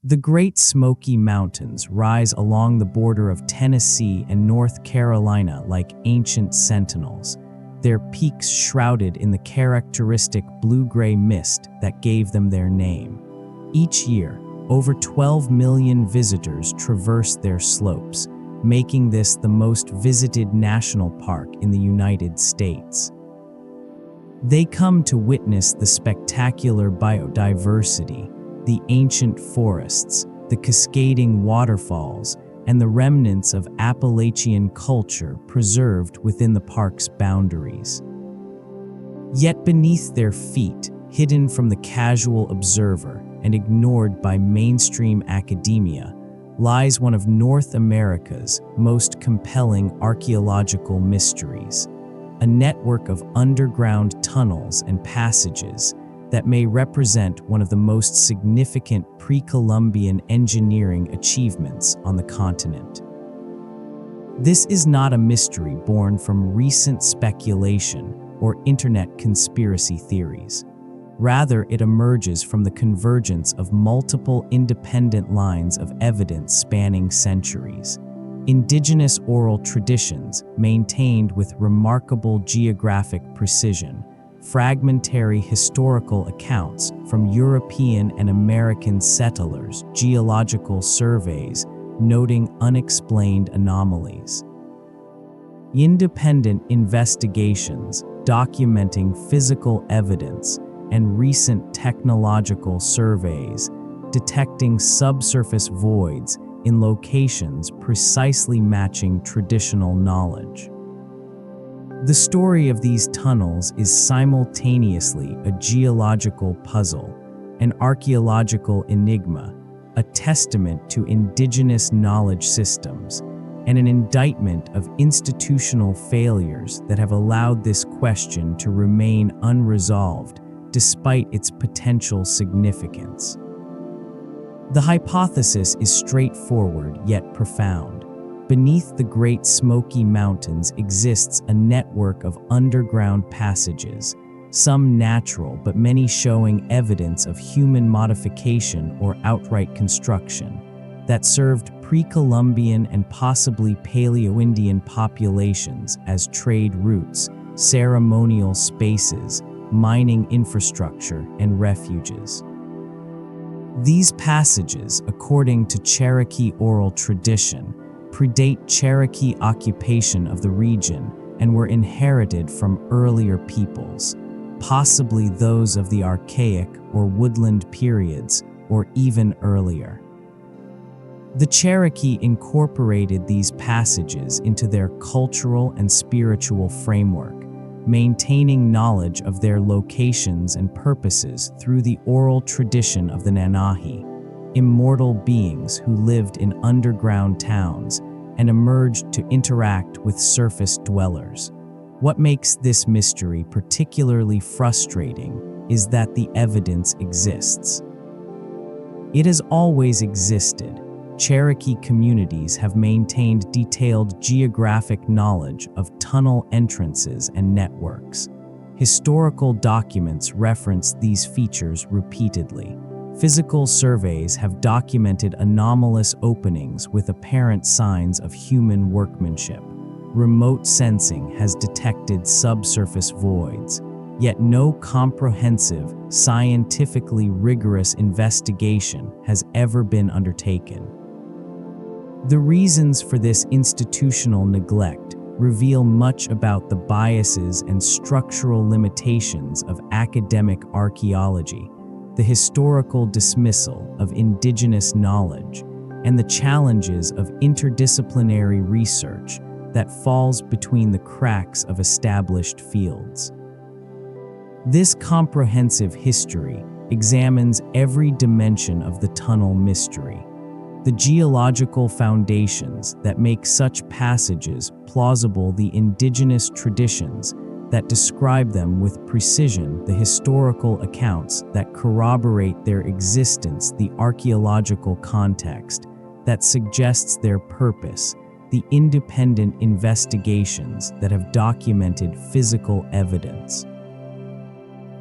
The Great Smoky Mountains rise along the border of Tennessee and North Carolina like ancient sentinels, their peaks shrouded in the characteristic blue-gray mist that gave them their name. Each year, over 12 million visitors traverse their slopes, making this the most visited national park in the United States. They come to witness the spectacular biodiversity, the ancient forests, the cascading waterfalls, and the remnants of Appalachian culture preserved within the park's boundaries. Yet beneath their feet, hidden from the casual observer and ignored by mainstream academia, lies one of North America's most compelling archaeological mysteries, a network of underground tunnels and passages that may represent one of the most significant pre-Columbian engineering achievements on the continent. This is not a mystery born from recent speculation or internet conspiracy theories. Rather, it emerges from the convergence of multiple independent lines of evidence spanning centuries. Indigenous oral traditions maintained with remarkable geographic precision, fragmentary historical accounts from European and American settlers, geological surveys noting unexplained anomalies. Independent investigations documenting physical evidence and recent technological surveys detecting subsurface voids in locations precisely matching traditional knowledge. The story of these tunnels is simultaneously a geological puzzle, an archaeological enigma, a testament to indigenous knowledge systems, and an indictment of institutional failures that have allowed this question to remain unresolved despite its potential significance. The hypothesis is straightforward yet profound. Beneath the Great Smoky Mountains exists a network of underground passages, some natural but many showing evidence of human modification or outright construction, that served pre-Columbian and possibly Paleo-Indian populations as trade routes, ceremonial spaces, mining infrastructure, and refuges. These passages, according to Cherokee oral tradition, predate Cherokee occupation of the region and were inherited from earlier peoples, possibly those of the Archaic or Woodland periods, or even earlier. The Cherokee incorporated these passages into their cultural and spiritual framework, maintaining knowledge of their locations and purposes through the oral tradition of the Nanahi, immortal beings who lived in underground towns and emerged to interact with surface dwellers. What makes this mystery particularly frustrating is that the evidence exists. It has always existed. Cherokee communities have maintained detailed geographic knowledge of tunnel entrances and networks. Historical documents reference these features repeatedly. Physical surveys have documented anomalous openings with apparent signs of human workmanship. Remote sensing has detected subsurface voids, yet no comprehensive, scientifically rigorous investigation has ever been undertaken. The reasons for this institutional neglect reveal much about the biases and structural limitations of academic archaeology, the historical dismissal of indigenous knowledge, and the challenges of interdisciplinary research that falls between the cracks of established fields. This comprehensive history examines every dimension of the tunnel mystery. The geological foundations that make such passages plausible, the indigenous traditions that describe them with precision, the historical accounts that corroborate their existence, the archaeological context that suggests their purpose, the independent investigations that have documented physical evidence.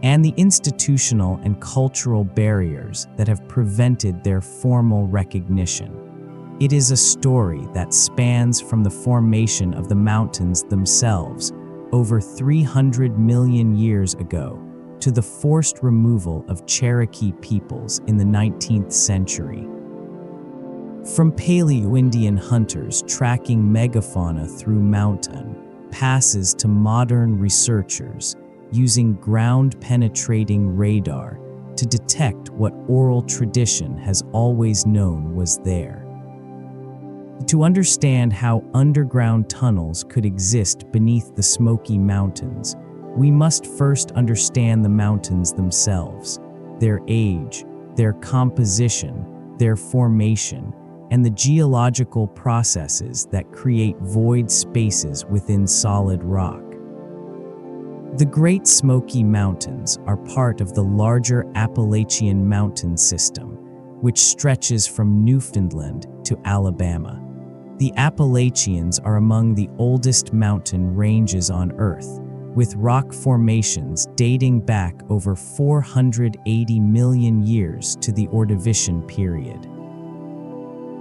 and the institutional and cultural barriers that have prevented their formal recognition. It is a story that spans from the formation of the mountains themselves over 300 million years ago to the forced removal of Cherokee peoples in the 19th century. From Paleo-Indian hunters tracking megafauna through mountain passes to modern researchers using ground-penetrating radar to detect what oral tradition has always known was there. To understand how underground tunnels could exist beneath the Smoky Mountains, we must first understand the mountains themselves, their age, their composition, their formation, and the geological processes that create void spaces within solid rock. The Great Smoky Mountains are part of the larger Appalachian mountain system, which stretches from Newfoundland to Alabama. The Appalachians are among the oldest mountain ranges on Earth, with rock formations dating back over 480 million years to the Ordovician period.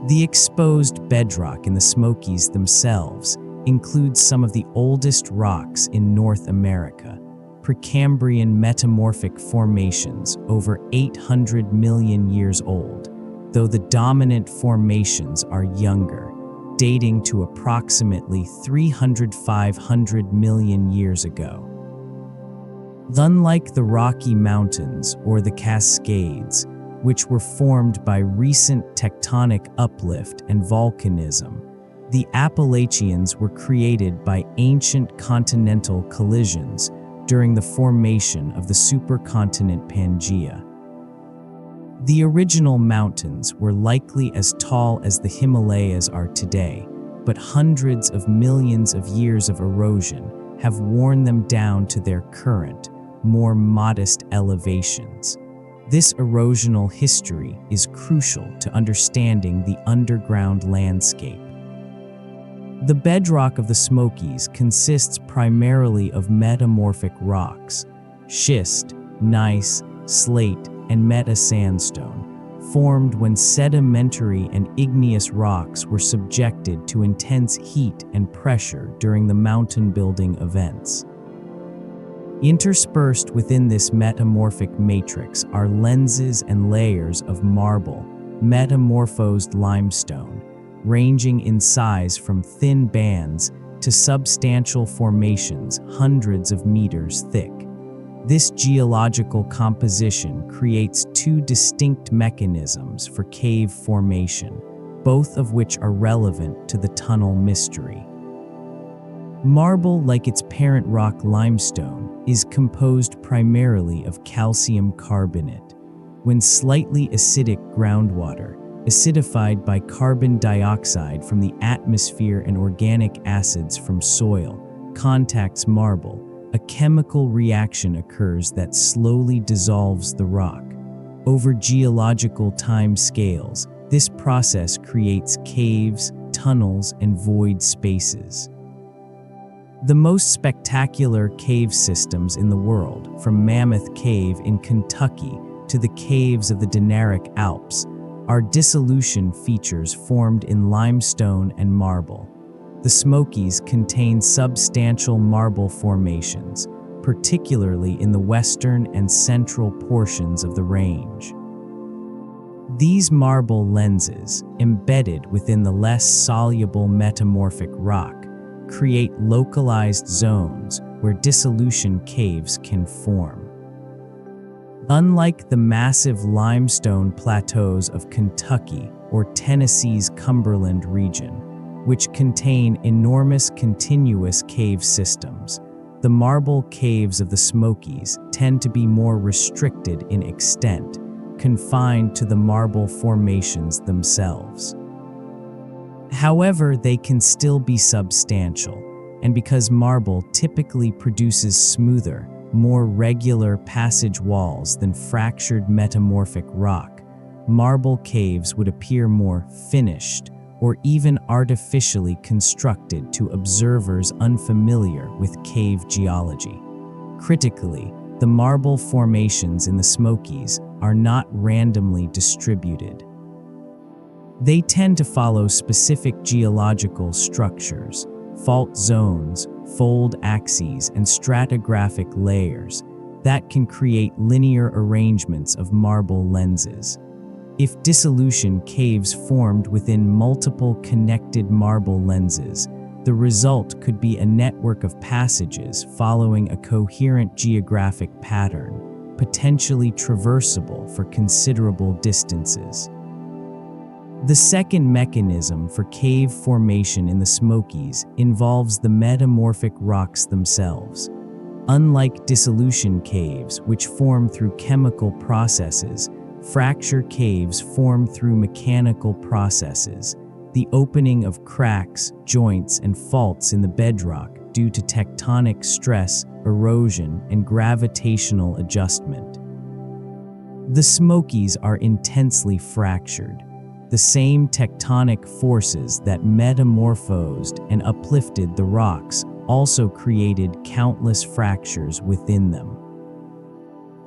The exposed bedrock in the Smokies themselves includes some of the oldest rocks in North America, Precambrian metamorphic formations over 800 million years old, though the dominant formations are younger, dating to approximately 300–500 million years ago. Unlike the Rocky Mountains or the Cascades, which were formed by recent tectonic uplift and volcanism, the Appalachians were created by ancient continental collisions during the formation of the supercontinent Pangaea. The original mountains were likely as tall as the Himalayas are today, but hundreds of millions of years of erosion have worn them down to their current, more modest elevations. This erosional history is crucial to understanding the underground landscape. The bedrock of the Smokies consists primarily of metamorphic rocks, schist, gneiss, slate, and meta-sandstone, formed when sedimentary and igneous rocks were subjected to intense heat and pressure during the mountain-building events. Interspersed within this metamorphic matrix are lenses and layers of marble, metamorphosed limestone, ranging in size from thin bands to substantial formations hundreds of meters thick. This geological composition creates two distinct mechanisms for cave formation, both of which are relevant to the tunnel mystery. Marble, like its parent rock limestone, is composed primarily of calcium carbonate. When slightly acidic groundwater, acidified by carbon dioxide from the atmosphere and organic acids from soil, contacts marble, a chemical reaction occurs that slowly dissolves the rock. Over geological time scales, this process creates caves, tunnels, and void spaces. The most spectacular cave systems in the world, from Mammoth Cave in Kentucky to the caves of the Dinaric Alps, are dissolution features formed in limestone and marble. The Smokies contain substantial marble formations, particularly in the western and central portions of the range. These marble lenses, embedded within the less soluble metamorphic rock, create localized zones where dissolution caves can form. Unlike the massive limestone plateaus of Kentucky or Tennessee's Cumberland region, which contain enormous continuous cave systems, the marble caves of the Smokies tend to be more restricted in extent, confined to the marble formations themselves. However, they can still be substantial, and because marble typically produces smoother, more regular passage walls than fractured metamorphic rock, marble caves would appear more finished or even artificially constructed to observers unfamiliar with cave geology. Critically, the marble formations in the Smokies are not randomly distributed. They tend to follow specific geological structures, fault zones, fold axes, and stratigraphic layers that can create linear arrangements of marble lenses. If dissolution caves formed within multiple connected marble lenses, the result could be a network of passages following a coherent geographic pattern, potentially traversable for considerable distances. The second mechanism for cave formation in the Smokies involves the metamorphic rocks themselves. Unlike dissolution caves, which form through chemical processes, fracture caves form through mechanical processes, the opening of cracks, joints, and faults in the bedrock due to tectonic stress, erosion, and gravitational adjustment. The Smokies are intensely fractured. The same tectonic forces that metamorphosed and uplifted the rocks also created countless fractures within them.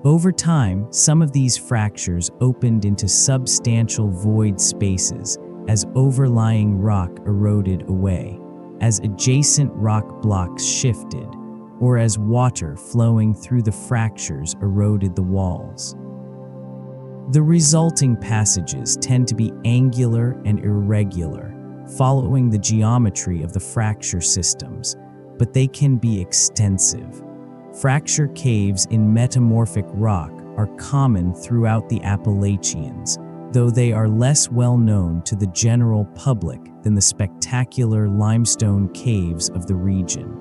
Over time, some of these fractures opened into substantial void spaces as overlying rock eroded away, as adjacent rock blocks shifted, or as water flowing through the fractures eroded the walls. The resulting passages tend to be angular and irregular, following the geometry of the fracture systems, but they can be extensive. Fracture caves in metamorphic rock are common throughout the Appalachians, though they are less well known to the general public than the spectacular limestone caves of the region.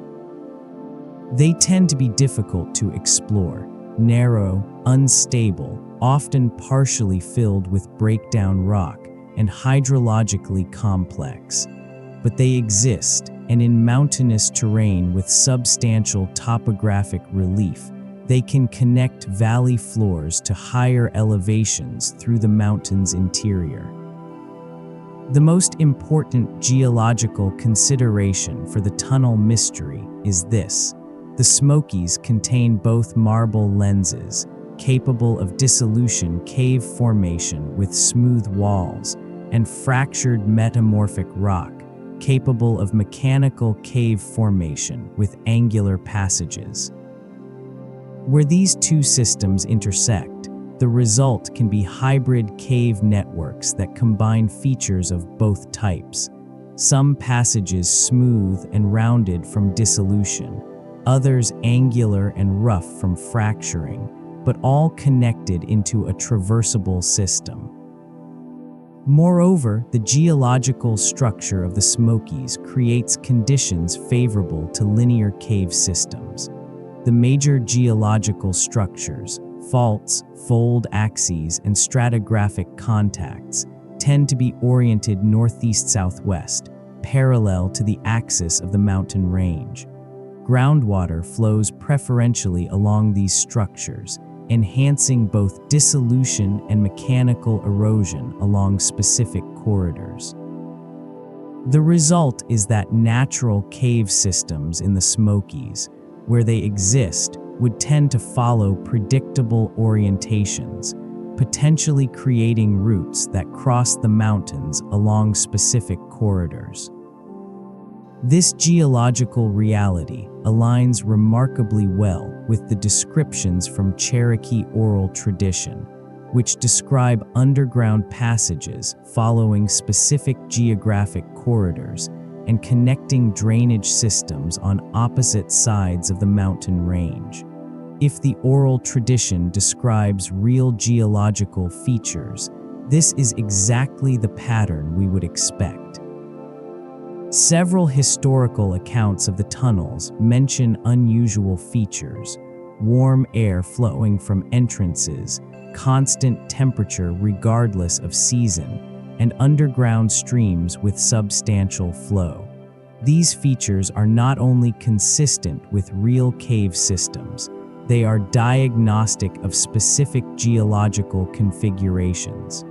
They tend to be difficult to explore, narrow, unstable, often partially filled with breakdown rock, and hydrologically complex. But they exist, and in mountainous terrain with substantial topographic relief, they can connect valley floors to higher elevations through the mountain's interior. The most important geological consideration for the tunnel mystery is this: the Smokies contain both marble lenses, capable of dissolution cave formation with smooth walls, and fractured metamorphic rock, capable of mechanical cave formation with angular passages. Where these two systems intersect, the result can be hybrid cave networks that combine features of both types. Some passages smooth and rounded from dissolution, others angular and rough from fracturing, but all connected into a traversable system. Moreover, the geological structure of the Smokies creates conditions favorable to linear cave systems. The major geological structures, faults, fold axes, and stratigraphic contacts, tend to be oriented northeast-southwest, parallel to the axis of the mountain range. Groundwater flows preferentially along these structures, enhancing both dissolution and mechanical erosion along specific corridors. The result is that natural cave systems in the Smokies, where they exist, would tend to follow predictable orientations, potentially creating routes that cross the mountains along specific corridors. This geological reality aligns remarkably well with the descriptions from Cherokee oral tradition, which describe underground passages following specific geographic corridors and connecting drainage systems on opposite sides of the mountain range. If the oral tradition describes real geological features, this is exactly the pattern we would expect. Several historical accounts of the tunnels mention unusual features: warm air flowing from entrances, constant temperature regardless of season, and underground streams with substantial flow. These features are not only consistent with real cave systems, they are diagnostic of specific geological configurations.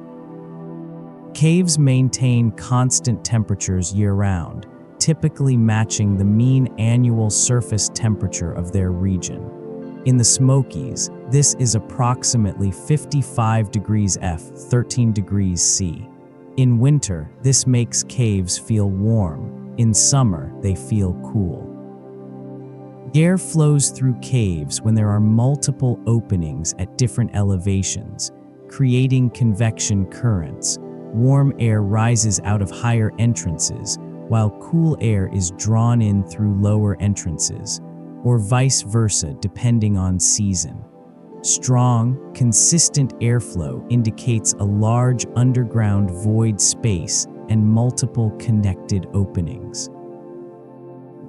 Caves maintain constant temperatures year-round, typically matching the mean annual surface temperature of their region. In the Smokies, this is approximately 55 degrees F, 13 degrees C. In winter, this makes caves feel warm. In summer, they feel cool. Air flows through caves when there are multiple openings at different elevations, creating convection currents. Warm air rises out of higher entrances, while cool air is drawn in through lower entrances, or vice versa depending on season. Strong, consistent airflow indicates a large underground void space and multiple connected openings.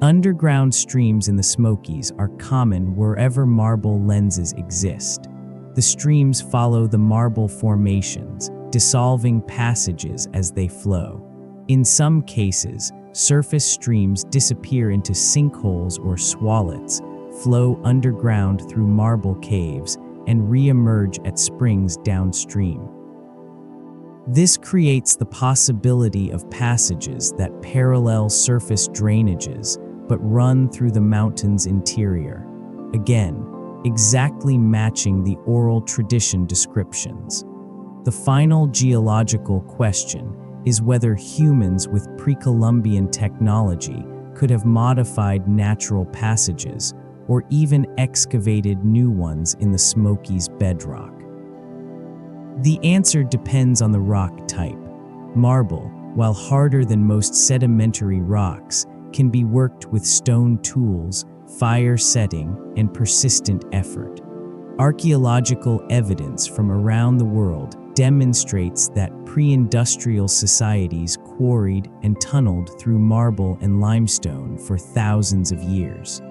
Underground streams in the Smokies are common wherever marble lenses exist. The streams follow the marble formations, dissolving passages as they flow. In some cases, surface streams disappear into sinkholes or swallets, flow underground through marble caves, and re-emerge at springs downstream. This creates the possibility of passages that parallel surface drainages but run through the mountain's interior, again, exactly matching the oral tradition descriptions. The final geological question is whether humans with pre-Columbian technology could have modified natural passages or even excavated new ones in the Smokies bedrock. The answer depends on the rock type. Marble, while harder than most sedimentary rocks, can be worked with stone tools, fire setting, and persistent effort. Archaeological evidence from around the world demonstrates that pre-industrial societies quarried and tunneled through marble and limestone for thousands of years.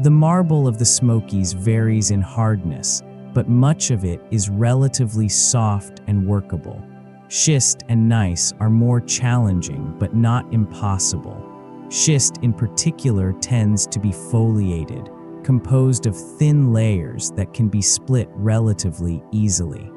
The marble of the Smokies varies in hardness, but much of it is relatively soft and workable. Schist and gneiss are more challenging but not impossible. Schist in particular tends to be foliated, composed of thin layers that can be split relatively easily.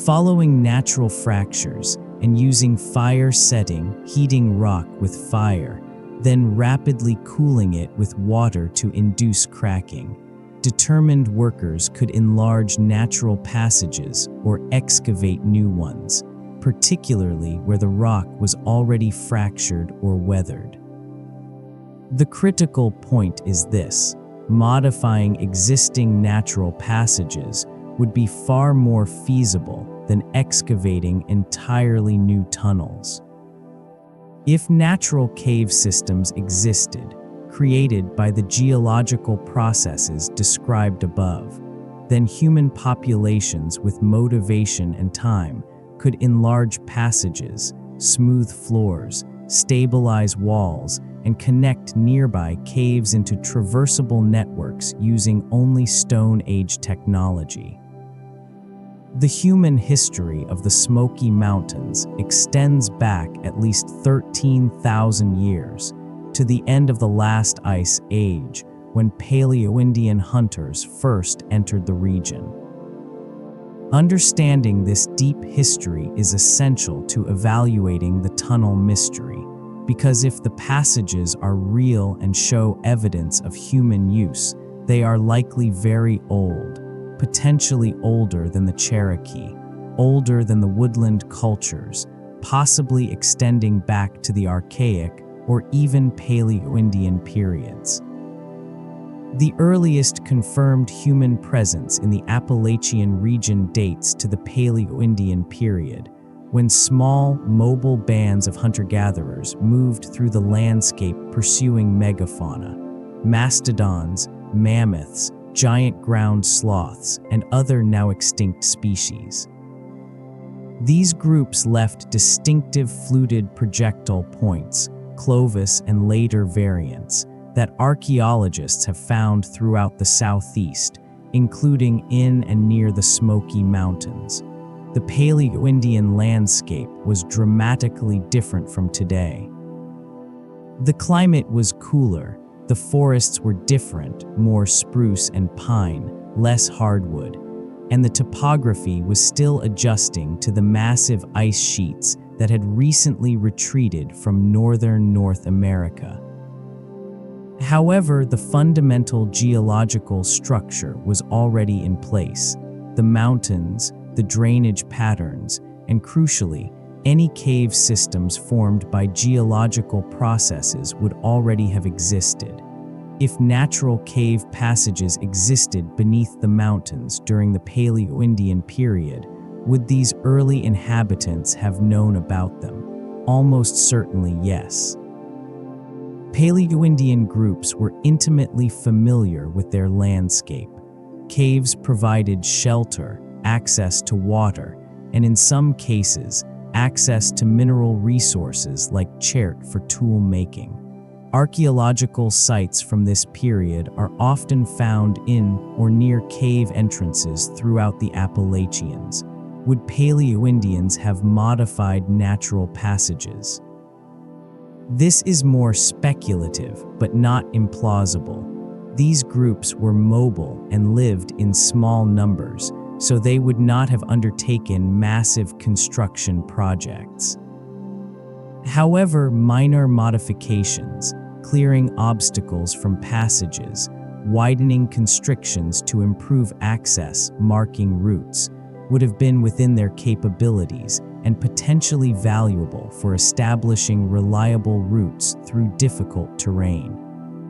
Following natural fractures and using fire setting, heating rock with fire, then rapidly cooling it with water to induce cracking, determined workers could enlarge natural passages or excavate new ones, particularly where the rock was already fractured or weathered. The critical point is this: modifying existing natural passages would be far more feasible than excavating entirely new tunnels. If natural cave systems existed, created by the geological processes described above, then human populations with motivation and time could enlarge passages, smooth floors, stabilize walls, and connect nearby caves into traversable networks using only Stone Age technology. The human history of the Smoky Mountains extends back at least 13,000 years to the end of the last ice age, when Paleo-Indian hunters first entered the region. Understanding this deep history is essential to evaluating the tunnel mystery, because if the passages are real and show evidence of human use, they are likely very old, potentially older than the Cherokee, older than the woodland cultures, possibly extending back to the Archaic or even Paleo-Indian periods. The earliest confirmed human presence in the Appalachian region dates to the Paleo-Indian period, when small, mobile bands of hunter-gatherers moved through the landscape pursuing megafauna, mastodons, mammoths, giant ground sloths, and other now extinct species. These groups left distinctive fluted projectile points, Clovis and later variants, that archaeologists have found throughout the southeast, including in and near the Smoky Mountains. The Paleo-Indian landscape was dramatically different from today. The climate was cooler, the forests were different, more spruce and pine, less hardwood, and the topography was still adjusting to the massive ice sheets that had recently retreated from northern North America. However, the fundamental geological structure was already in place. The mountains, the drainage patterns, and crucially, any cave systems formed by geological processes would already have existed. If natural cave passages existed beneath the mountains during the Paleo-Indian period, would these early inhabitants have known about them? Almost certainly yes. Paleo-Indian groups were intimately familiar with their landscape. Caves provided shelter, access to water, and in some cases, access to mineral resources like chert for tool making. Archaeological sites from this period are often found in or near cave entrances throughout the Appalachians. Would Paleo-Indians have modified natural passages? This is more speculative, but not implausible. These groups were mobile and lived in small numbers, so they would not have undertaken massive construction projects. However, minor modifications, clearing obstacles from passages, widening constrictions to improve access, marking routes, would have been within their capabilities and potentially valuable for establishing reliable routes through difficult terrain.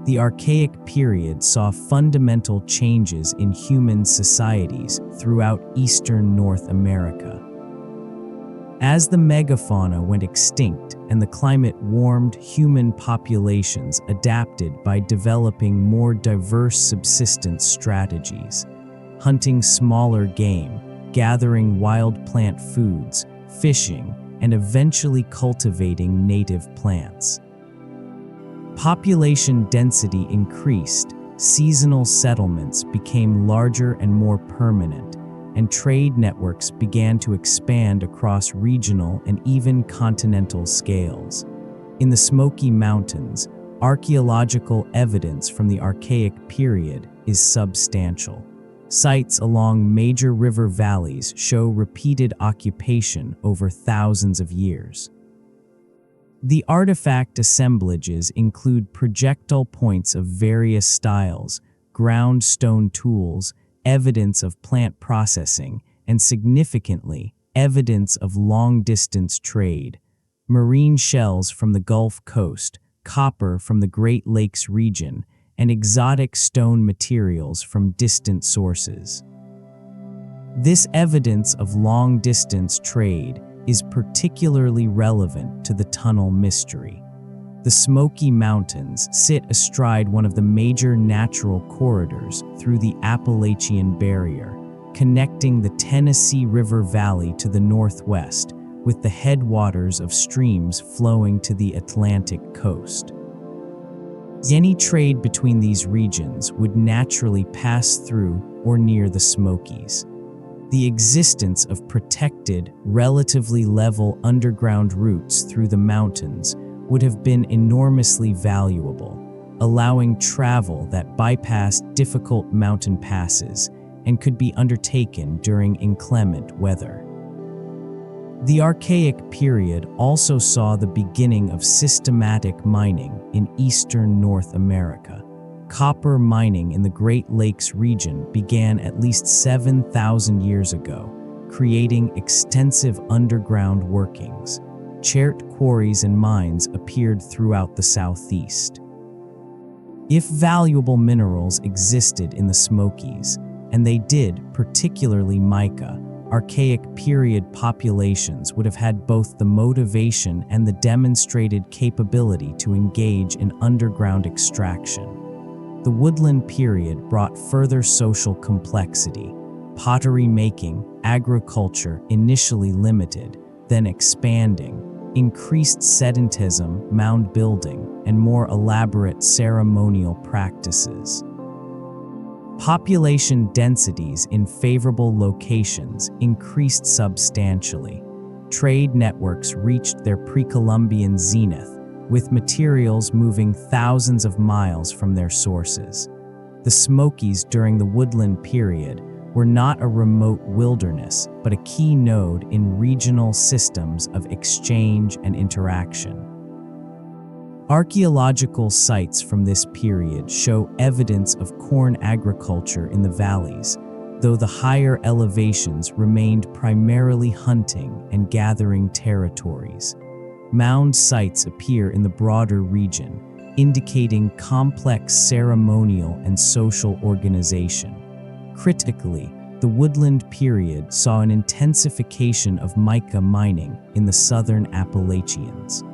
The Archaic period saw fundamental changes in human societies throughout eastern North America. As the megafauna went extinct and the climate warmed, human populations adapted by developing more diverse subsistence strategies, hunting smaller game, gathering wild plant foods, fishing, and eventually cultivating native plants. Population density increased, seasonal settlements became larger and more permanent, and trade networks began to expand across regional and even continental scales. In the Smoky Mountains, archaeological evidence from the Archaic period is substantial. Sites along major river valleys show repeated occupation over thousands of years. The artifact assemblages include projectile points of various styles, ground stone tools, evidence of plant processing, and significantly, evidence of long-distance trade, marine shells from the Gulf Coast, copper from the Great Lakes region, and exotic stone materials from distant sources. This evidence of long-distance trade is particularly relevant to the tunnel mystery. The Smoky Mountains sit astride one of the major natural corridors through the Appalachian Barrier, connecting the Tennessee River Valley to the northwest with the headwaters of streams flowing to the Atlantic coast. Any trade between these regions would naturally pass through or near the Smokies. The existence of protected, relatively level underground routes through the mountains would have been enormously valuable, allowing travel that bypassed difficult mountain passes and could be undertaken during inclement weather. The Archaic period also saw the beginning of systematic mining in eastern North America. Copper mining in the Great Lakes region began at least 7,000 years ago, creating extensive underground workings. Chert quarries and mines appeared throughout the southeast. If valuable minerals existed in the Smokies, and they did, particularly mica, Archaic period populations would have had both the motivation and the demonstrated capability to engage in underground extraction. The Woodland period brought further social complexity. Pottery making, agriculture initially limited, then expanding, increased sedentism, mound building, and more elaborate ceremonial practices. Population densities in favorable locations increased substantially. Trade networks reached their pre-Columbian zenith, with materials moving thousands of miles from their sources. The Smokies during the Woodland period were not a remote wilderness, but a key node in regional systems of exchange and interaction. Archaeological sites from this period show evidence of corn agriculture in the valleys, though the higher elevations remained primarily hunting and gathering territories. Mound sites appear in the broader region, indicating complex ceremonial and social organization. Critically, the woodland period saw an intensification of mica mining in the southern Appalachians.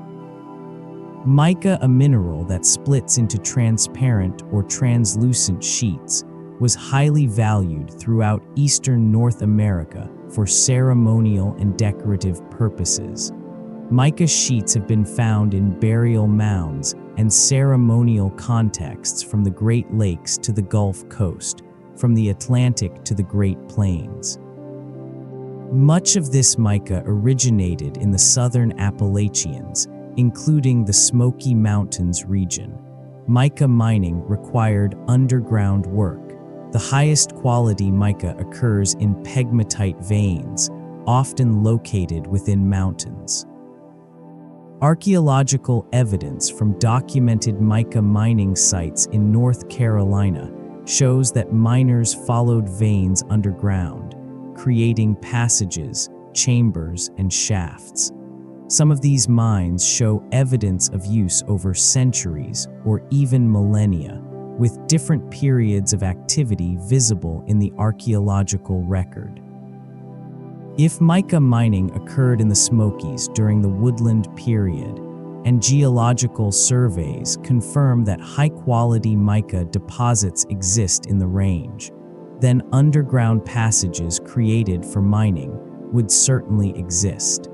Mica, a mineral that splits into transparent or translucent sheets, was highly valued throughout eastern North America for ceremonial and decorative purposes. Mica sheets have been found in burial mounds and ceremonial contexts from the Great Lakes to the Gulf Coast, from the Atlantic to the Great Plains. Much of this mica originated in the southern Appalachians, including the Smoky Mountains region. Mica mining required underground work. The highest quality mica occurs in pegmatite veins, often located within mountains. Archaeological evidence from documented mica mining sites in North Carolina shows that miners followed veins underground, creating passages, chambers, and shafts. Some of these mines show evidence of use over centuries or even millennia, with different periods of activity visible in the archaeological record. If mica mining occurred in the Smokies during the woodland period, and geological surveys confirm that high-quality mica deposits exist in the range, then underground passages created for mining would certainly exist.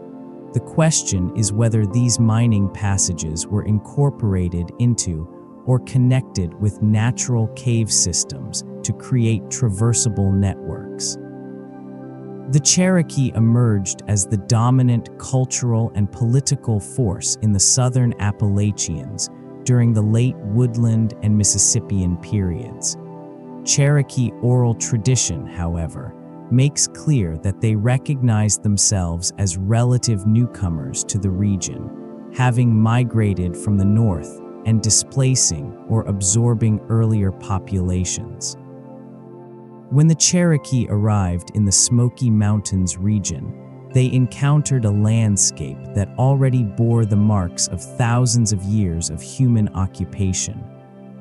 The question is whether these mining passages were incorporated into or connected with natural cave systems to create traversable networks. The Cherokee emerged as the dominant cultural and political force in the southern Appalachians during the late Woodland and Mississippian periods. Cherokee oral tradition, however, makes clear that they recognized themselves as relative newcomers to the region, having migrated from the north and displacing or absorbing earlier populations. When the Cherokee arrived in the Smoky Mountains region, they encountered a landscape that already bore the marks of thousands of years of human occupation.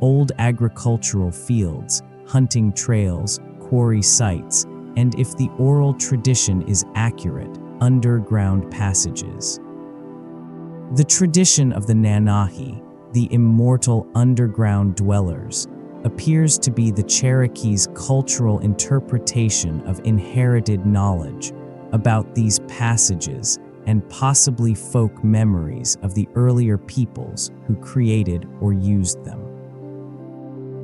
Old agricultural fields, hunting trails, quarry sites, and if the oral tradition is accurate, underground passages. The tradition of the Nanahi, the immortal underground dwellers, appears to be the Cherokee's cultural interpretation of inherited knowledge about these passages and possibly folk memories of the earlier peoples who created or used them.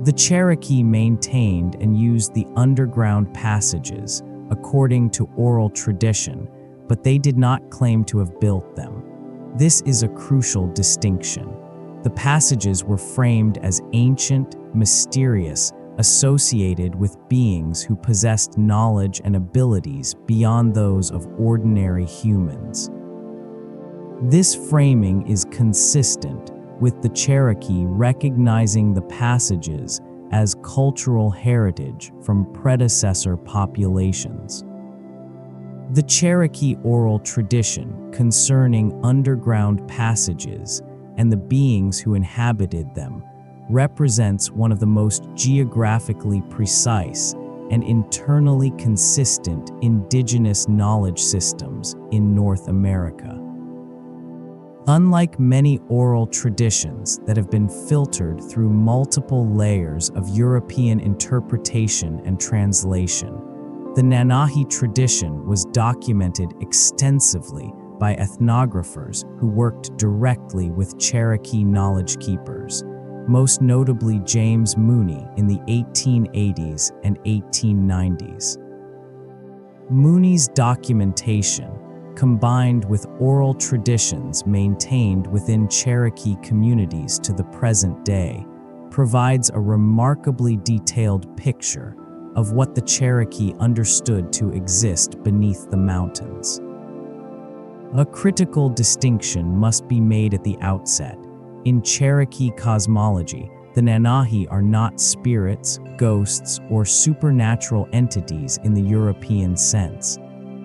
The Cherokee maintained and used the underground passages according to oral tradition, but they did not claim to have built them. This is a crucial distinction. The passages were framed as ancient, mysterious, associated with beings who possessed knowledge and abilities beyond those of ordinary humans. This framing is consistent with the Cherokee recognizing the passages as cultural heritage from predecessor populations. The Cherokee oral tradition concerning underground passages and the beings who inhabited them represents one of the most geographically precise and internally consistent indigenous knowledge systems in North America. Unlike many oral traditions that have been filtered through multiple layers of European interpretation and translation, the Nanahi tradition was documented extensively by ethnographers who worked directly with Cherokee knowledge keepers, most notably James Mooney in the 1880s and 1890s. Mooney's documentation, combined with oral traditions maintained within Cherokee communities to the present day, provides a remarkably detailed picture of what the Cherokee understood to exist beneath the mountains. A critical distinction must be made at the outset. In Cherokee cosmology, the Nanahi are not spirits, ghosts, or supernatural entities in the European sense.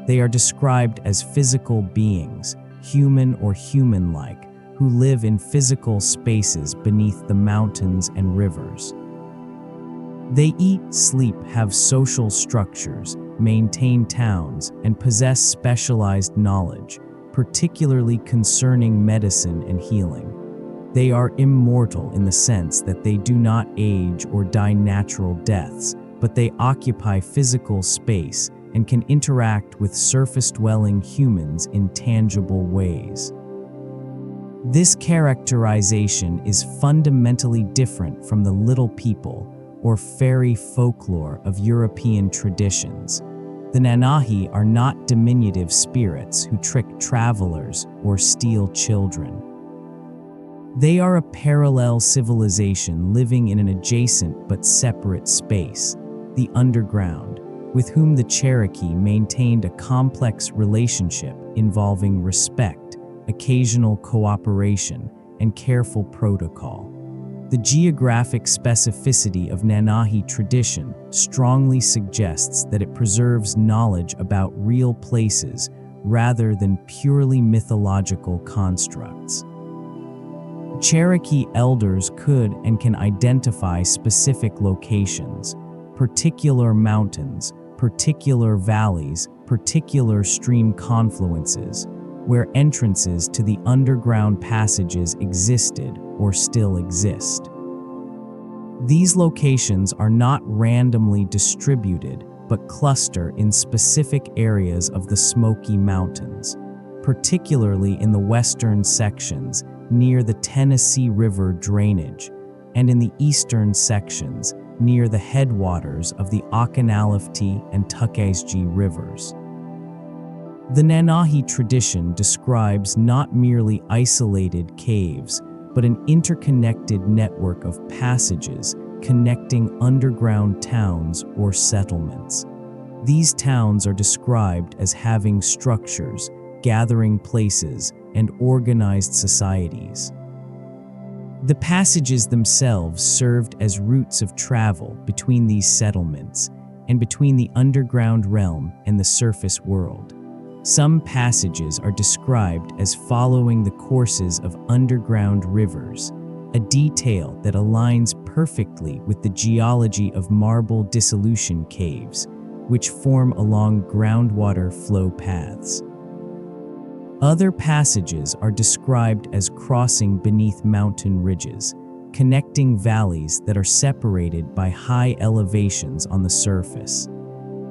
They are described as physical beings, human or human-like, who live in physical spaces beneath the mountains and rivers. They eat, sleep, have social structures, maintain towns, and possess specialized knowledge, particularly concerning medicine and healing. They are immortal in the sense that they do not age or die natural deaths, but they occupy physical space and can interact with surface-dwelling humans in tangible ways. This characterization is fundamentally different from the little people or fairy folklore of European traditions. The Nanahi are not diminutive spirits who trick travelers or steal children. They are a parallel civilization living in an adjacent but separate space, the underground, with whom the Cherokee maintained a complex relationship involving respect, occasional cooperation, and careful protocol. The geographic specificity of Nanahi tradition strongly suggests that it preserves knowledge about real places rather than purely mythological constructs. Cherokee elders could and can identify specific locations, particular mountains, particular valleys, particular stream confluences, where entrances to the underground passages existed or still exist. These locations are not randomly distributed, but cluster in specific areas of the Smoky Mountains, particularly in the western sections near the Tennessee River drainage, and in the eastern sections near the headwaters of the Akanalifti and Tuckasegee rivers. The Nanahi tradition describes not merely isolated caves, but an interconnected network of passages connecting underground towns or settlements. These towns are described as having structures, gathering places, and organized societies. The passages themselves served as routes of travel between these settlements and between the underground realm and the surface world. Some passages are described as following the courses of underground rivers, a detail that aligns perfectly with the geology of marble dissolution caves, which form along groundwater flow paths. Other passages are described as crossing beneath mountain ridges, connecting valleys that are separated by high elevations on the surface.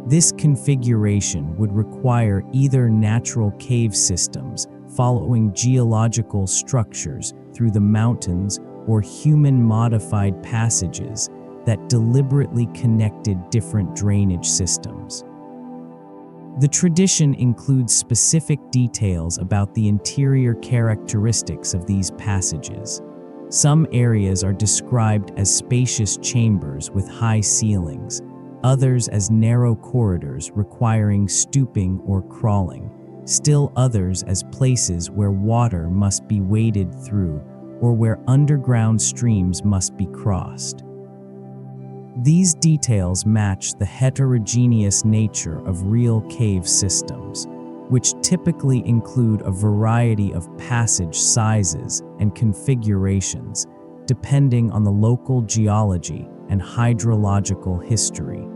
This configuration would require either natural cave systems following geological structures through the mountains or human-modified passages that deliberately connected different drainage systems. The tradition includes specific details about the interior characteristics of these passages. Some areas are described as spacious chambers with high ceilings, others as narrow corridors requiring stooping or crawling, still others as places where water must be waded through or where underground streams must be crossed. These details match the heterogeneous nature of real cave systems, which typically include a variety of passage sizes and configurations, depending on the local geology and hydrological history.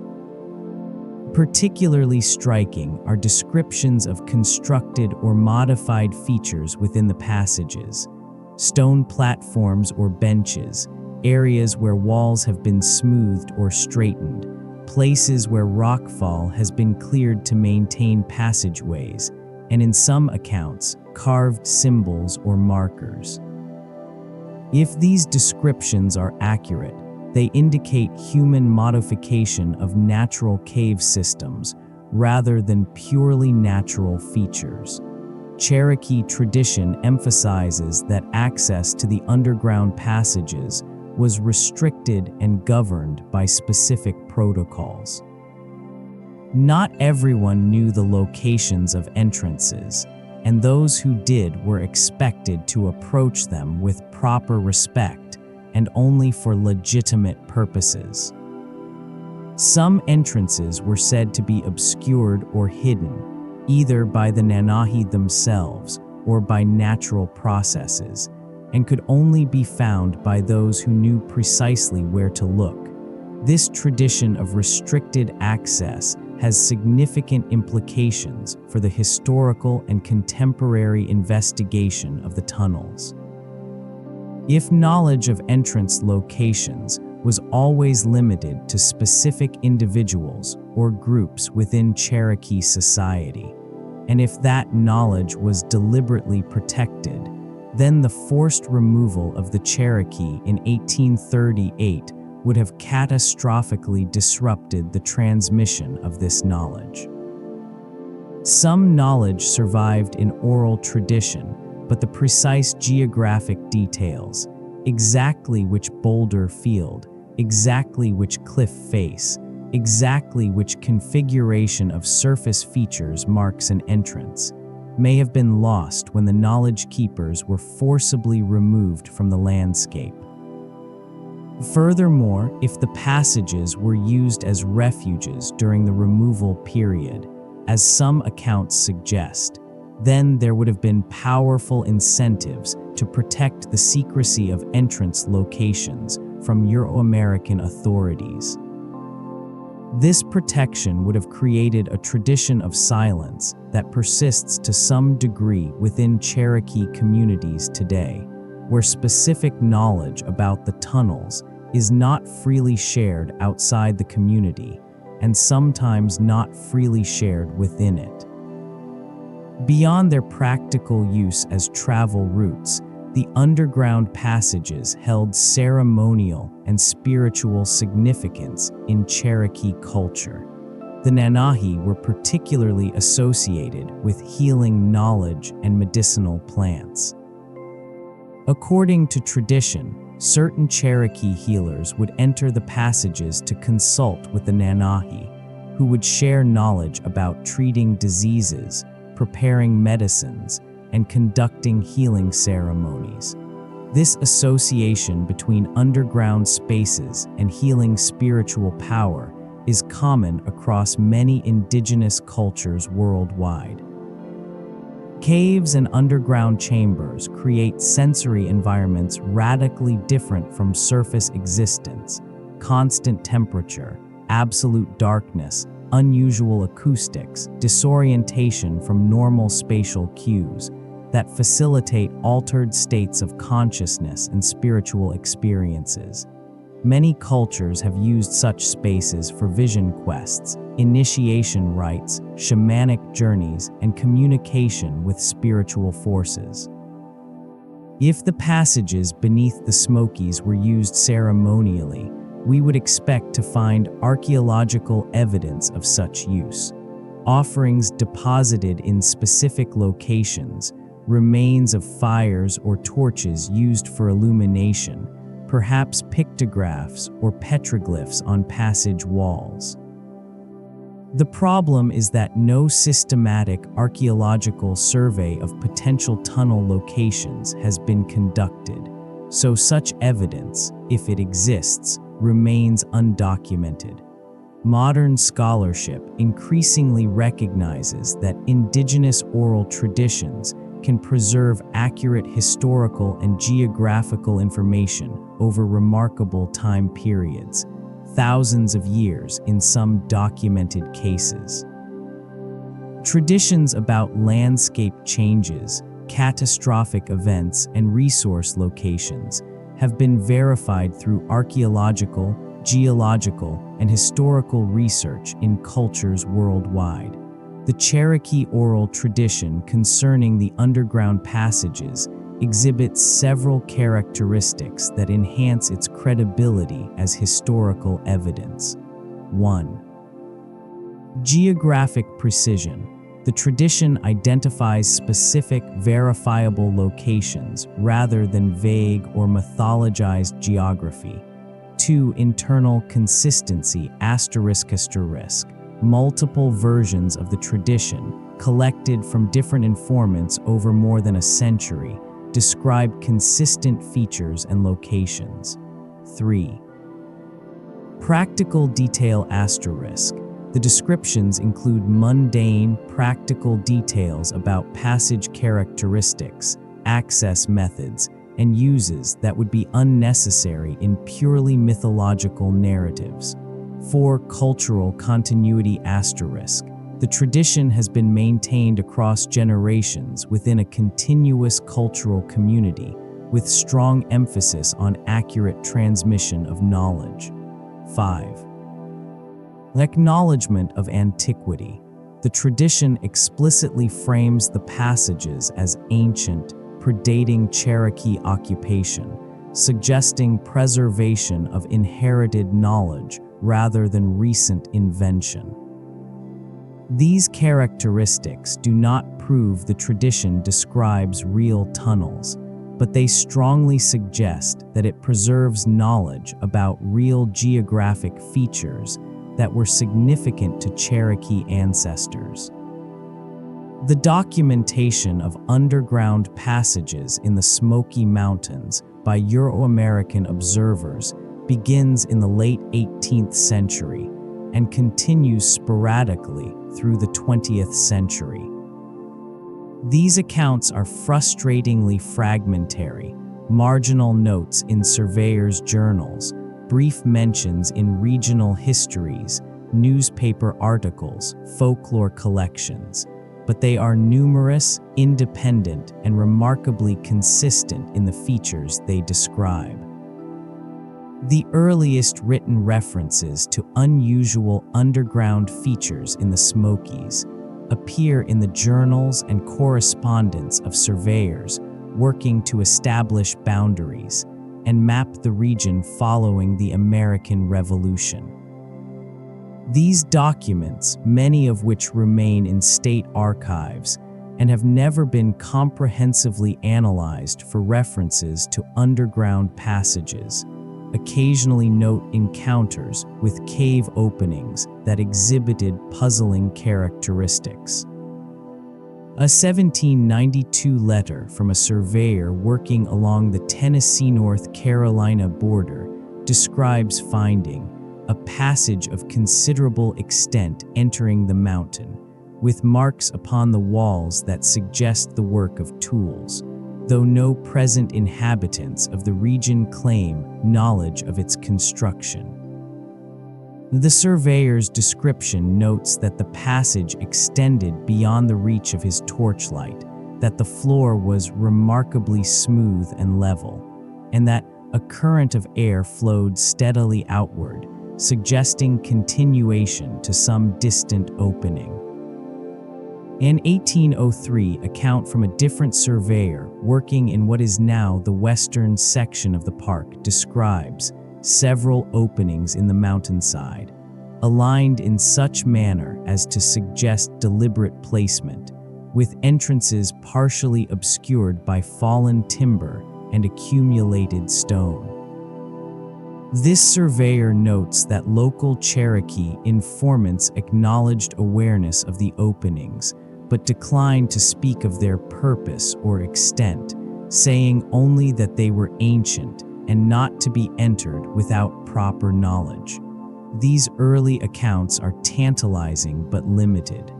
Particularly striking are descriptions of constructed or modified features within the passages: stone platforms or benches, areas where walls have been smoothed or straightened, places where rockfall has been cleared to maintain passageways, and in some accounts, carved symbols or markers. If these descriptions are accurate, they indicate human modification of natural cave systems rather than purely natural features. Cherokee tradition emphasizes that access to the underground passages was restricted and governed by specific protocols. Not everyone knew the locations of entrances, and those who did were expected to approach them with proper respect and only for legitimate purposes. Some entrances were said to be obscured or hidden, either by the Nanahi themselves or by natural processes, and could only be found by those who knew precisely where to look. This tradition of restricted access has significant implications for the historical and contemporary investigation of the tunnels. If knowledge of entrance locations was always limited to specific individuals or groups within Cherokee society, and if that knowledge was deliberately protected, then the forced removal of the Cherokee in 1838 would have catastrophically disrupted the transmission of this knowledge. Some knowledge survived in oral tradition, but the precise geographic details, exactly which boulder field, exactly which cliff face, exactly which configuration of surface features marks an entrance, may have been lost when the knowledge keepers were forcibly removed from the landscape. Furthermore, if the passages were used as refuges during the removal period, as some accounts suggest, then there would have been powerful incentives to protect the secrecy of entrance locations from Euro-American authorities. This protection would have created a tradition of silence that persists to some degree within Cherokee communities today, where specific knowledge about the tunnels is not freely shared outside the community and sometimes not freely shared within it. Beyond their practical use as travel routes, the underground passages held ceremonial and spiritual significance in Cherokee culture. The Nanahi were particularly associated with healing knowledge and medicinal plants. According to tradition, certain Cherokee healers would enter the passages to consult with the Nanahi, who would share knowledge about treating diseases, preparing medicines, and conducting healing ceremonies. This association between underground spaces and healing spiritual power is common across many indigenous cultures worldwide. Caves and underground chambers create sensory environments radically different from surface existence: constant temperature, absolute darkness, unusual acoustics, disorientation from normal spatial cues that facilitate altered states of consciousness and spiritual experiences. Many cultures have used such spaces for vision quests, initiation rites, shamanic journeys, and communication with spiritual forces. If the passages beneath the Smokies were used ceremonially, we would expect to find archaeological evidence of such use. Offerings deposited in specific locations, remains of fires or torches used for illumination, perhaps pictographs or petroglyphs on passage walls. The problem is that no systematic archaeological survey of potential tunnel locations has been conducted, so such evidence, if it exists, remains undocumented. Modern scholarship increasingly recognizes that indigenous oral traditions can preserve accurate historical and geographical information over remarkable time periods, thousands of years in some documented cases. Traditions about landscape changes, catastrophic events, and resource locations have been verified through archaeological, geological, and historical research in cultures worldwide. The Cherokee oral tradition concerning the underground passages exhibits several characteristics that enhance its credibility as historical evidence. 1. Geographic precision. The tradition identifies specific, verifiable locations rather than vague or mythologized geography. 2. Internal consistency ****. Multiple versions of the tradition, collected from different informants over more than a century, describe consistent features and locations. 3. Practical detail asterisk. The descriptions include mundane, practical details about passage characteristics, access methods, and uses that would be unnecessary in purely mythological narratives. 4. Cultural continuity asterisk. The tradition has been maintained across generations within a continuous cultural community, with strong emphasis on accurate transmission of knowledge. 5. Acknowledgement of antiquity. The tradition explicitly frames the passages as ancient, predating Cherokee occupation, suggesting preservation of inherited knowledge rather than recent invention. These characteristics do not prove the tradition describes real tunnels, but they strongly suggest that it preserves knowledge about real geographic features that were significant to Cherokee ancestors. The documentation of underground passages in the Smoky Mountains by Euro-American observers begins in the late 18th century and continues sporadically through the 20th century. These accounts are frustratingly fragmentary, marginal notes in surveyors' journals, brief mentions in regional histories, newspaper articles, folklore collections, but they are numerous, independent, and remarkably consistent in the features they describe. The earliest written references to unusual underground features in the Smokies appear in the journals and correspondence of surveyors working to establish boundaries and map the region following the American Revolution. These documents, many of which remain in state archives and have never been comprehensively analyzed for references to underground passages, occasionally note encounters with cave openings that exhibited puzzling characteristics. A 1792 letter from a surveyor working along the Tennessee-North Carolina border describes finding a passage of considerable extent entering the mountain, with marks upon the walls that suggest the work of tools, though no present inhabitants of the region claim knowledge of its construction. The surveyor's description notes that the passage extended beyond the reach of his torchlight, that the floor was remarkably smooth and level, and that a current of air flowed steadily outward, suggesting continuation to some distant opening. An 1803 account from a different surveyor working in what is now the western section of the park describes several openings in the mountainside, aligned in such manner as to suggest deliberate placement, with entrances partially obscured by fallen timber and accumulated stone. This surveyor notes that local Cherokee informants acknowledged awareness of the openings, but declined to speak of their purpose or extent, saying only that they were ancient and not to be entered without proper knowledge. These early accounts are tantalizing but limited.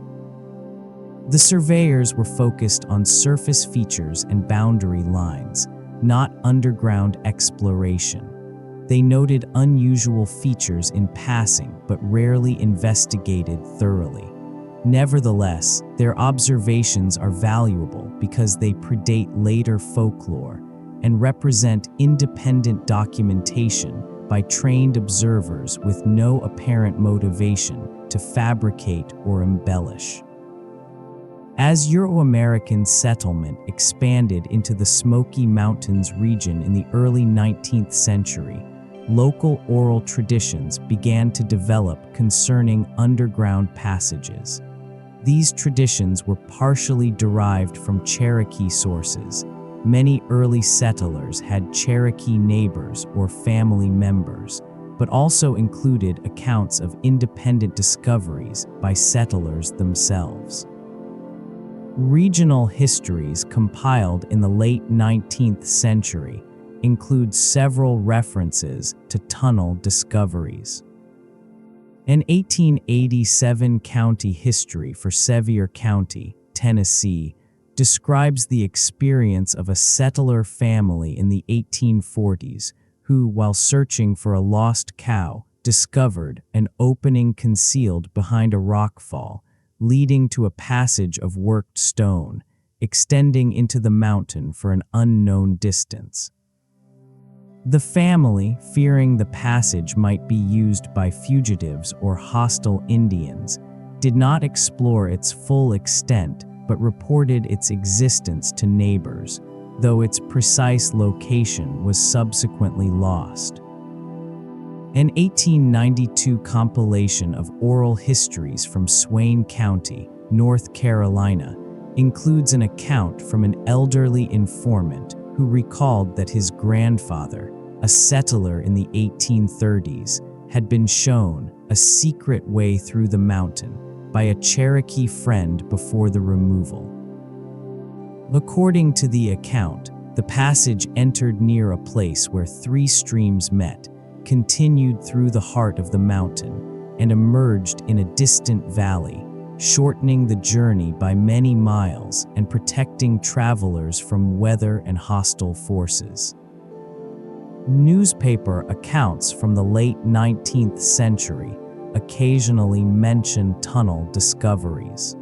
The surveyors were focused on surface features and boundary lines, not underground exploration. They noted unusual features in passing but rarely investigated thoroughly. Nevertheless, their observations are valuable because they predate later folklore and represent independent documentation by trained observers with no apparent motivation to fabricate or embellish. As Euro-American settlement expanded into the Smoky Mountains region in the early 19th century, local oral traditions began to develop concerning underground passages. These traditions were partially derived from Cherokee sources. Many early settlers had Cherokee neighbors or family members, but also included accounts of independent discoveries by settlers themselves. Regional histories compiled in the late 19th century include several references to tunnel discoveries. An 1887 county history for Sevier County, Tennessee, describes the experience of a settler family in the 1840s who, while searching for a lost cow, discovered an opening concealed behind a rockfall, leading to a passage of worked stone, extending into the mountain for an unknown distance. The family, fearing the passage might be used by fugitives or hostile Indians, did not explore its full extent but reported its existence to neighbors, though its precise location was subsequently lost. An 1892 compilation of oral histories from Swain County, North Carolina, includes an account from an elderly informant who recalled that his grandfather, a settler in the 1830s, had been shown a secret way through the mountain by a Cherokee friend before the removal. According to the account, the passage entered near a place where 3 streams met, continued through the heart of the mountain, and emerged in a distant valley, shortening the journey by many miles and protecting travelers from weather and hostile forces. Newspaper accounts from the late 19th century occasionally mention tunnel discoveries.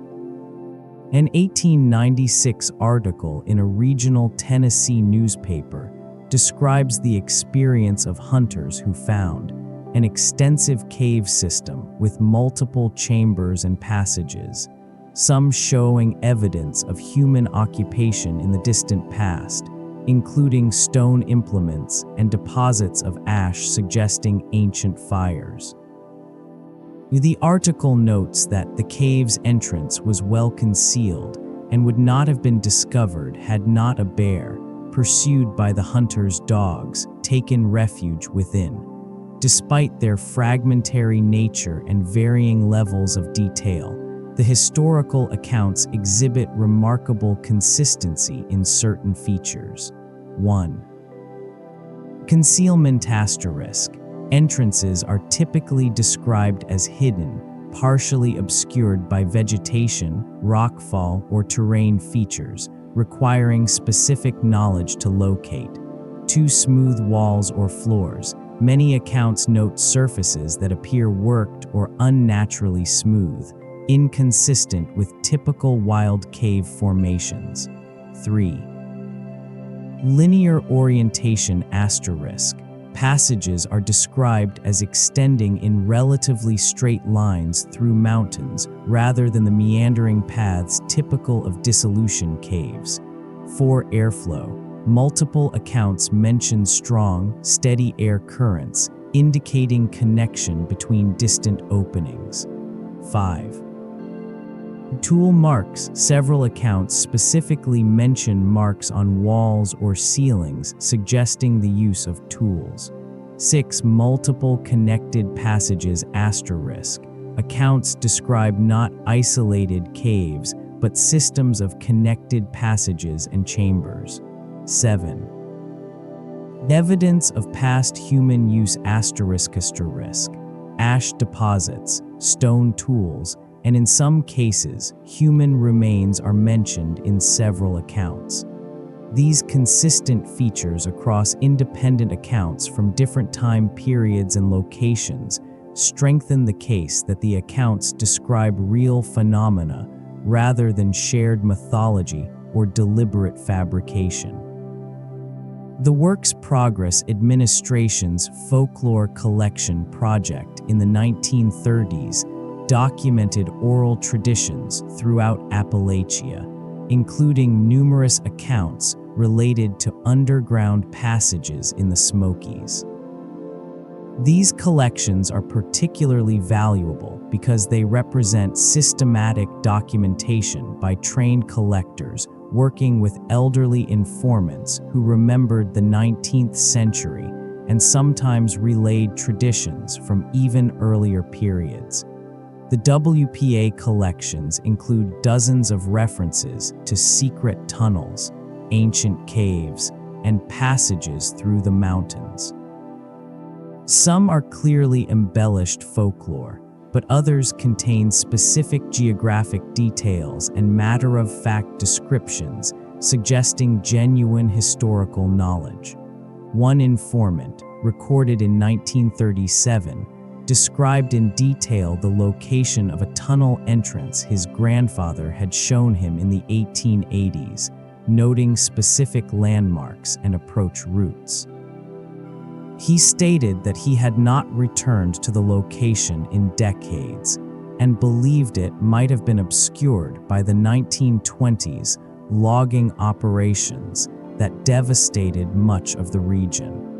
An 1896 article in a regional Tennessee newspaper describes the experience of hunters who found an extensive cave system with multiple chambers and passages, some showing evidence of human occupation in the distant past, including stone implements and deposits of ash suggesting ancient fires. The article notes that the cave's entrance was well concealed and would not have been discovered had not a bear, pursued by the hunters' dogs, taken refuge within. Despite their fragmentary nature and varying levels of detail, the historical accounts exhibit remarkable consistency in certain features. 1. Concealment asterisk. Entrances are typically described as hidden, partially obscured by vegetation, rockfall, or terrain features, requiring specific knowledge to locate. 2. Smooth walls or floors. Many accounts note surfaces that appear worked or unnaturally smooth, inconsistent with typical wild cave formations. 3. Linear orientation asterisk. Passages are described as extending in relatively straight lines through mountains rather than the meandering paths typical of dissolution caves. 4. Airflow. Multiple accounts mention strong, steady air currents, indicating connection between distant openings. 5. Tool marks. Several accounts specifically mention marks on walls or ceilings, suggesting the use of tools. 6. Multiple connected passages asterisk. Accounts describe not isolated caves, but systems of connected passages and chambers. 7. Evidence of past human use asterisk. Ash deposits, stone tools, and in some cases, human remains are mentioned in several accounts. These consistent features across independent accounts from different time periods and locations strengthen the case that the accounts describe real phenomena rather than shared mythology or deliberate fabrication. The Works Progress Administration's Folklore Collection project in the 1930s documented oral traditions throughout Appalachia, including numerous accounts related to underground passages in the Smokies. These collections are particularly valuable because they represent systematic documentation by trained collectors working with elderly informants who remembered the 19th century and sometimes relayed traditions from even earlier periods. The WPA collections include dozens of references to secret tunnels, ancient caves, and passages through the mountains. Some are clearly embellished folklore, but others contain specific geographic details and matter-of-fact descriptions suggesting genuine historical knowledge. One informant, recorded in 1937, described in detail the location of a tunnel entrance his grandfather had shown him in the 1880s, noting specific landmarks and approach routes. He stated that he had not returned to the location in decades and believed it might have been obscured by the 1920s logging operations that devastated much of the region.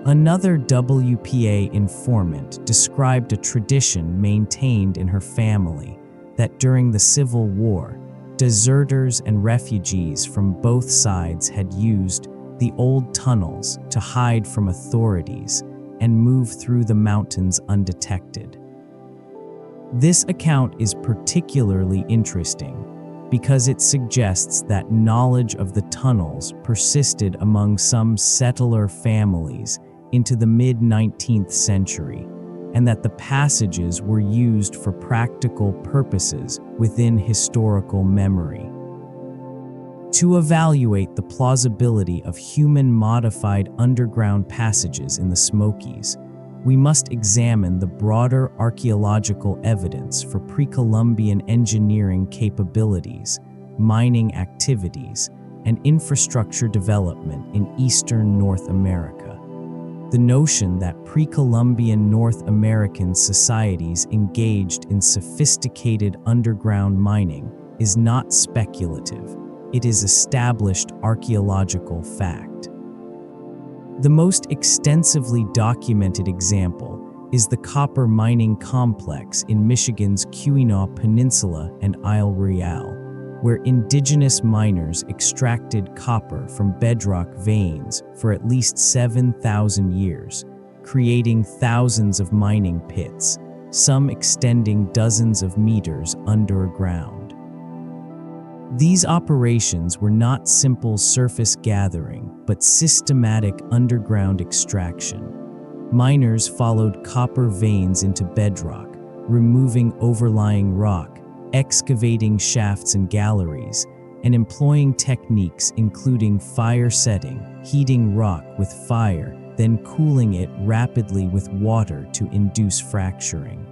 Another WPA informant described a tradition maintained in her family that during the Civil War, deserters and refugees from both sides had used the old tunnels to hide from authorities and move through the mountains undetected. This account is particularly interesting because it suggests that knowledge of the tunnels persisted among some settler families into the mid-19th century, and that the passages were used for practical purposes within historical memory. To evaluate the plausibility of human-modified underground passages in the Smokies, we must examine the broader archaeological evidence for pre-Columbian engineering capabilities, mining activities, and infrastructure development in eastern North America. The notion that pre-Columbian North American societies engaged in sophisticated underground mining is not speculative. It is established archaeological fact. The most extensively documented example is the copper mining complex in Michigan's Keweenaw Peninsula and Isle Royale, where indigenous miners extracted copper from bedrock veins for at least 7,000 years, creating thousands of mining pits, some extending dozens of meters underground. These operations were not simple surface gathering, but systematic underground extraction. Miners followed copper veins into bedrock, removing overlying rock, excavating shafts and galleries, and employing techniques including fire setting, heating rock with fire, then cooling it rapidly with water to induce fracturing.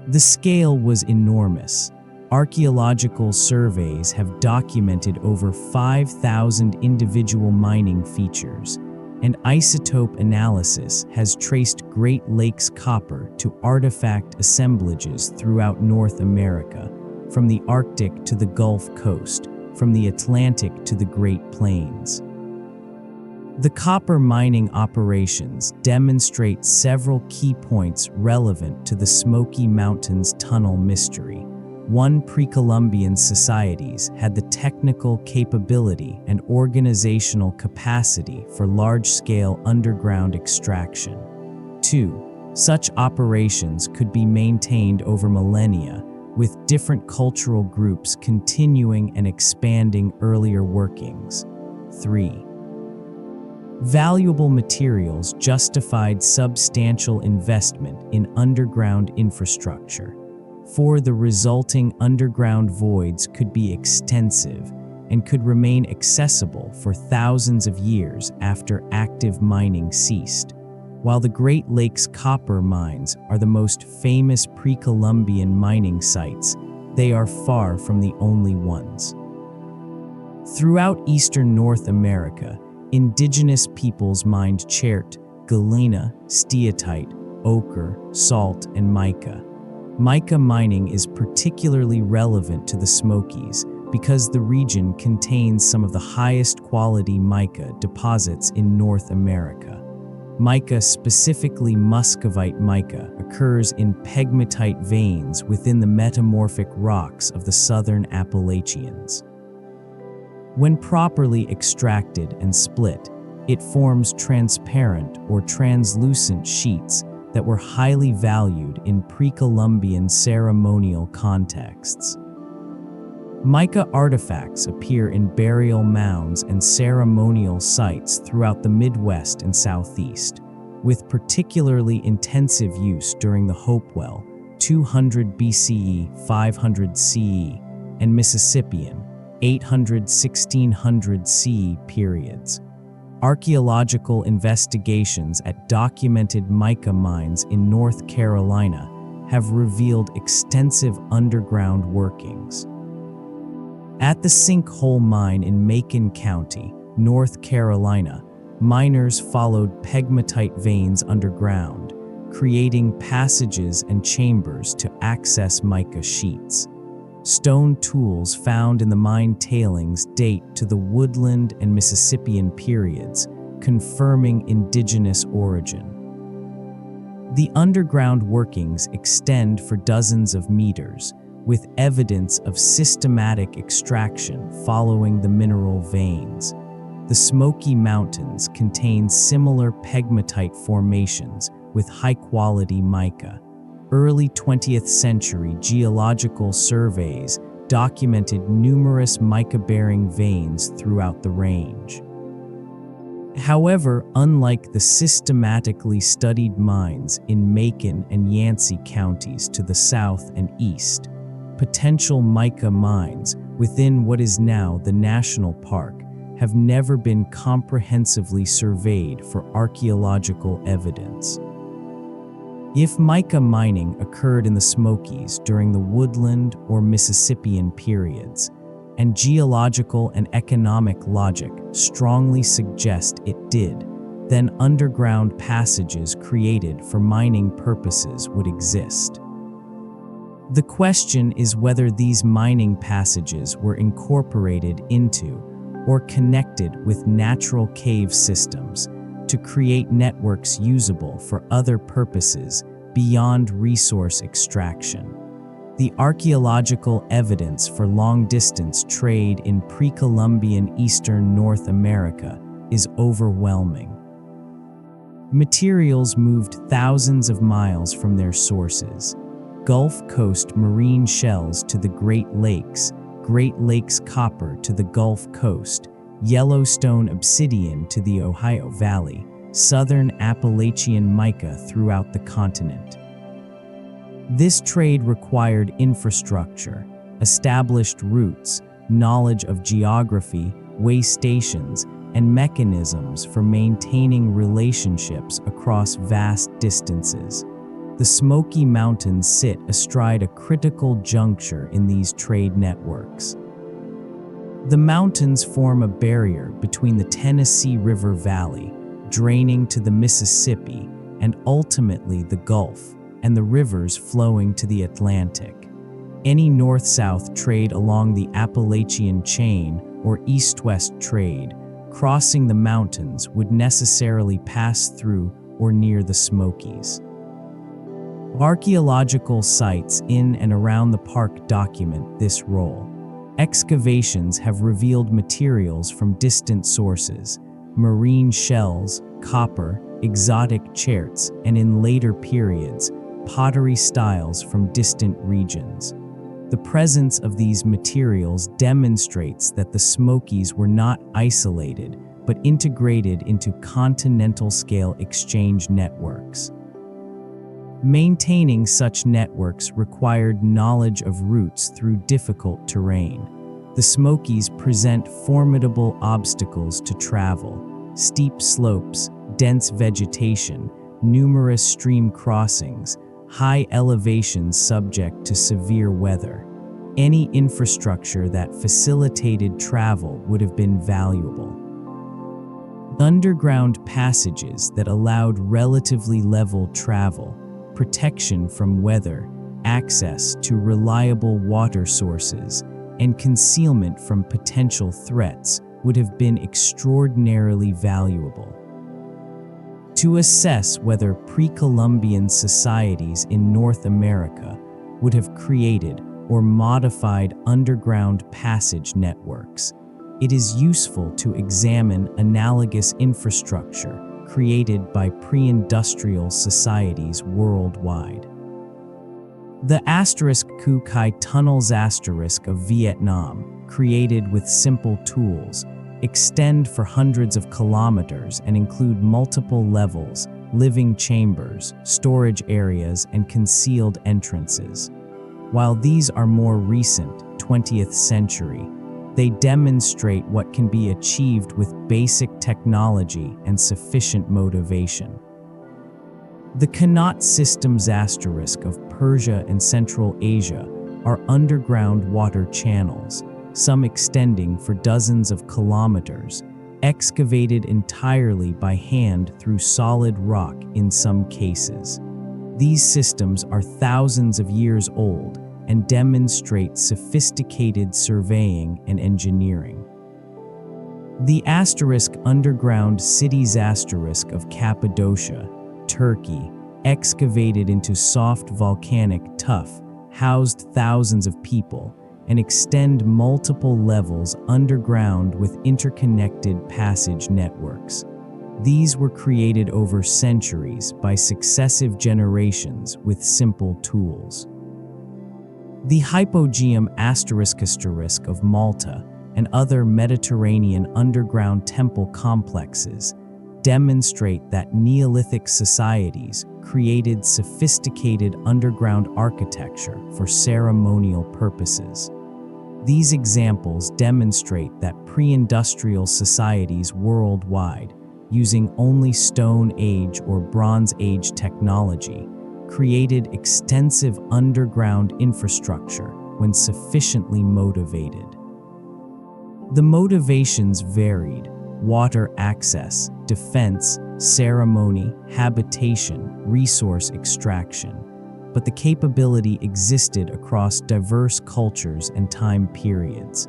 The scale was enormous. Archaeological surveys have documented over 5,000 individual mining features, and isotope analysis has traced Great Lakes copper to artifact assemblages throughout North America, from the Arctic to the Gulf Coast, from the Atlantic to the Great Plains. The copper mining operations demonstrate several key points relevant to the Smoky Mountains tunnel mystery. One, pre-Columbian societies had the technical capability and organizational capacity for large-scale underground extraction. 2, such operations could be maintained over millennia, with different cultural groups continuing and expanding earlier workings. 3, valuable materials justified substantial investment in underground infrastructure. 4, the resulting underground voids could be extensive and could remain accessible for thousands of years after active mining ceased. While the Great Lakes copper mines are the most famous pre-Columbian mining sites, they are far from the only ones. Throughout eastern North America, indigenous peoples mined chert, galena, steatite, ochre, salt, and mica. Mica mining is particularly relevant to the Smokies because the region contains some of the highest quality mica deposits in North America. Mica, specifically muscovite mica, occurs in pegmatite veins within the metamorphic rocks of the southern Appalachians. When properly extracted and split, it forms transparent or translucent sheets that were highly valued in pre-Columbian ceremonial contexts. Mica artifacts appear in burial mounds and ceremonial sites throughout the Midwest and Southeast, with particularly intensive use during the Hopewell 200 BCE, 500 CE, and Mississippian 800–1600 CE periods. Archaeological investigations at documented mica mines in North Carolina have revealed extensive underground workings. At the Sinkhole Mine in Macon County, North Carolina, miners followed pegmatite veins underground, creating passages and chambers to access mica sheets. Stone tools found in the mine tailings date to the Woodland and Mississippian periods, confirming indigenous origin. The underground workings extend for dozens of meters, with evidence of systematic extraction following the mineral veins. The Smoky Mountains contain similar pegmatite formations with high-quality mica. Early 20th century geological surveys documented numerous mica-bearing veins throughout the range. However, unlike the systematically studied mines in Macon and Yancey counties to the south and east, potential mica mines within what is now the national park have never been comprehensively surveyed for archaeological evidence. If mica mining occurred in the Smokies during the Woodland or Mississippian periods, and geological and economic logic strongly suggest it did, then underground passages created for mining purposes would exist. The question is whether these mining passages were incorporated into or connected with natural cave systems to create networks usable for other purposes beyond resource extraction. The archaeological evidence for long-distance trade in pre-Columbian eastern North America is overwhelming. Materials moved thousands of miles from their sources. Gulf Coast marine shells to the Great Lakes copper to the Gulf Coast, Yellowstone obsidian to the Ohio Valley, southern Appalachian mica throughout the continent. This trade required infrastructure, established routes, knowledge of geography, way stations, and mechanisms for maintaining relationships across vast distances. The Smoky Mountains sit astride a critical juncture in these trade networks. The mountains form a barrier between the Tennessee River Valley, draining to the Mississippi, and ultimately the Gulf, and the rivers flowing to the Atlantic. Any north-south trade along the Appalachian chain or east-west trade crossing the mountains would necessarily pass through or near the Smokies. Archaeological sites in and around the park document this role. Excavations have revealed materials from distant sources, marine shells, copper, exotic cherts, and in later periods, pottery styles from distant regions. The presence of these materials demonstrates that the Smokies were not isolated, but integrated into continental-scale exchange networks. Maintaining such networks required knowledge of routes through difficult terrain. The Smokies present formidable obstacles to travel: steep slopes, dense vegetation, numerous stream crossings, high elevations subject to severe weather. Any infrastructure that facilitated travel would have been valuable. Underground passages that allowed relatively level travel, protection from weather, access to reliable water sources, and concealment from potential threats would have been extraordinarily valuable. To assess whether pre-Columbian societies in North America would have created or modified underground passage networks, it is useful to examine analogous infrastructure created by pre-industrial societies worldwide. The Ku Kai Tunnels of Vietnam, created with simple tools, extend for hundreds of kilometers and include multiple levels, living chambers, storage areas, and concealed entrances. While these are more recent, 20th century, they demonstrate what can be achieved with basic technology and sufficient motivation. The Qanat systems of Persia and Central Asia are underground water channels, some extending for dozens of kilometers, excavated entirely by hand through solid rock in some cases. These systems are thousands of years old and demonstrate sophisticated surveying and engineering. The underground cities of Cappadocia, Turkey, excavated into soft volcanic tuff, housed thousands of people, and extend multiple levels underground with interconnected passage networks. These were created over centuries by successive generations with simple tools. The Hypogeum of Malta and other Mediterranean underground temple complexes demonstrate that Neolithic societies created sophisticated underground architecture for ceremonial purposes. These examples demonstrate that pre-industrial societies worldwide, using only Stone Age or Bronze Age technology, created extensive underground infrastructure when sufficiently motivated. The motivations varied: water access, defense, ceremony, habitation, resource extraction, but the capability existed across diverse cultures and time periods.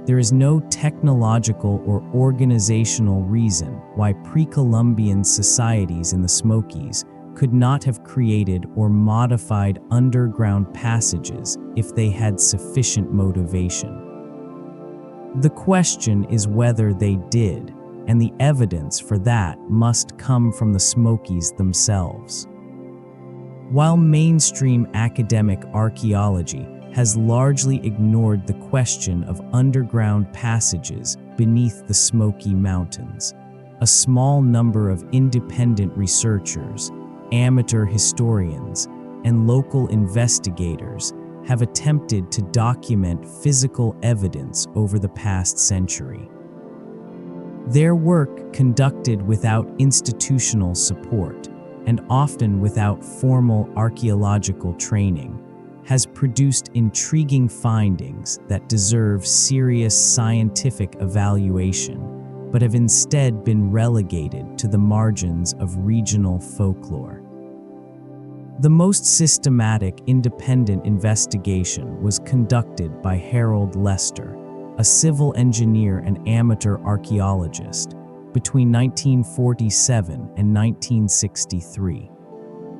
There is no technological or organizational reason why pre-Columbian societies in the Smokies could not have created or modified underground passages if they had sufficient motivation. The question is whether they did, and the evidence for that must come from the Smokies themselves. While mainstream academic archaeology has largely ignored the question of underground passages beneath the Smoky Mountains, a small number of independent researchers, amateur historians, and local investigators have attempted to document physical evidence over the past century. Their work, conducted without institutional support and often without formal archaeological training, has produced intriguing findings that deserve serious scientific evaluation, but have instead been relegated to the margins of regional folklore. The most systematic independent investigation was conducted by Harold Lester, a civil engineer and amateur archaeologist, between 1947 and 1963.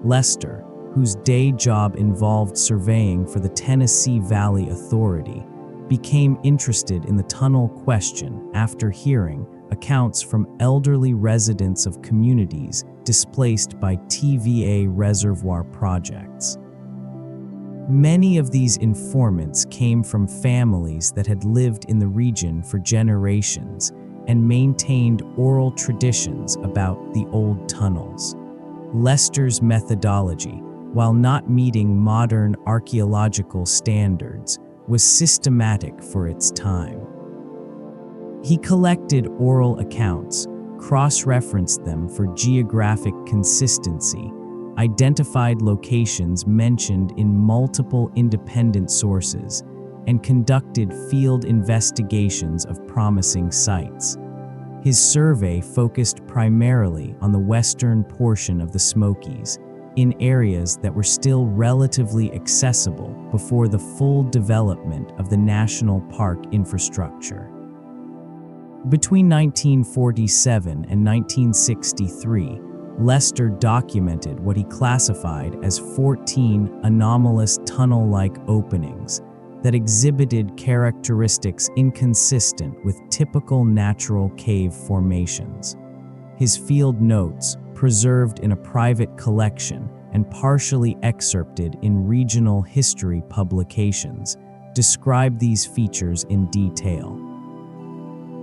Lester, whose day job involved surveying for the Tennessee Valley Authority, became interested in the tunnel question after hearing accounts from elderly residents of communities displaced by TVA reservoir projects. Many of these informants came from families that had lived in the region for generations and maintained oral traditions about the old tunnels. Lester's methodology, while not meeting modern archaeological standards, was systematic for its time. He collected oral accounts, cross-referenced them for geographic consistency, identified locations mentioned in multiple independent sources, and conducted field investigations of promising sites. His survey focused primarily on the western portion of the Smokies, in areas that were still relatively accessible before the full development of the national park infrastructure. Between 1947 and 1963, Lester documented what he classified as 14 anomalous tunnel-like openings that exhibited characteristics inconsistent with typical natural cave formations. His field notes, preserved in a private collection and partially excerpted in regional history publications, describe these features in detail.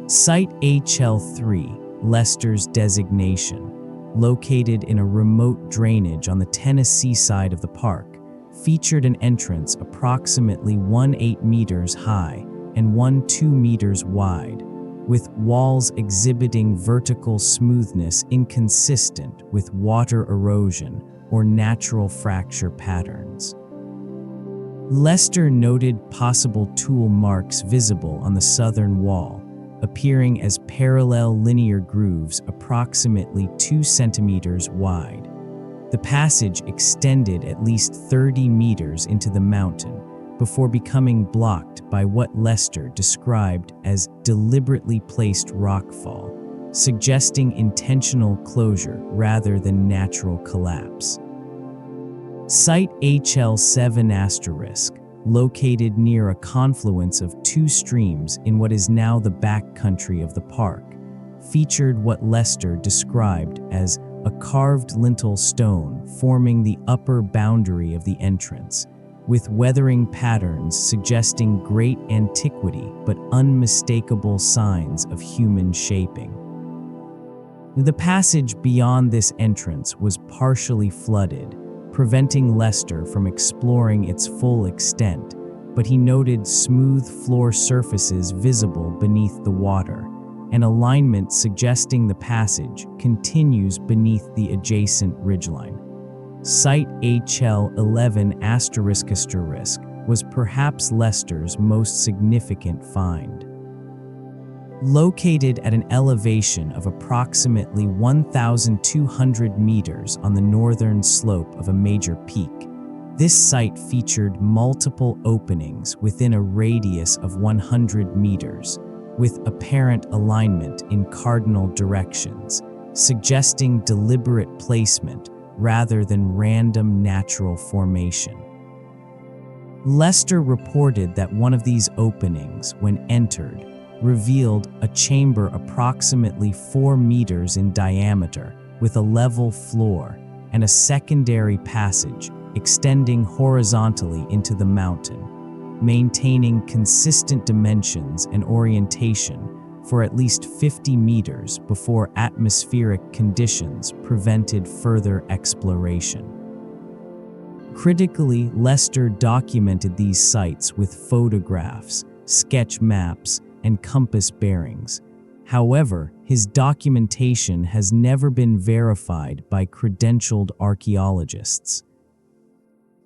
Site HL3, Lester's designation, located in a remote drainage on the Tennessee side of the park, featured an entrance approximately 1.8 meters high and 1.2 meters wide, with walls exhibiting vertical smoothness inconsistent with water erosion or natural fracture patterns. Lester noted possible tool marks visible on the southern wall, appearing as parallel linear grooves approximately 2 centimeters wide. The passage extended at least 30 meters into the mountain before becoming blocked by what Lester described as deliberately placed rockfall, suggesting intentional closure rather than natural collapse. Site HL7*, located near a confluence of 2 streams in what is now the back country of the park, featured what Lester described as a carved lintel stone forming the upper boundary of the entrance, with weathering patterns suggesting great antiquity but unmistakable signs of human shaping. The passage beyond this entrance was partially flooded, preventing Lester from exploring its full extent, but he noted smooth floor surfaces visible beneath the water, an alignment suggesting the passage continues beneath the adjacent ridgeline. Site HL11** was perhaps Lester's most significant find. Located at an elevation of approximately 1,200 meters on the northern slope of a major peak, this site featured multiple openings within a radius of 100 meters, with apparent alignment in cardinal directions, suggesting deliberate placement rather than random natural formation. Lester reported that one of these openings, when entered, revealed a chamber approximately 4 meters in diameter with a level floor and a secondary passage extending horizontally into the mountain, maintaining consistent dimensions and orientation for at least 50 meters before atmospheric conditions prevented further exploration. Critically, Lester documented these sites with photographs, sketch maps, and compass bearings. However, his documentation has never been verified by credentialed archaeologists.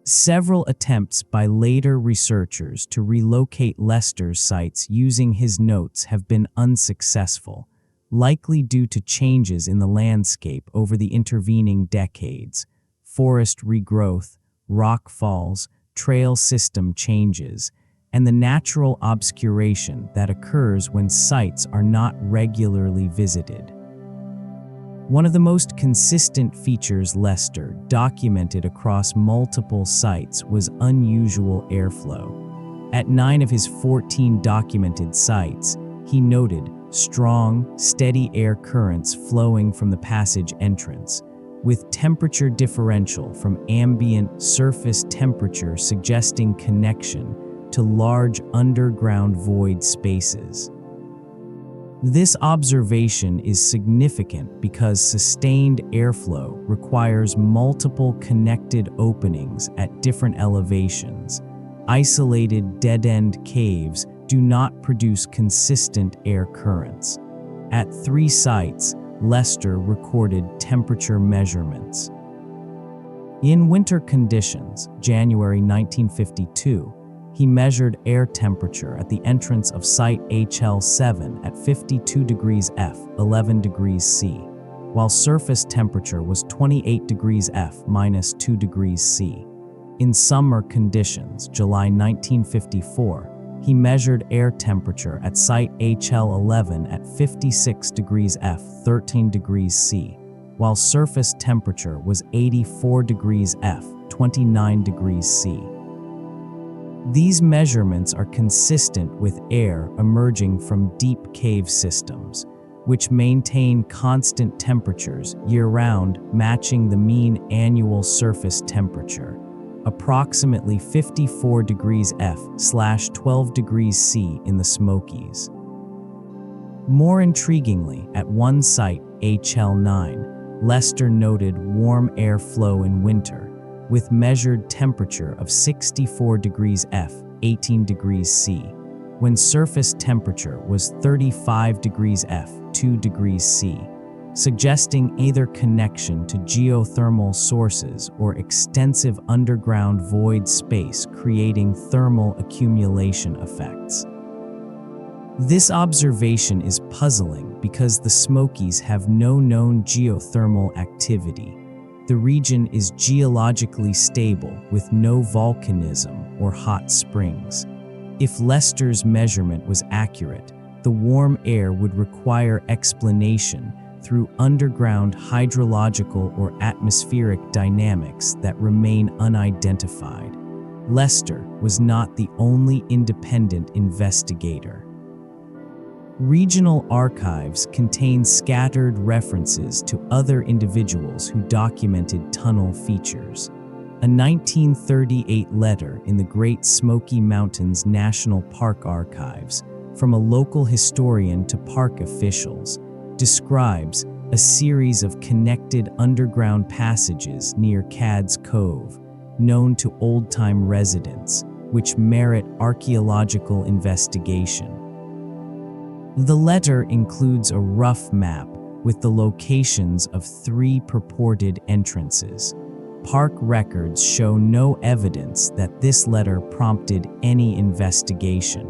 Several attempts by later researchers to relocate Lester's sites using his notes have been unsuccessful, likely due to changes in the landscape over the intervening decades, forest regrowth, rock falls, trail system changes, and the natural obscuration that occurs when sites are not regularly visited. One of the most consistent features Lester documented across multiple sites was unusual airflow. At 9 of his 14 documented sites, he noted strong, steady air currents flowing from the passage entrance, with temperature differential from ambient surface temperature suggesting connection to large underground void spaces. This observation is significant because sustained airflow requires multiple connected openings at different elevations. Isolated dead-end caves do not produce consistent air currents. At 3 sites, Lester recorded temperature measurements. In winter conditions, January 1952, he measured air temperature at the entrance of Site HL7 at 52 degrees F, 11 degrees C, while surface temperature was 28 degrees F, minus 2 degrees C. In summer conditions, July 1954, he measured air temperature at Site HL11 at 56 degrees F, 13 degrees C, while surface temperature was 84 degrees F, 29 degrees C. These measurements are consistent with air emerging from deep cave systems, which maintain constant temperatures year-round, matching the mean annual surface temperature, approximately 54 degrees F/12 degrees C in the Smokies. More intriguingly, at one site, HL9, Lester noted warm air flow in winter, with measured temperature of 64 degrees F, 18 degrees C, when surface temperature was 35 degrees F, 2 degrees C, suggesting either connection to geothermal sources or extensive underground void space creating thermal accumulation effects. This observation is puzzling because the Smokies have no known geothermal activity. The region is geologically stable with no volcanism or hot springs. If Lester's measurement was accurate, the warm air would require explanation through underground hydrological or atmospheric dynamics that remain unidentified. Lester was not the only independent investigator. Regional archives contain scattered references to other individuals who documented tunnel features. A 1938 letter in the Great Smoky Mountains National Park archives, from a local historian to park officials, describes a series of connected underground passages near Cad's Cove, known to old-time residents, which merit archaeological investigation. The letter includes a rough map with the locations of 3 purported entrances. Park records show no evidence that this letter prompted any investigation.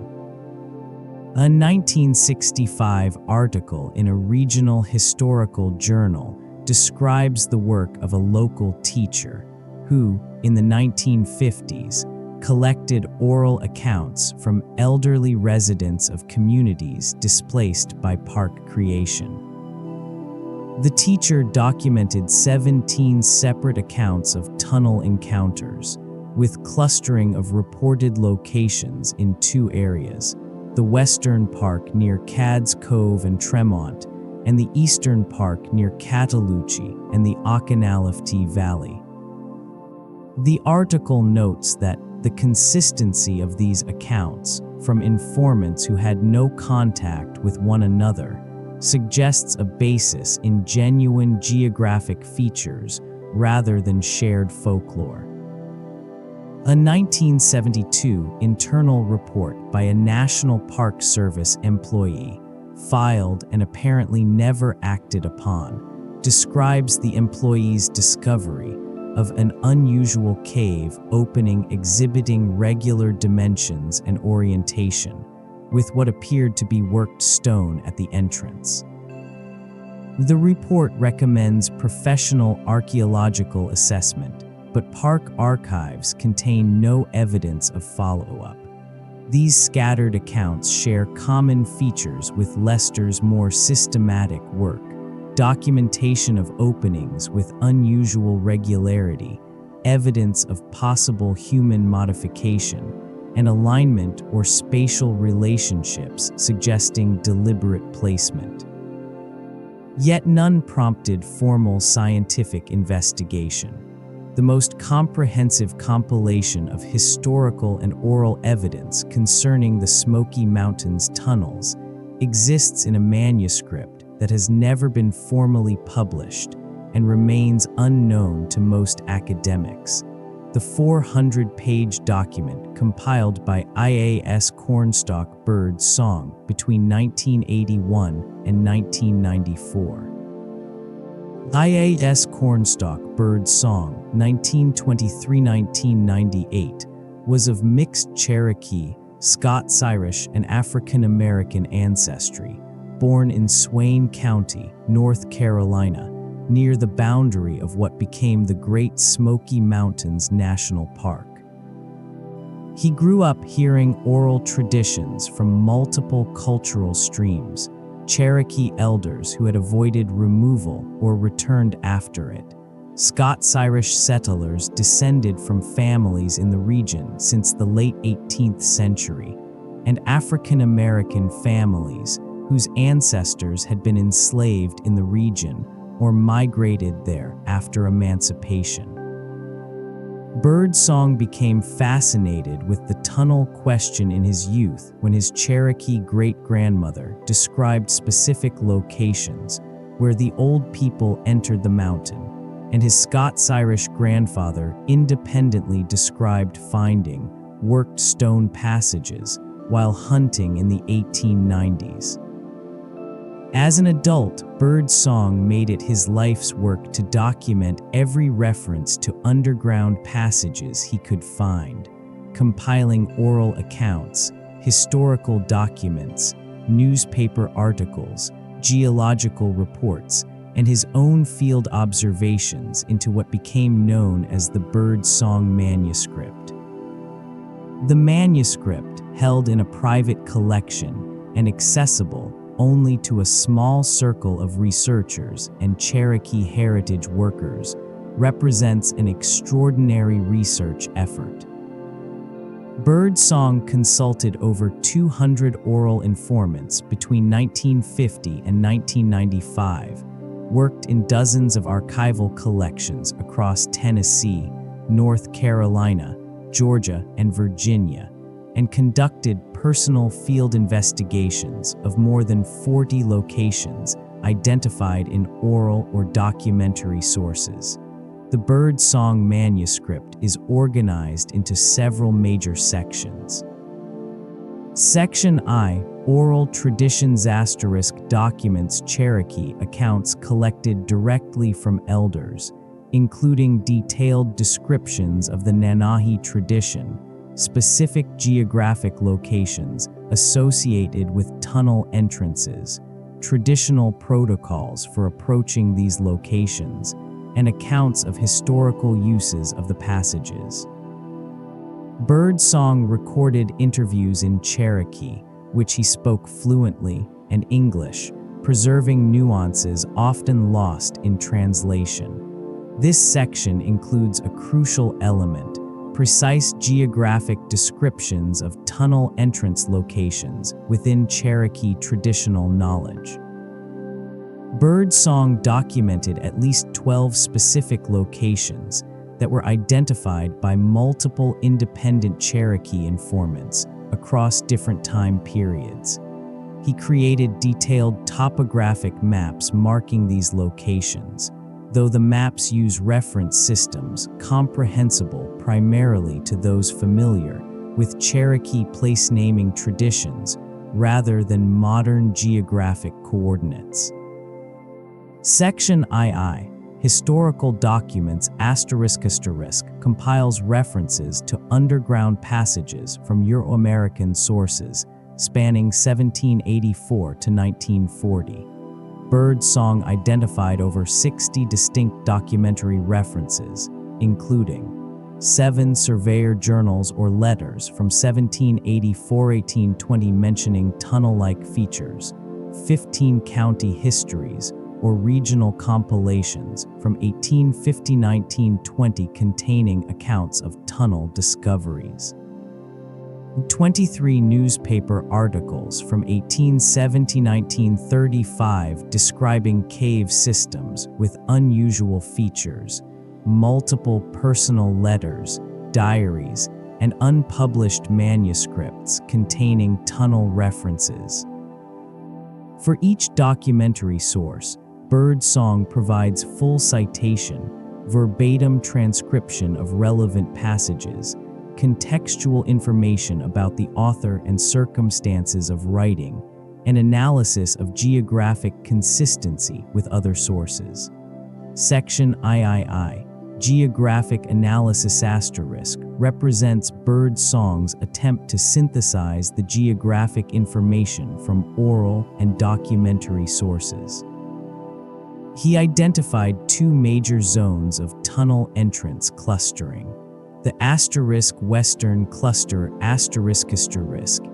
A 1965 article in a regional historical journal describes the work of a local teacher who, in the 1950s, collected oral accounts from elderly residents of communities displaced by park creation. The teacher documented 17 separate accounts of tunnel encounters, with clustering of reported locations in 2 areas, the western park near Cad's Cove and Tremont, and the eastern park near Cataloochee and the Akanalifte Valley. The article notes that the consistency of these accounts, from informants who had no contact with one another, suggests a basis in genuine geographic features rather than shared folklore. A 1972 internal report by a National Park Service employee, filed and apparently never acted upon, describes the employee's discovery of an unusual cave opening exhibiting regular dimensions and orientation, with what appeared to be worked stone at the entrance. The report recommends professional archaeological assessment, but park archives contain no evidence of follow-up. These scattered accounts share common features with Lester's more systematic work: documentation of openings with unusual regularity, evidence of possible human modification, and alignment or spatial relationships suggesting deliberate placement. Yet none prompted formal scientific investigation. The most comprehensive compilation of historical and oral evidence concerning the Smoky Mountains tunnels exists in a manuscript that has never been formally published and remains unknown to most academics. The 400-page document compiled by IAS Cornstalk Bird Song between 1981 and 1994. IAS Cornstalk Bird Song 1923-1998 was of mixed Cherokee, Scots-Irish, and African American ancestry, born in Swain County, North Carolina, near the boundary of what became the Great Smoky Mountains National Park. He grew up hearing oral traditions from multiple cultural streams, Cherokee elders who had avoided removal or returned after it, Scots-Irish settlers descended from families in the region since the late 18th century, and African American families whose ancestors had been enslaved in the region or migrated there after emancipation. Bird Song became fascinated with the tunnel question in his youth when his Cherokee great-grandmother described specific locations where the old people entered the mountain, and his Scots-Irish grandfather independently described finding worked stone passages while hunting in the 1890s. As an adult, Bird Song made it his life's work to document every reference to underground passages he could find, compiling oral accounts, historical documents, newspaper articles, geological reports, and his own field observations into what became known as the Bird Song Manuscript. The manuscript, held in a private collection and accessible only to a small circle of researchers and Cherokee heritage workers, represents an extraordinary research effort. Bird Song consulted over 200 oral informants between 1950 and 1995, worked in dozens of archival collections across Tennessee, North Carolina, Georgia, and Virginia, and conducted personal field investigations of more than 40 locations identified in oral or documentary sources. The Bird Song Manuscript is organized into several major sections. Section I, Oral Traditions * documents Cherokee accounts collected directly from elders, including detailed descriptions of the Nanahi Tradition, specific geographic locations associated with tunnel entrances, traditional protocols for approaching these locations, and accounts of historical uses of the passages. Bird Song recorded interviews in Cherokee, which he spoke fluently, and English, preserving nuances often lost in translation. This section includes a crucial element: precise geographic descriptions of tunnel entrance locations within Cherokee traditional knowledge. Bird Song documented at least 12 specific locations that were identified by multiple independent Cherokee informants across different time periods. He created detailed topographic maps marking these locations, though the maps use reference systems comprehensible primarily to those familiar with Cherokee place-naming traditions rather than modern geographic coordinates. Section II, Historical Documents *** compiles references to underground passages from Euro-American sources spanning 1784 to 1940. Bird Song identified over 60 distinct documentary references, including 7 surveyor journals or letters from 1784–1820 mentioning tunnel-like features, 15 county histories or regional compilations from 1850–1920 containing accounts of tunnel discoveries, 23 newspaper articles from 1870–1935 describing cave systems with unusual features, multiple personal letters, diaries, and unpublished manuscripts containing tunnel references. For each documentary source, Bird Song provides full citation, verbatim transcription of relevant passages, contextual information about the author and circumstances of writing, and analysis of geographic consistency with other sources. Section III, Geographic Analysis * represents Bird Song's attempt to synthesize the geographic information from oral and documentary sources. He identified 2 major zones of tunnel entrance clustering. The * Western Cluster *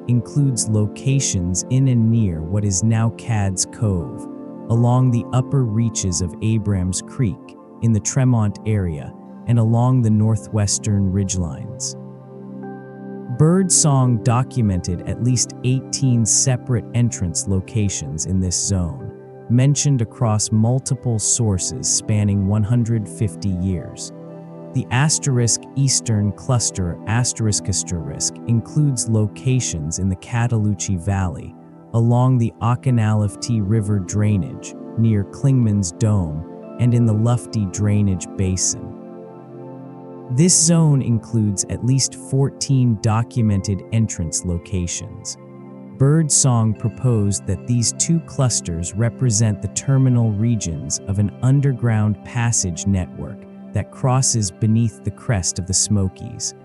includes locations in and near what is now Cad's Cove, along the upper reaches of Abrams Creek in the Tremont area, and along the northwestern ridgelines. Bird Song documented at least 18 separate entrance locations in this zone, mentioned across multiple sources spanning 150 years. The Eastern Cluster includes locations in the Cataloochee Valley, along the Akanalifti River drainage, near Klingman's Dome, and in the Lufty Drainage Basin. This zone includes at least 14 documented entrance locations. Bird Song proposed that these two clusters represent the terminal regions of an underground passage network that crosses beneath the crest of the Smokies,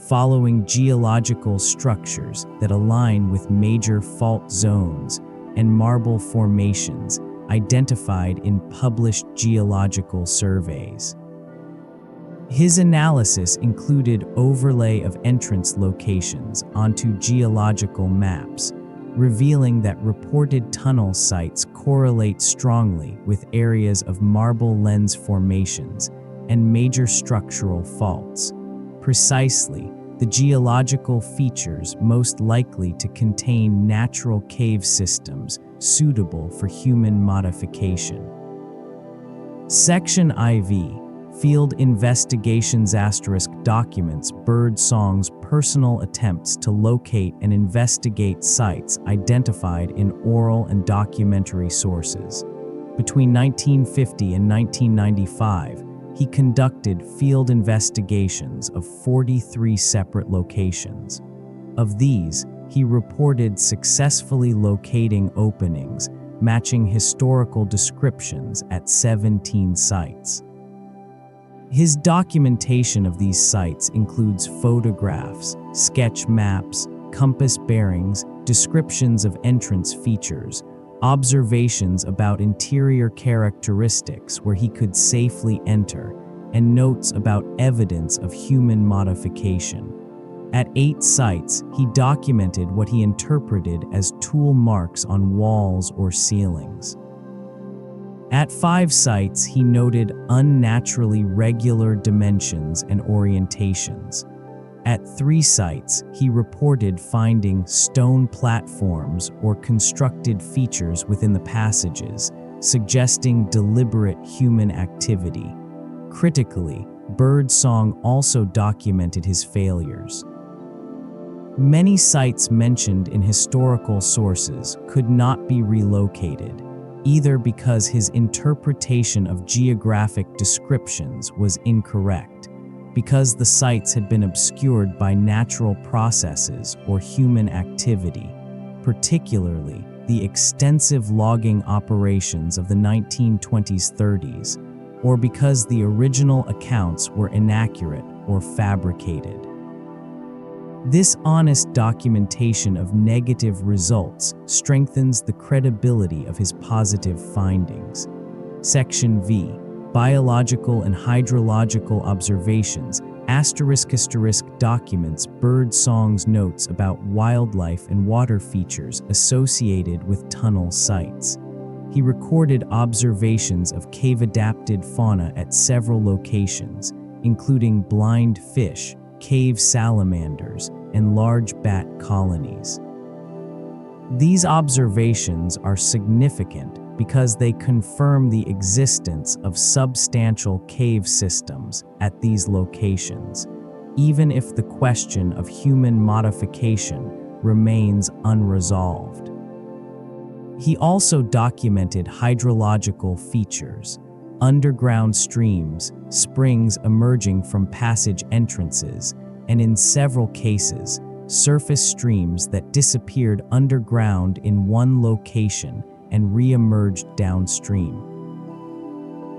following geological structures that align with major fault zones and marble formations identified in published geological surveys. His analysis included overlay of entrance locations onto geological maps, revealing that reported tunnel sites correlate strongly with areas of marble lens formations and major structural faults, precisely the geological features most likely to contain natural cave systems suitable for human modification. Section IV, Field Investigations * documents Bird Song's personal attempts to locate and investigate sites identified in oral and documentary sources. Between 1950 and 1995, he conducted field investigations of 43 separate locations. Of these, he reported successfully locating openings matching historical descriptions at 17 sites. His documentation of these sites includes photographs, sketch maps, compass bearings, descriptions of entrance features, observations about interior characteristics where he could safely enter, and notes about evidence of human modification. At 8 sites, he documented what he interpreted as tool marks on walls or ceilings. At 5 sites, he noted unnaturally regular dimensions and orientations. At 3 sites, he reported finding stone platforms or constructed features within the passages, suggesting deliberate human activity. Critically, Bird Song also documented his failures. Many sites mentioned in historical sources could not be relocated, either because his interpretation of geographic descriptions was incorrect, because the sites had been obscured by natural processes or human activity, particularly the extensive logging operations of the 1920s-30s, or because the original accounts were inaccurate or fabricated. This honest documentation of negative results strengthens the credibility of his positive findings. Section V, Biological and Hydrological Observations * documents Bird Song's notes about wildlife and water features associated with tunnel sites. He recorded observations of cave-adapted fauna at several locations, including blind fish, cave salamanders, and large bat colonies. These observations are significant because they confirm the existence of substantial cave systems at these locations, even if the question of human modification remains unresolved. He also documented hydrological features, underground streams, springs emerging from passage entrances, and in several cases, surface streams that disappeared underground in one location and re-emerged downstream.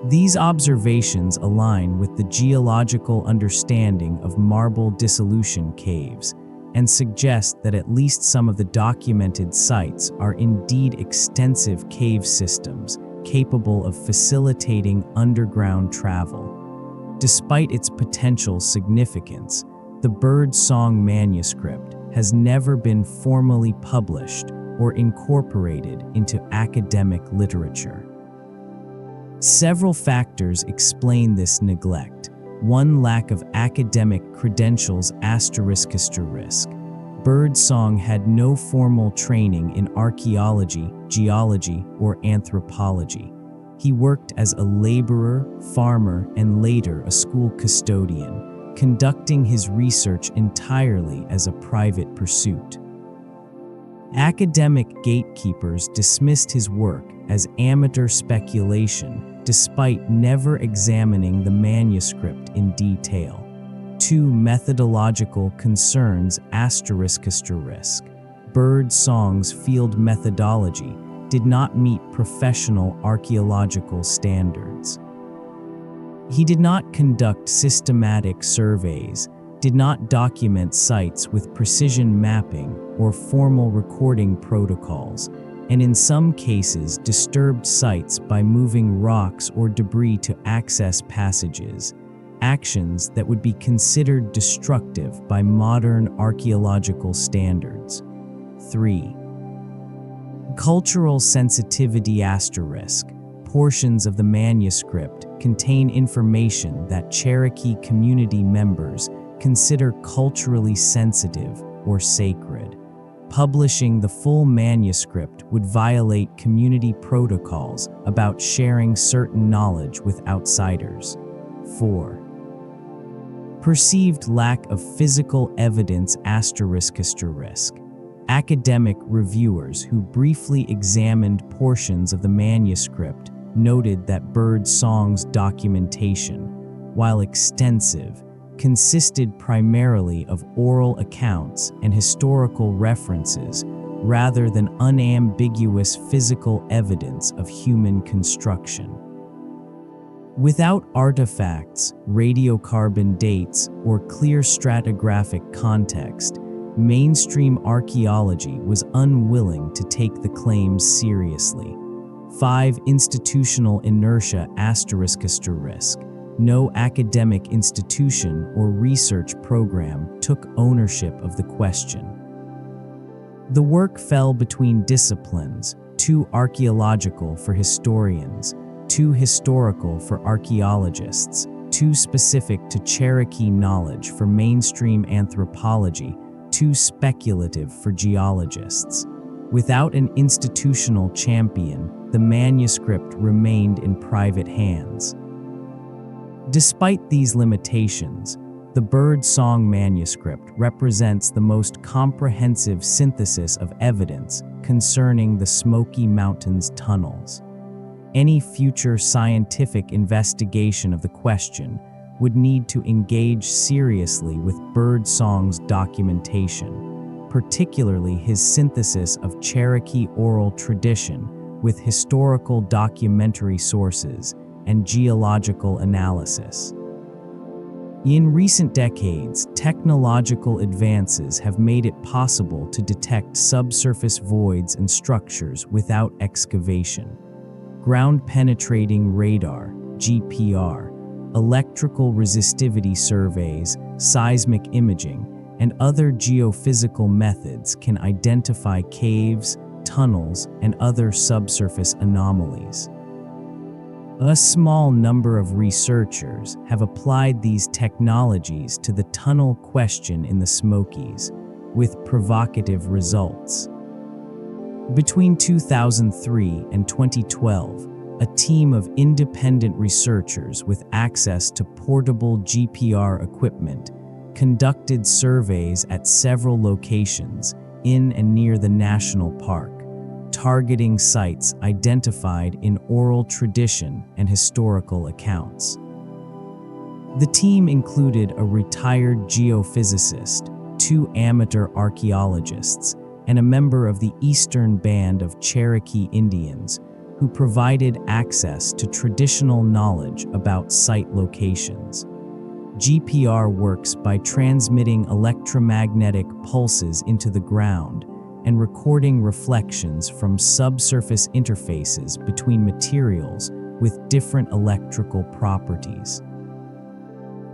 These observations align with the geological understanding of marble dissolution caves and suggest that at least some of the documented sites are indeed extensive cave systems capable of facilitating underground travel. Despite its potential significance, the Bird Song Manuscript has never been formally published or incorporated into academic literature. Several factors explain this neglect, 1. Lack of academic credentials ***. Bird Song had no formal training in archaeology, geology, or anthropology. He worked as a laborer, farmer, and later a school custodian, conducting his research entirely as a private pursuit. Academic gatekeepers dismissed his work as amateur speculation, despite never examining the manuscript in detail. 2. Methodological concerns ***. Bird Song's field methodology did not meet professional archaeological standards. He did not conduct systematic surveys, did not document sites with precision mapping or formal recording protocols, and in some cases disturbed sites by moving rocks or debris to access passages, actions that would be considered destructive by modern archaeological standards. 3. Cultural sensitivity ***. Portions of the manuscript contain information that Cherokee community members consider culturally sensitive or sacred. Publishing the full manuscript would violate community protocols about sharing certain knowledge with outsiders. 4. Perceived lack of physical evidence ***. Academic reviewers who briefly examined portions of the manuscript noted that Bird Song's documentation, while extensive, consisted primarily of oral accounts and historical references rather than unambiguous physical evidence of human construction. Without artifacts, radiocarbon dates, or clear stratigraphic context, mainstream archaeology was unwilling to take the claims seriously. 5. Institutional inertia ***. No academic institution or research program took ownership of the question. The work fell between disciplines, 2 archaeological for historians, 2 historical for archaeologists, 2 specific to Cherokee knowledge for mainstream anthropology, 2 speculative for geologists. Without an institutional champion, the manuscript remained in private hands. Despite these limitations, the Bird Song manuscript represents the most comprehensive synthesis of evidence concerning the Smoky Mountains tunnels. Any future scientific investigation of the question would need to engage seriously with Bird Song's documentation, particularly his synthesis of Cherokee oral tradition with historical documentary sources and geological analysis. In recent decades, technological advances have made it possible to detect subsurface voids and structures without excavation. Ground-penetrating radar, GPR, electrical resistivity surveys, seismic imaging, and other geophysical methods can identify caves, tunnels, and other subsurface anomalies. A small number of researchers have applied these technologies to the tunnel question in the Smokies, with provocative results. Between 2003 and 2012, a team of independent researchers with access to portable GPR equipment conducted surveys at several locations in and near the national park, targeting sites identified in oral tradition and historical accounts. The team included a retired geophysicist, 2 amateur archaeologists, and a member of the Eastern Band of Cherokee Indians who provided access to traditional knowledge about site locations. GPR works by transmitting electromagnetic pulses into the ground and recording reflections from subsurface interfaces between materials with different electrical properties.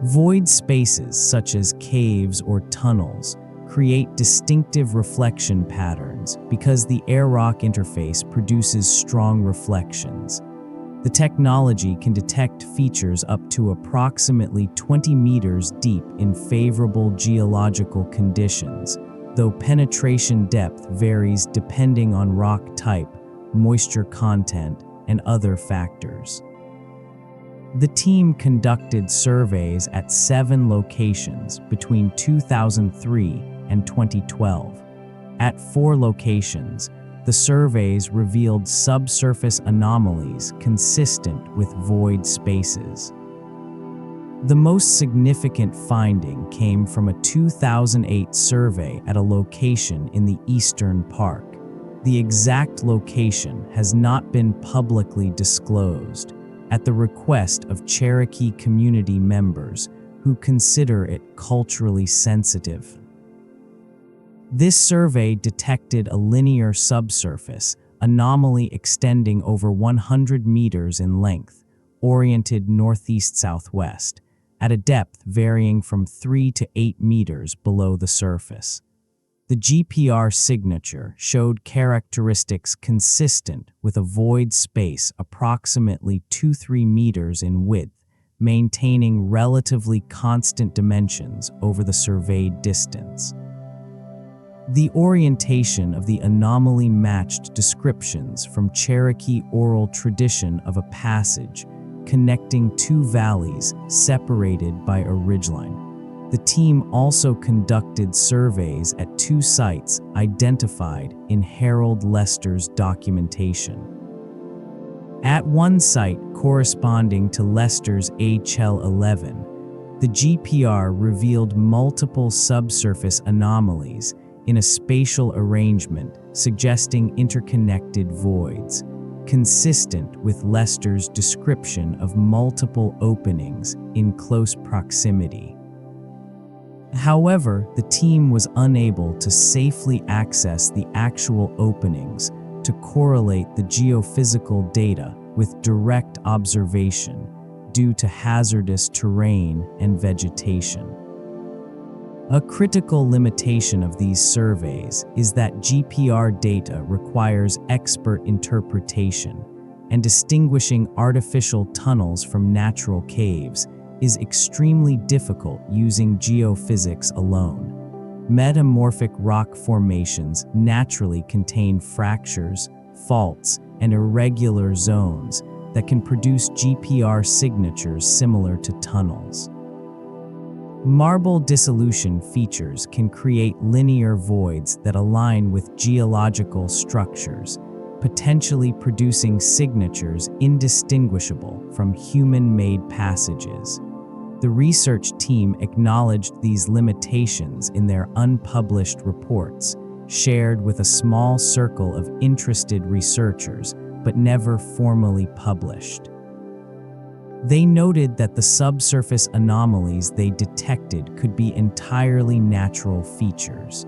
Void spaces such as caves or tunnels create distinctive reflection patterns because the air-rock interface produces strong reflections. The technology can detect features up to approximately 20 meters deep in favorable geological conditions, though penetration depth varies depending on rock type, moisture content, and other factors. The team conducted surveys at 7 locations between 2003 and 2012. At 4 locations, the surveys revealed subsurface anomalies consistent with void spaces. The most significant finding came from a 2008 survey at a location in the Eastern Park. The exact location has not been publicly disclosed, at the request of Cherokee community members who consider it culturally sensitive. This survey detected a linear subsurface anomaly extending over 100 meters in length, oriented northeast-southwest, at a depth varying from 3 to 8 meters below the surface. The GPR signature showed characteristics consistent with a void space approximately 2-3 meters in width, maintaining relatively constant dimensions over the surveyed distance. The orientation of the anomaly matched descriptions from Cherokee oral tradition of a passage connecting 2 valleys separated by a ridgeline. The team also conducted surveys at 2 sites identified in Harold Lester's documentation. At one site corresponding to Lester's HL 11, the GPR revealed multiple subsurface anomalies in a spatial arrangement suggesting interconnected voids, consistent with Lester's description of multiple openings in close proximity. However, the team was unable to safely access the actual openings to correlate the geophysical data with direct observation due to hazardous terrain and vegetation. A critical limitation of these surveys is that GPR data requires expert interpretation, and distinguishing artificial tunnels from natural caves is extremely difficult using geophysics alone. Metamorphic rock formations naturally contain fractures, faults, and irregular zones that can produce GPR signatures similar to tunnels. Marble dissolution features can create linear voids that align with geological structures, potentially producing signatures indistinguishable from human-made passages. The research team acknowledged these limitations in their unpublished reports, shared with a small circle of interested researchers, but never formally published. They noted that the subsurface anomalies they detected could be entirely natural features.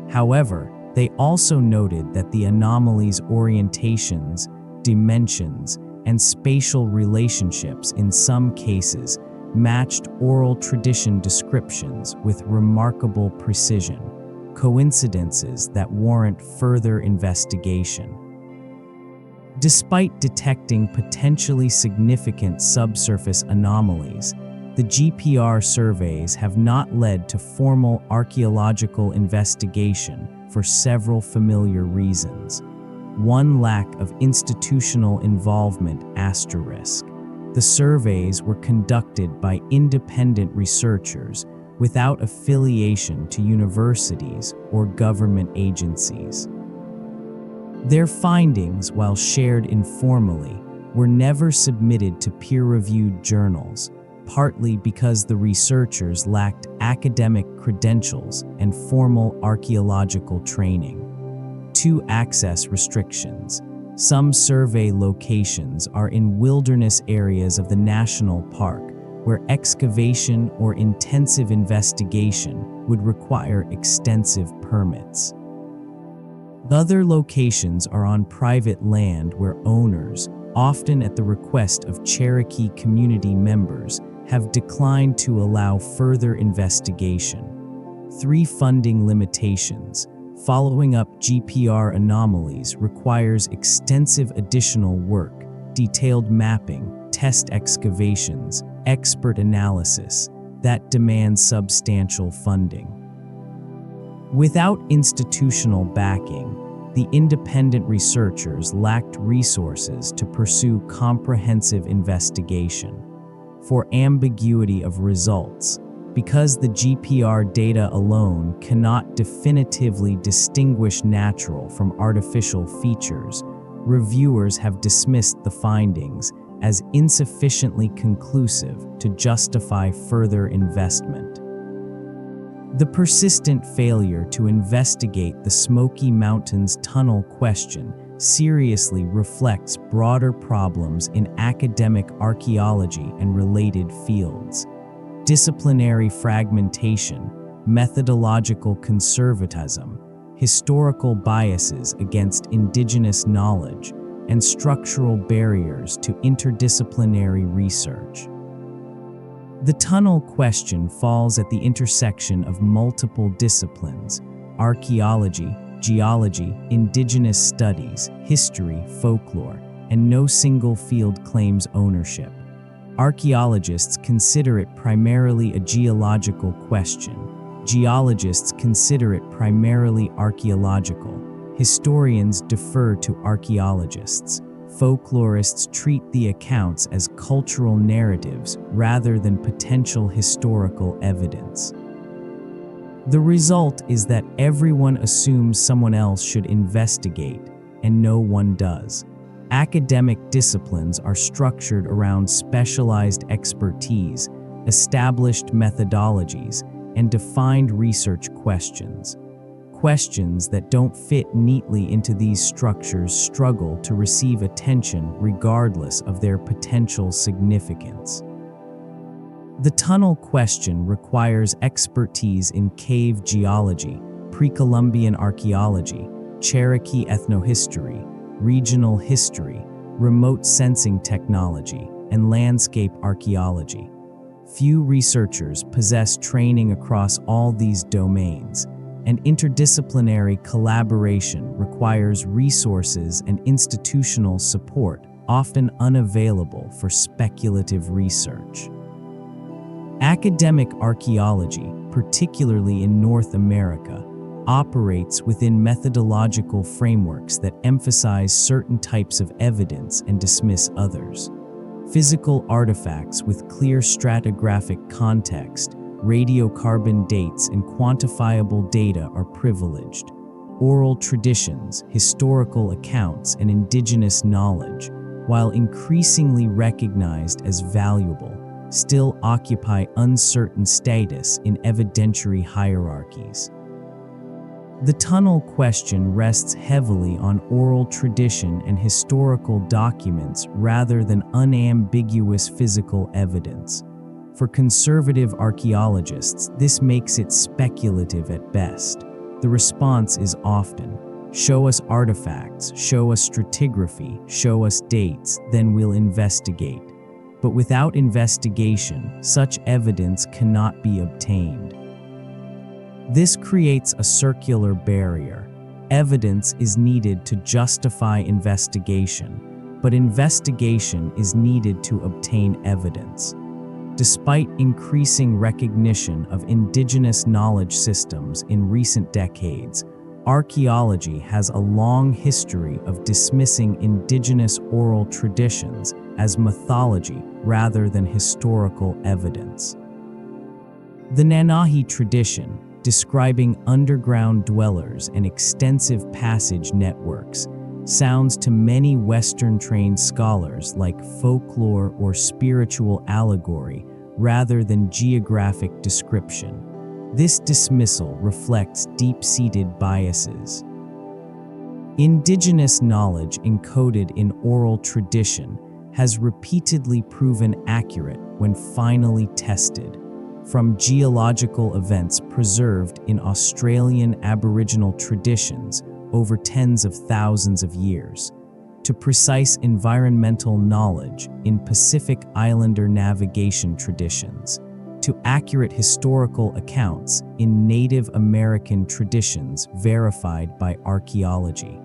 However, they also noted that the anomalies' orientations, dimensions, and spatial relationships in some cases matched oral tradition descriptions with remarkable precision, coincidences that warrant further investigation. Despite detecting potentially significant subsurface anomalies, the GPR surveys have not led to formal archaeological investigation for several familiar reasons. One, lack of institutional involvement **. The surveys were conducted by independent researchers without affiliation to universities or government agencies. Their findings, while shared informally, were never submitted to peer-reviewed journals, partly because the researchers lacked academic credentials and formal archaeological training. 2. Access restrictions. Some survey locations are in wilderness areas of the national park, where excavation or intensive investigation would require extensive permits. Other locations are on private land where owners, often at the request of Cherokee community members, have declined to allow further investigation. 3. Funding limitations. Following up GPR anomalies requires extensive additional work, detailed mapping, test excavations, expert analysis that demand substantial funding. Without institutional backing, the independent researchers lacked resources to pursue comprehensive investigation. For ambiguity of results, because the GPR data alone cannot definitively distinguish natural from artificial features, reviewers have dismissed the findings as insufficiently conclusive to justify further investment. The persistent failure to investigate the Smoky Mountains tunnel question seriously reflects broader problems in academic archaeology and related fields. Disciplinary fragmentation, methodological conservatism, historical biases against indigenous knowledge, and structural barriers to interdisciplinary research. The tunnel question falls at the intersection of multiple disciplines: archaeology, geology, indigenous studies, history, folklore, and no single field claims ownership. Archaeologists consider it primarily a geological question. Geologists consider it primarily archaeological. Historians defer to archaeologists. Folklorists treat the accounts as cultural narratives rather than potential historical evidence. The result is that everyone assumes someone else should investigate, and no one does. Academic disciplines are structured around specialized expertise, established methodologies, and defined research questions. Questions that don't fit neatly into these structures struggle to receive attention regardless of their potential significance. The tunnel question requires expertise in cave geology, pre-Columbian archaeology, Cherokee ethnohistory, regional history, remote sensing technology, and landscape archaeology. Few researchers possess training across all these domains, and interdisciplinary collaboration requires resources and institutional support, often unavailable for speculative research. Academic archaeology, particularly in North America, operates within methodological frameworks that emphasize certain types of evidence and dismiss others. Physical artifacts with clear stratigraphic context, radiocarbon dates, and quantifiable data are privileged. Oral traditions, historical accounts, and indigenous knowledge, while increasingly recognized as valuable, still occupy uncertain status in evidentiary hierarchies. The tunnel question rests heavily on oral tradition and historical documents rather than unambiguous physical evidence. For conservative archaeologists, this makes it speculative at best. The response is often, "Show us artifacts, show us stratigraphy, show us dates, then we'll investigate." But without investigation, such evidence cannot be obtained. This creates a circular barrier. Evidence is needed to justify investigation, but investigation is needed to obtain evidence. Despite increasing recognition of indigenous knowledge systems in recent decades, archaeology has a long history of dismissing indigenous oral traditions as mythology rather than historical evidence. The Nanahi Tradition, describing underground dwellers and extensive passage networks, sounds to many Western-trained scholars like folklore or spiritual allegory rather than geographic description. This dismissal reflects deep-seated biases. Indigenous knowledge encoded in oral tradition has repeatedly proven accurate when finally tested. From geological events preserved in Australian Aboriginal traditions over tens of thousands of years, to precise environmental knowledge in Pacific Islander navigation traditions, to accurate historical accounts in Native American traditions verified by archaeology.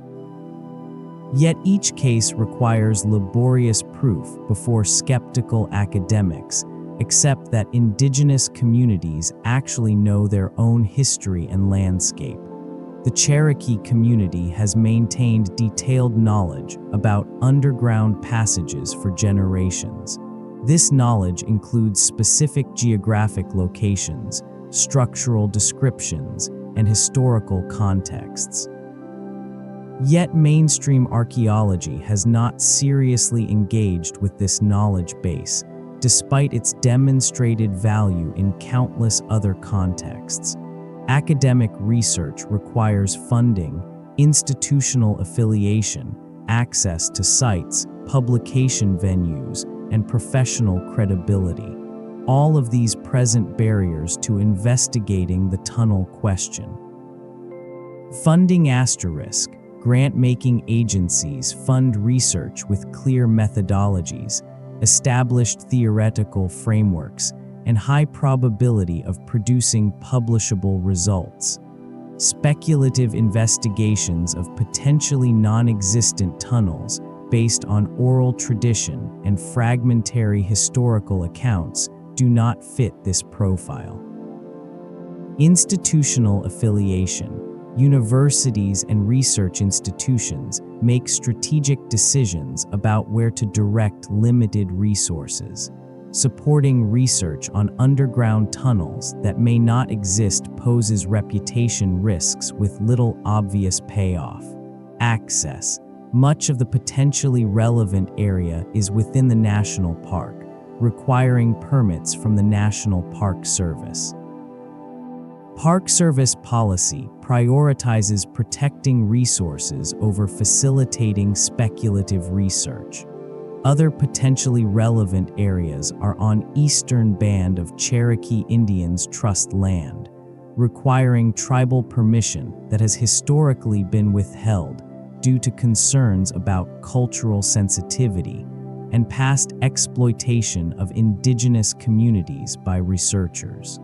Yet each case requires laborious proof before skeptical academics accept that indigenous communities actually know their own history and landscape. The Cherokee community has maintained detailed knowledge about underground passages for generations. This knowledge includes specific geographic locations, structural descriptions, and historical contexts. Yet mainstream archaeology has not seriously engaged with this knowledge base, despite its demonstrated value in countless other contexts. Academic research requires funding, institutional affiliation, access to sites, publication venues, and professional credibility. All of these present barriers to investigating the tunnel question. Funding asterisk. Grant-making agencies fund research with clear methodologies, established theoretical frameworks, and high probability of producing publishable results. Speculative investigations of potentially non-existent tunnels based on oral tradition and fragmentary historical accounts do not fit this profile. Institutional affiliation. Universities and research institutions make strategic decisions about where to direct limited resources. Supporting research on underground tunnels that may not exist poses reputation risks with little obvious payoff. Access. Much of the potentially relevant area is within the national park, requiring permits from the National Park Service. Park Service policy prioritizes protecting resources over facilitating speculative research. Other potentially relevant areas are on eastern band of Cherokee Indians Trust land, requiring tribal permission that has historically been withheld due to concerns about cultural sensitivity and past exploitation of indigenous communities by researchers.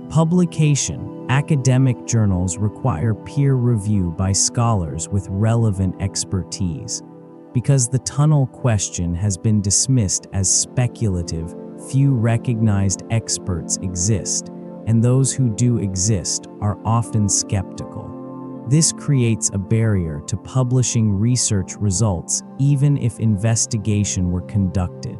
Publication. Academic journals require peer review by scholars with relevant expertise. Because the tunnel question has been dismissed as speculative, few recognized experts exist, and those who do exist are often skeptical. This creates a barrier to publishing research results even if investigation were conducted.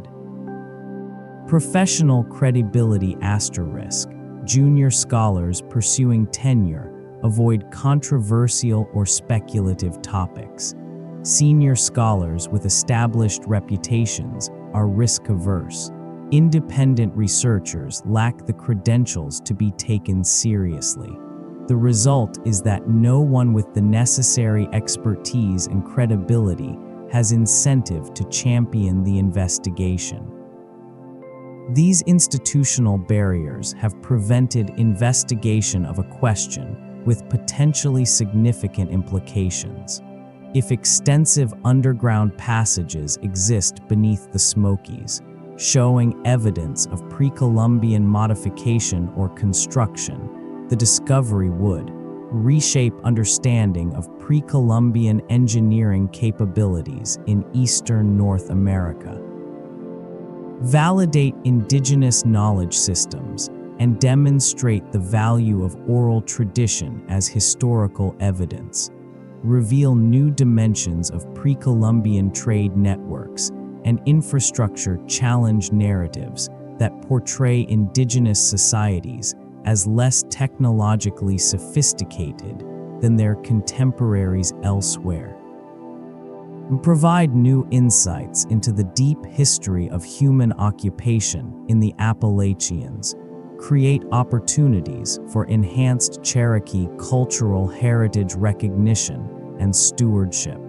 Professional credibility asterisk. Junior scholars pursuing tenure avoid controversial or speculative topics. Senior scholars with established reputations are risk-averse. Independent researchers lack the credentials to be taken seriously. The result is that no one with the necessary expertise and credibility has incentive to champion the investigation. These institutional barriers have prevented investigation of a question with potentially significant implications. If extensive underground passages exist beneath the Smokies, showing evidence of pre-Columbian modification or construction, the discovery would reshape understanding of pre-Columbian engineering capabilities in eastern North America. Validate indigenous knowledge systems and demonstrate the value of oral tradition as historical evidence. Reveal new dimensions of pre-Columbian trade networks and infrastructure challenge narratives that portray indigenous societies as less technologically sophisticated than their contemporaries elsewhere. Provide new insights into the deep history of human occupation in the Appalachians. Create opportunities for enhanced Cherokee cultural heritage recognition and stewardship.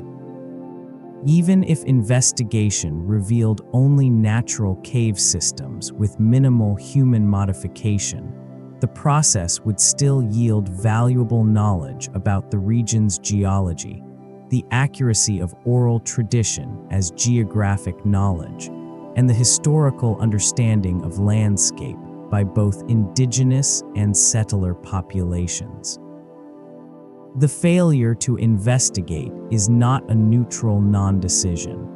Even if investigation revealed only natural cave systems with minimal human modification, the process would still yield valuable knowledge about the region's geology, the accuracy of oral tradition as geographic knowledge, and the historical understanding of landscape by both indigenous and settler populations. The failure to investigate is not a neutral non-decision.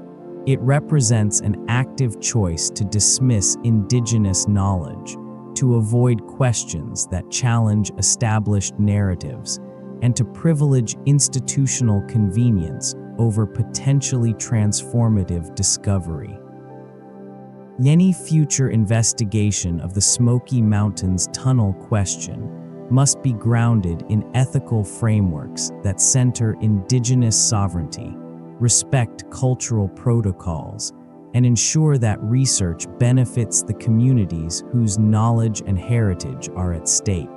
It represents an active choice to dismiss indigenous knowledge, to avoid questions that challenge established narratives, and to privilege institutional convenience over potentially transformative discovery. Any future investigation of the Smoky Mountains tunnel question must be grounded in ethical frameworks that center indigenous sovereignty, respect cultural protocols, and ensure that research benefits the communities whose knowledge and heritage are at stake.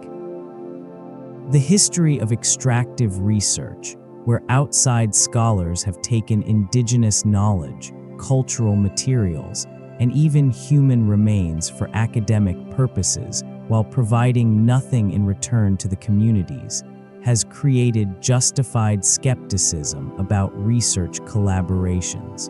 The history of extractive research, where outside scholars have taken indigenous knowledge, cultural materials, and even human remains for academic purposes while providing nothing in return to the communities, has created justified skepticism about research collaborations.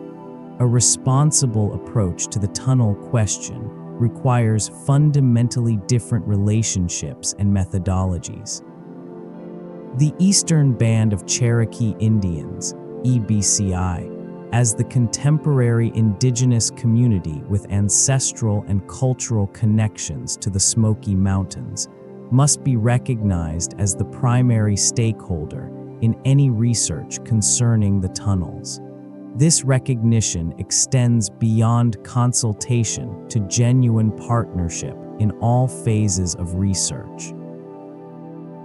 A responsible approach to the tunnel question requires fundamentally different relationships and methodologies. The Eastern Band of Cherokee Indians, EBCI, as the contemporary indigenous community with ancestral and cultural connections to the Smoky Mountains, must be recognized as the primary stakeholder in any research concerning the tunnels. This recognition extends beyond consultation to genuine partnership in all phases of research.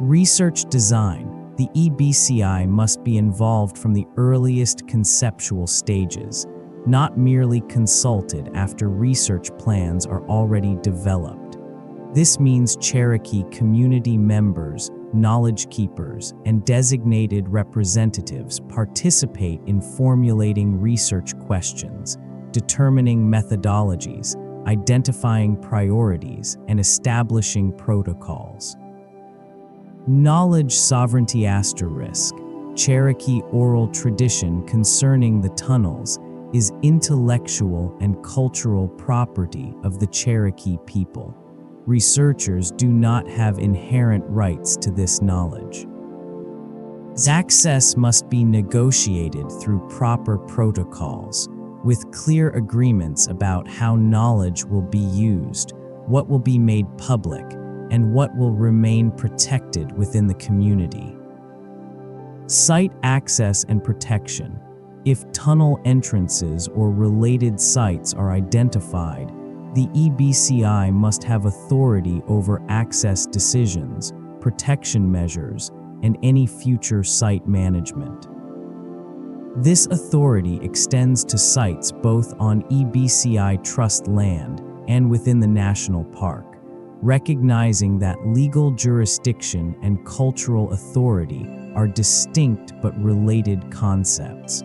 Research design. The EBCI must be involved from the earliest conceptual stages, not merely consulted after research plans are already developed. This means Cherokee community members, knowledge keepers, and designated representatives participate in formulating research questions, determining methodologies, identifying priorities, and establishing protocols. Knowledge sovereignty *. Cherokee oral tradition concerning the tunnels is intellectual and cultural property of the Cherokee people. Researchers do not have inherent rights to this knowledge. Access must be negotiated through proper protocols, with clear agreements about how knowledge will be used, what will be made public, and what will remain protected within the community. Site access and protection. If tunnel entrances or related sites are identified, the EBCI must have authority over access decisions, protection measures, and any future site management. This authority extends to sites both on EBCI trust land and within the national park, recognizing that legal jurisdiction and cultural authority are distinct but related concepts.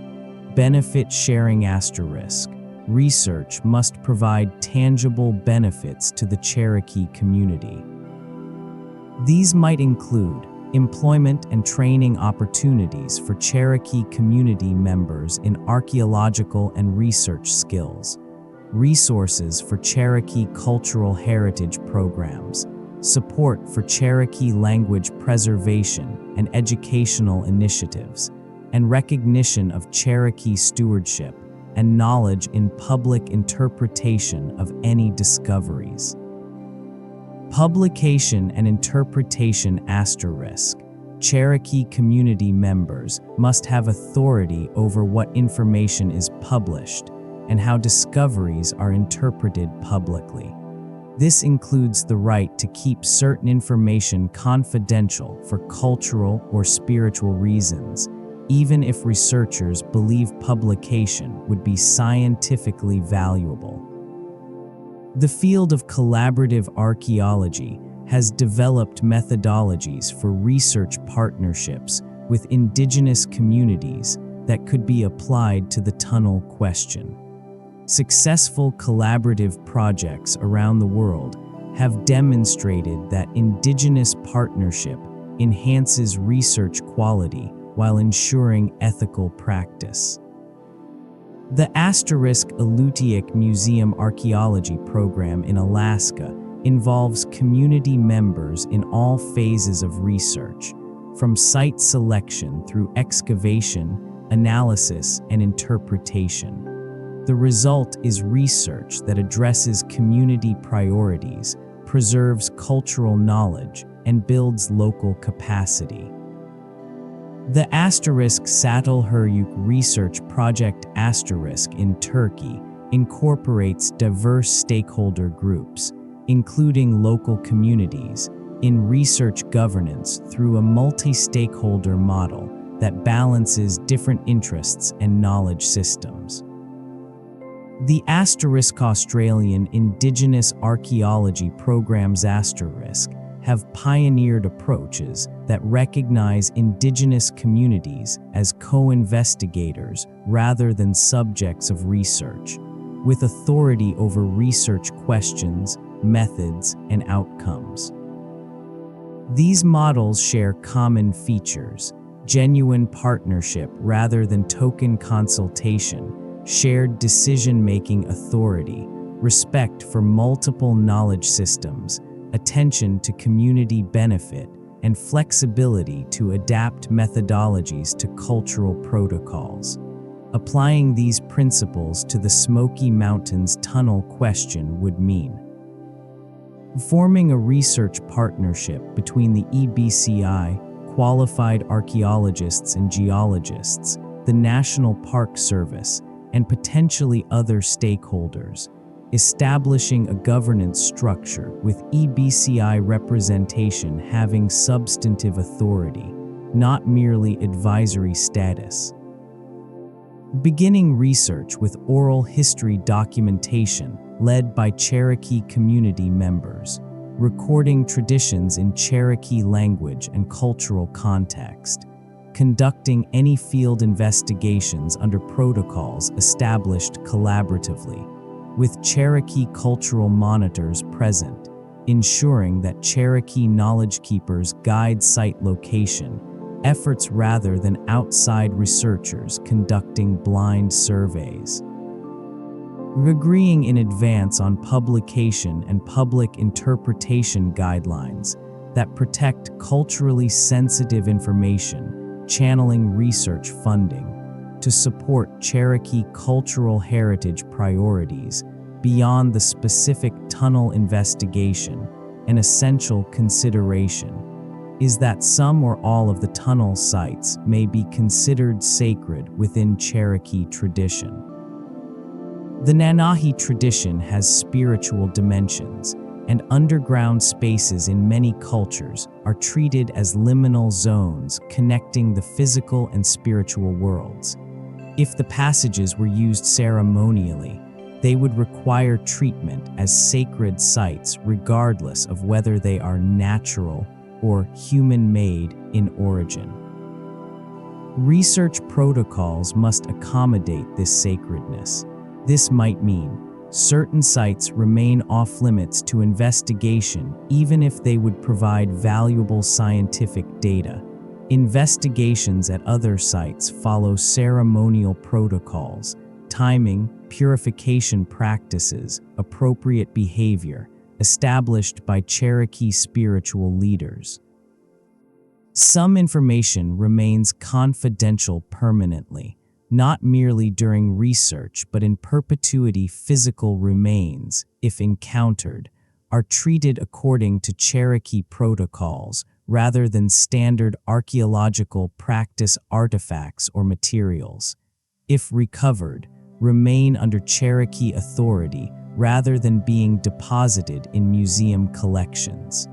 Benefit sharing *. Research must provide tangible benefits to the Cherokee community. These might include employment and training opportunities for Cherokee community members in archaeological and research skills, resources for Cherokee cultural heritage programs, support for Cherokee language preservation and educational initiatives, and recognition of Cherokee stewardship and knowledge in public interpretation of any discoveries. Publication and interpretation *. Cherokee community members must have authority over what information is published and how discoveries are interpreted publicly. This includes the right to keep certain information confidential for cultural or spiritual reasons, even if researchers believe publication would be scientifically valuable. The field of collaborative archaeology has developed methodologies for research partnerships with indigenous communities that could be applied to the tunnel question. Successful collaborative projects around the world have demonstrated that indigenous partnership enhances research quality while ensuring ethical practice. The *Alutiiq Museum Archaeology program in Alaska involves community members in all phases of research, from site selection through excavation, analysis, and interpretation. The result is research that addresses community priorities, preserves cultural knowledge, and builds local capacity. The *Satılhuruyuk Research Project in Turkey incorporates diverse stakeholder groups, including local communities, in research governance through a multi-stakeholder model that balances different interests and knowledge systems. The Australian Indigenous Archaeology Program's have pioneered approaches that recognize indigenous communities as co-investigators rather than subjects of research, with authority over research questions, methods, and outcomes. These models share common features: genuine partnership rather than token consultation, shared decision-making authority, respect for multiple knowledge systems, attention to community benefit, and flexibility to adapt methodologies to cultural protocols. Applying these principles to the Smoky Mountains tunnel question would mean forming a research partnership between the EBCI, qualified archaeologists and geologists, the National Park Service, and potentially other stakeholders, establishing a governance structure with EBCI representation having substantive authority, not merely advisory status. Beginning research with oral history documentation led by Cherokee community members, recording traditions in Cherokee language and cultural context, conducting any field investigations under protocols established collaboratively, with Cherokee cultural monitors present, ensuring that Cherokee knowledge keepers guide site location efforts rather than outside researchers conducting blind surveys. Agreeing in advance on publication and public interpretation guidelines that protect culturally sensitive information, channeling research funding to support Cherokee cultural heritage priorities beyond the specific tunnel investigation. An essential consideration is that some or all of the tunnel sites may be considered sacred within Cherokee tradition. The Nanahi tradition has spiritual dimensions, and underground spaces in many cultures are treated as liminal zones connecting the physical and spiritual worlds. If the passages were used ceremonially, they would require treatment as sacred sites regardless of whether they are natural or human-made in origin. Research protocols must accommodate this sacredness. This might mean certain sites remain off-limits to investigation even if they would provide valuable scientific data. Investigations at other sites follow ceremonial protocols, timing, purification practices, appropriate behavior, established by Cherokee spiritual leaders. Some information remains confidential permanently, not merely during research but in perpetuity. Physical remains, if encountered, are treated according to Cherokee protocols rather than standard archaeological practice. Artifacts or materials, if recovered, remain under Cherokee authority rather than being deposited in museum collections.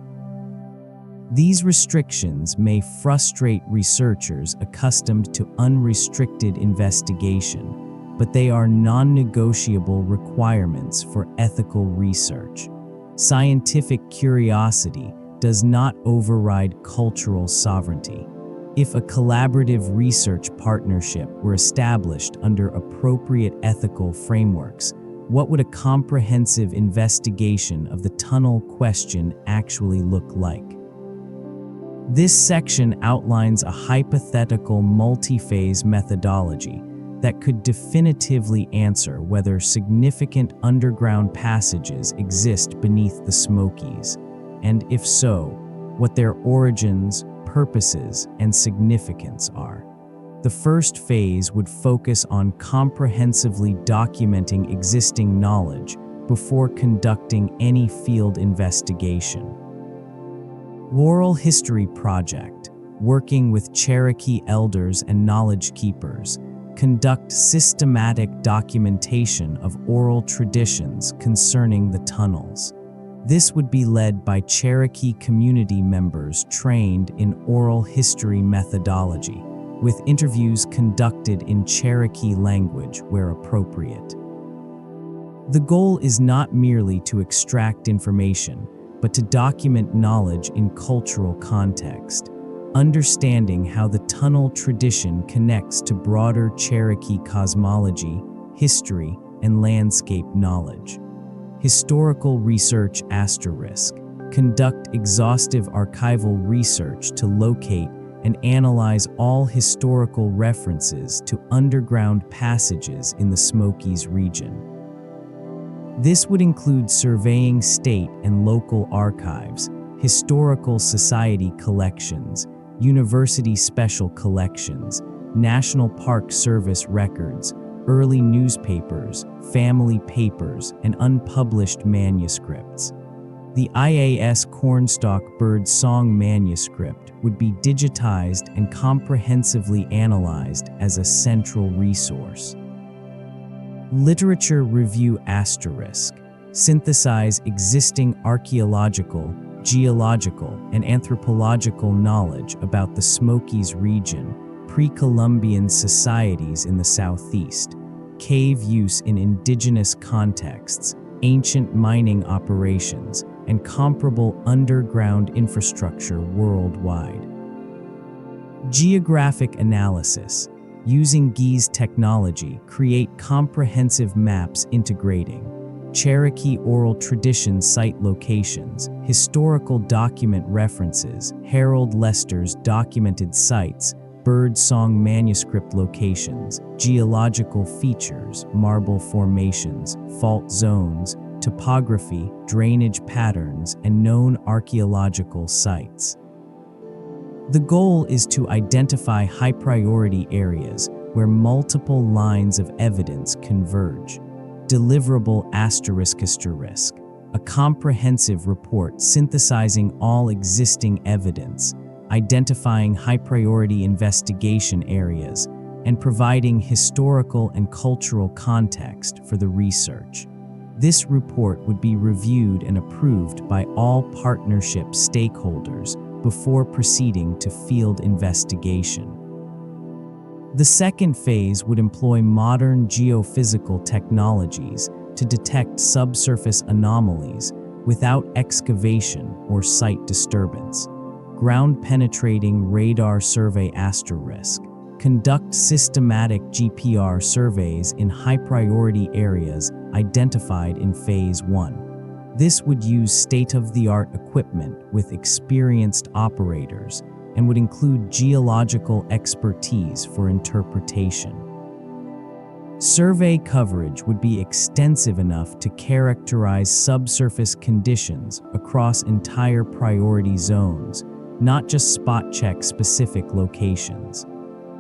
These restrictions may frustrate researchers accustomed to unrestricted investigation, but they are non-negotiable requirements for ethical research. Scientific curiosity does not override cultural sovereignty. If a collaborative research partnership were established under appropriate ethical frameworks, what would a comprehensive investigation of the tunnel question actually look like? This section outlines a hypothetical multi-phase methodology that could definitively answer whether significant underground passages exist beneath the Smokies, and if so, what their origins, purposes and significance are. The first phase would focus on comprehensively documenting existing knowledge before conducting any field investigation. Oral History Project, working with Cherokee elders and knowledge keepers, conduct systematic documentation of oral traditions concerning the tunnels. This would be led by Cherokee community members trained in oral history methodology, with interviews conducted in Cherokee language where appropriate. The goal is not merely to extract information, but to document knowledge in cultural context, understanding how the tunnel tradition connects to broader Cherokee cosmology, history, and landscape knowledge. Historical research *, conduct exhaustive archival research to locate and analyze all historical references to underground passages in the Smokies region. This would include surveying state and local archives, historical society collections, university special collections, National Park Service records, early newspapers, family papers, and unpublished manuscripts. The IAS Cornstalk Bird Song Manuscript would be digitized and comprehensively analyzed as a central resource. Literature Review *, synthesize existing archaeological, geological, and anthropological knowledge about the Smokies region, pre-Columbian societies in the southeast, cave use in indigenous contexts, ancient mining operations, and comparable underground infrastructure worldwide. Geographic analysis, using GIS technology, create comprehensive maps integrating Cherokee oral tradition site locations, historical document references, Harold Lester's documented sites, Bird Song Manuscript locations, geological features, marble formations, fault zones, topography, drainage patterns, and known archaeological sites. The goal is to identify high-priority areas where multiple lines of evidence converge. Deliverable **, a comprehensive report synthesizing all existing evidence, identifying high-priority investigation areas, and providing historical and cultural context for the research. This report would be reviewed and approved by all partnership stakeholders before proceeding to field investigation. The second phase would employ modern geophysical technologies to detect subsurface anomalies without excavation or site disturbance. Ground-penetrating radar survey *, conduct systematic GPR surveys in high-priority areas identified in Phase 1. This would use state-of-the-art equipment with experienced operators and would include geological expertise for interpretation. Survey coverage would be extensive enough to characterize subsurface conditions across entire priority zones, not just spot-check specific locations.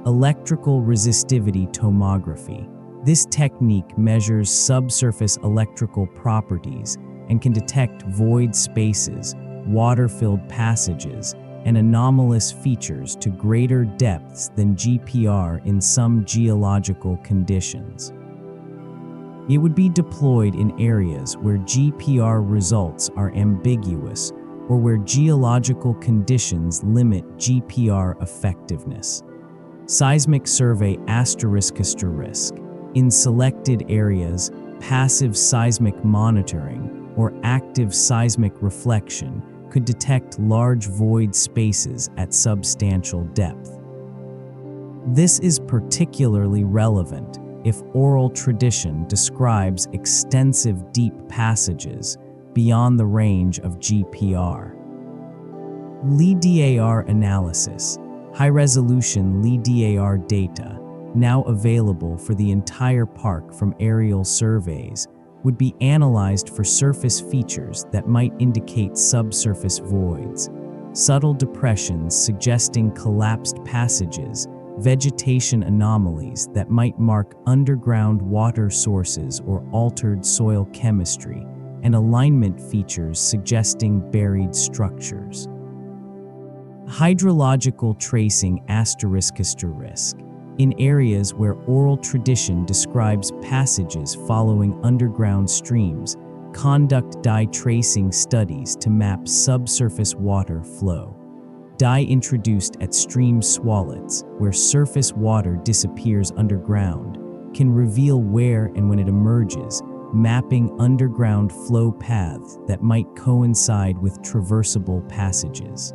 Electrical resistivity tomography. This technique measures subsurface electrical properties and can detect void spaces, water-filled passages, and anomalous features to greater depths than GPR in some geological conditions. It would be deployed in areas where GPR results are ambiguous or where geological conditions limit GPR effectiveness. Seismic survey **. In selected areas, passive seismic monitoring or active seismic reflection could detect large void spaces at substantial depth. This is particularly relevant if oral tradition describes extensive deep passages beyond the range of GPR. LIDAR analysis, high-resolution LIDAR data, now available for the entire park from aerial surveys, would be analyzed for surface features that might indicate subsurface voids. subtle depressions suggesting collapsed passages, vegetation anomalies that might mark underground water sources or altered soil chemistry, and alignment features suggesting buried structures. Hydrological tracing ***. In areas where oral tradition describes passages following underground streams, conduct dye tracing studies to map subsurface water flow. Dye introduced at stream swallows, where surface water disappears underground, can reveal where and when it emerges, mapping underground flow paths that might coincide with traversable passages.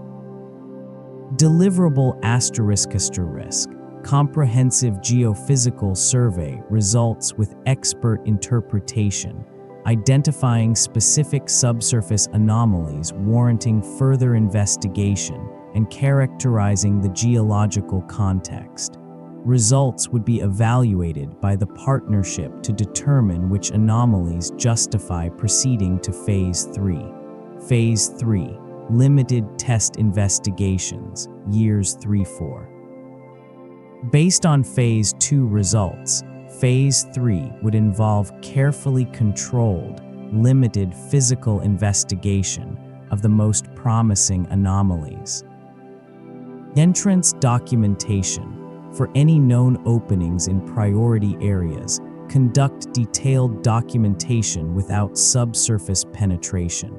Deliverable ***. Comprehensive geophysical survey results with expert interpretation, identifying specific subsurface anomalies warranting further investigation and characterizing the geological context. Results would be evaluated by the partnership to determine which anomalies justify proceeding to Phase 3. Phase 3, Limited Test Investigations, Years 3-4. Based on Phase 2 results, Phase 3 would involve carefully controlled, limited physical investigation of the most promising anomalies. Entrance documentation. For any known openings in priority areas, conduct detailed documentation without subsurface penetration.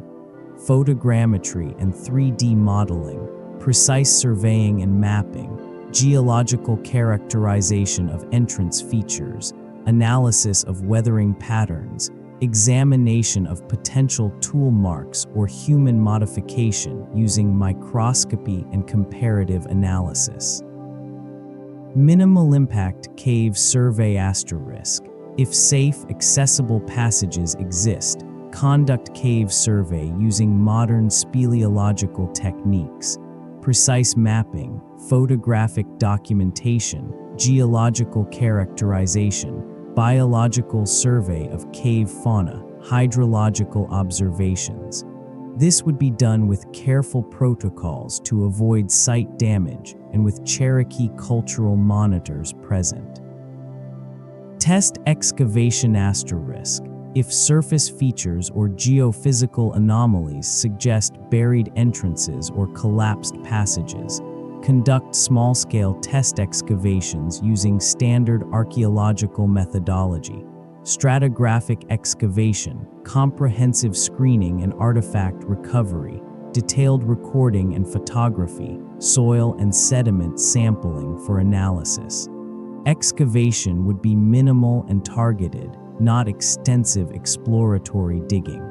Photogrammetry and 3D modeling, precise surveying and mapping, geological characterization of entrance features, analysis of weathering patterns, examination of potential tool marks or human modification using microscopy and comparative analysis. Minimal impact cave survey ***. If safe, accessible passages exist, conduct cave survey using modern speleological techniques. Precise mapping, photographic documentation, geological characterization, biological survey of cave fauna, hydrological observations. This would be done with careful protocols to avoid site damage and with Cherokee cultural monitors present. Test excavation ***. If surface features or geophysical anomalies suggest buried entrances or collapsed passages, conduct small-scale test excavations using standard archaeological methodology. Stratigraphic excavation, comprehensive screening and artifact recovery, detailed recording and photography, soil and sediment sampling for analysis. Excavation would be minimal and targeted, not extensive exploratory digging.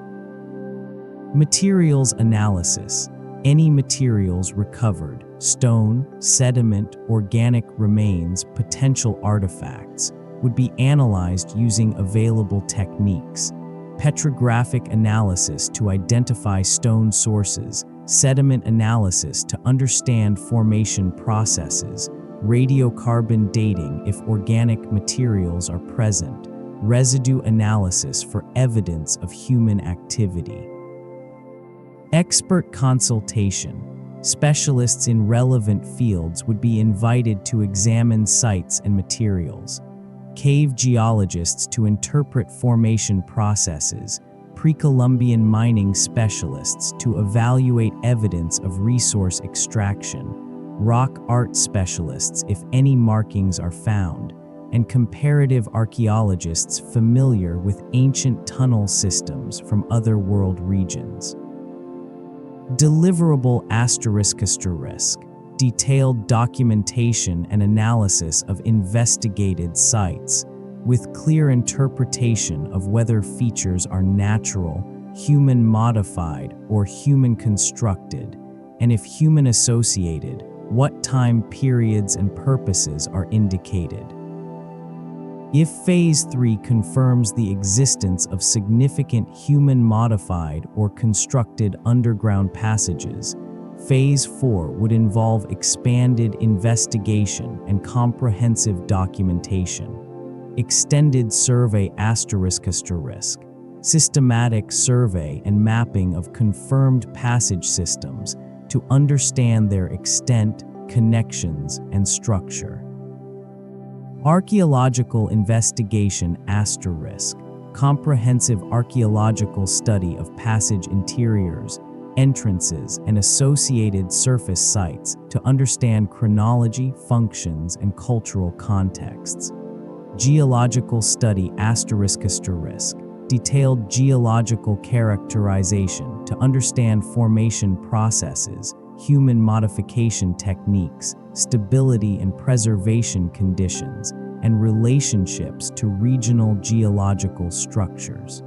Materials analysis. Any materials recovered, stone, sediment, organic remains, potential artifacts, would be analyzed using available techniques. Petrographic analysis to identify stone sources, sediment analysis to understand formation processes, radiocarbon dating if organic materials are present, residue analysis for evidence of human activity. Expert consultation. Specialists in relevant fields would be invited to examine sites and materials. Cave geologists to interpret formation processes, pre-Columbian mining specialists to evaluate evidence of resource extraction, rock art specialists if any markings are found, and comparative archaeologists familiar with ancient tunnel systems from other world regions. Deliverable ***. Detailed documentation and analysis of investigated sites, with clear interpretation of whether features are natural, human-modified, or human-constructed, and if human-associated, what time periods and purposes are indicated. If Phase 3 confirms the existence of significant human-modified or constructed underground passages, Phase 4 would involve expanded investigation and comprehensive documentation. Extended survey ***. Systematic survey and mapping of confirmed passage systems to understand their extent, connections, and structure. Archaeological investigation **, comprehensive archaeological study of passage interiors, entrances, and associated surface sites to understand chronology, functions, and cultural contexts. Geological study **, detailed geological characterization to understand formation processes, human modification techniques, stability and preservation conditions, and relationships to regional geological structures.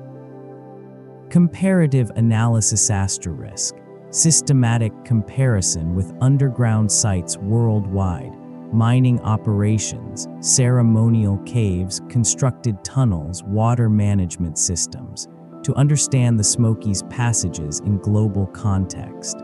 Comparative analysis **, systematic comparison with underground sites worldwide, mining operations, ceremonial caves, constructed tunnels, water management systems, to understand the Smokies passages in global context.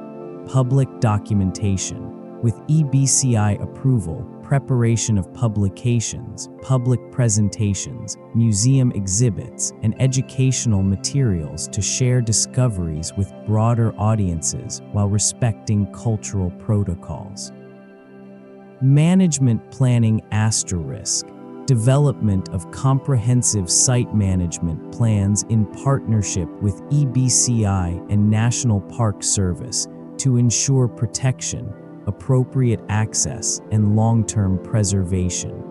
Public documentation, with EBCI approval, preparation of publications, public presentations, museum exhibits, and educational materials to share discoveries with broader audiences while respecting cultural protocols. Management planning **, development of comprehensive site management plans in partnership with EBCI and National Park Service to ensure protection, appropriate access, and long-term preservation.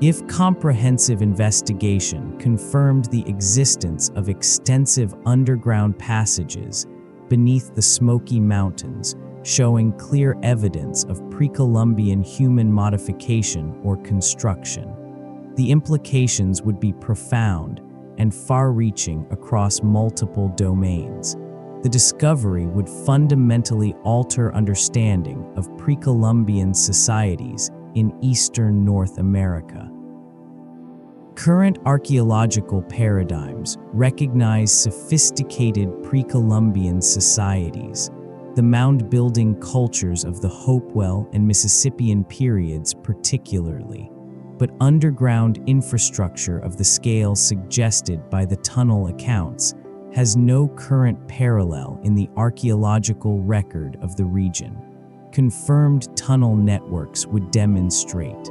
If comprehensive investigation confirmed the existence of extensive underground passages beneath the Smoky Mountains, showing clear evidence of pre-Columbian human modification or construction, the implications would be profound and far-reaching across multiple domains. The discovery would fundamentally alter understanding of pre-Columbian societies in eastern North America. Current archaeological paradigms recognize sophisticated pre-Columbian societies, the mound-building cultures of the Hopewell and Mississippian periods particularly, but underground infrastructure of the scale suggested by the tunnel accounts has no current parallel in the archaeological record of the region. Confirmed tunnel networks would demonstrate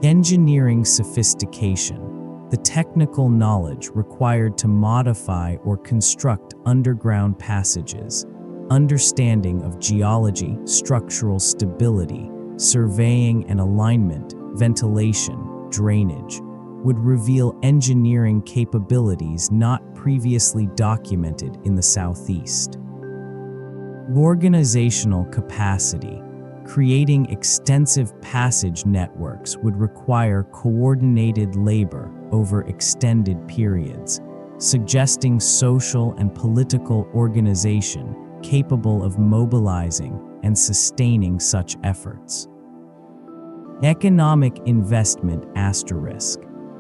engineering sophistication, the technical knowledge required to modify or construct underground passages, understanding of geology, structural stability, surveying and alignment, ventilation, drainage, would reveal engineering capabilities not previously documented in the Southeast. Organizational capacity. Creating extensive passage networks would require coordinated labor over extended periods, suggesting social and political organization capable of mobilizing and sustaining such efforts. Economic investment **.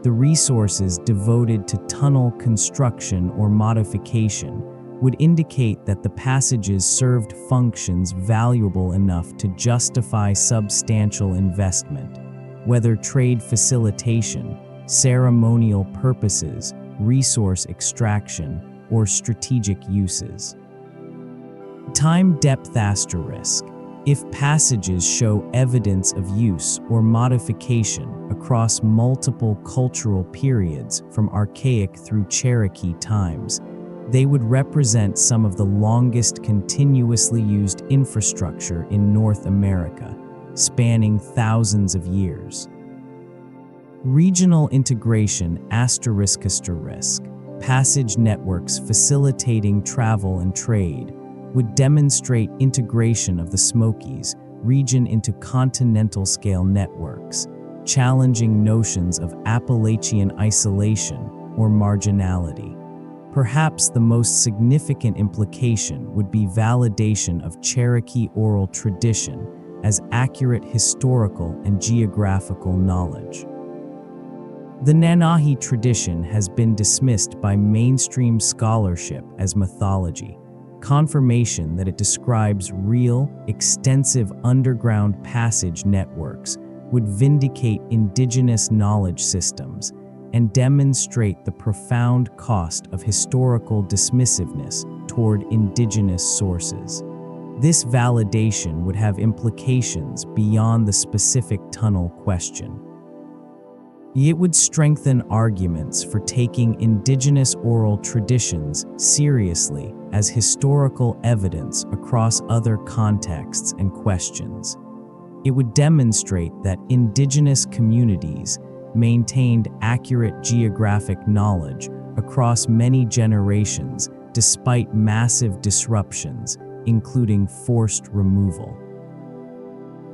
The resources devoted to tunnel construction or modification would indicate that the passages served functions valuable enough to justify substantial investment, whether trade facilitation, ceremonial purposes, resource extraction, or strategic uses. Time depth **. If passages show evidence of use or modification across multiple cultural periods from Archaic through Cherokee times, they would represent some of the longest continuously used infrastructure in North America, spanning thousands of years. Regional integration **. Passage networks facilitating travel and trade would demonstrate integration of the Smokies region into continental-scale networks, challenging notions of Appalachian isolation or marginality. Perhaps the most significant implication would be validation of Cherokee oral tradition as accurate historical and geographical knowledge. The Nanahi tradition has been dismissed by mainstream scholarship as mythology. Confirmation that it describes real, extensive underground passage networks would vindicate indigenous knowledge systems and demonstrate the profound cost of historical dismissiveness toward indigenous sources. This validation would have implications beyond the specific tunnel question. It would strengthen arguments for taking indigenous oral traditions seriously as historical evidence across other contexts and questions. It would demonstrate that indigenous communities maintained accurate geographic knowledge across many generations despite massive disruptions, including forced removal.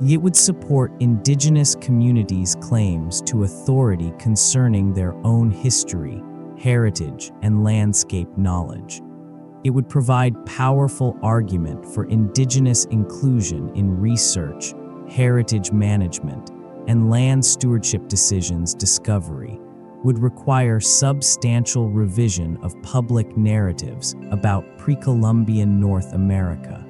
It would support indigenous communities' claims to authority concerning their own history, heritage, and landscape knowledge. It would provide powerful argument for indigenous inclusion in research, heritage management, and land stewardship decisions. Discovery would require substantial revision of public narratives about pre-Columbian North America.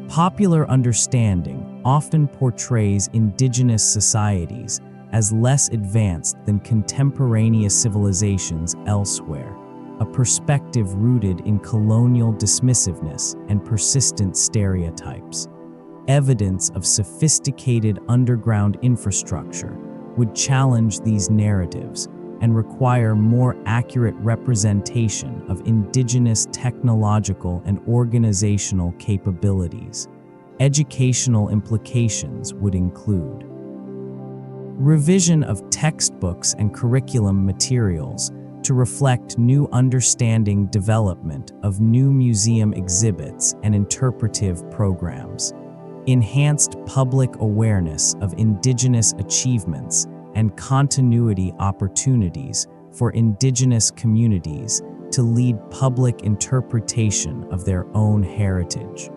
Popular understanding often portrays indigenous societies as less advanced than contemporaneous civilizations elsewhere, a perspective rooted in colonial dismissiveness and persistent stereotypes. Evidence of sophisticated underground infrastructure would challenge these narratives and require more accurate representation of indigenous technological and organizational capabilities. Educational implications would include revision of textbooks and curriculum materials to reflect new understanding, development of new museum exhibits and interpretive programs, enhanced public awareness of indigenous achievements and continuity opportunities for indigenous communities to lead public interpretation of their own heritage.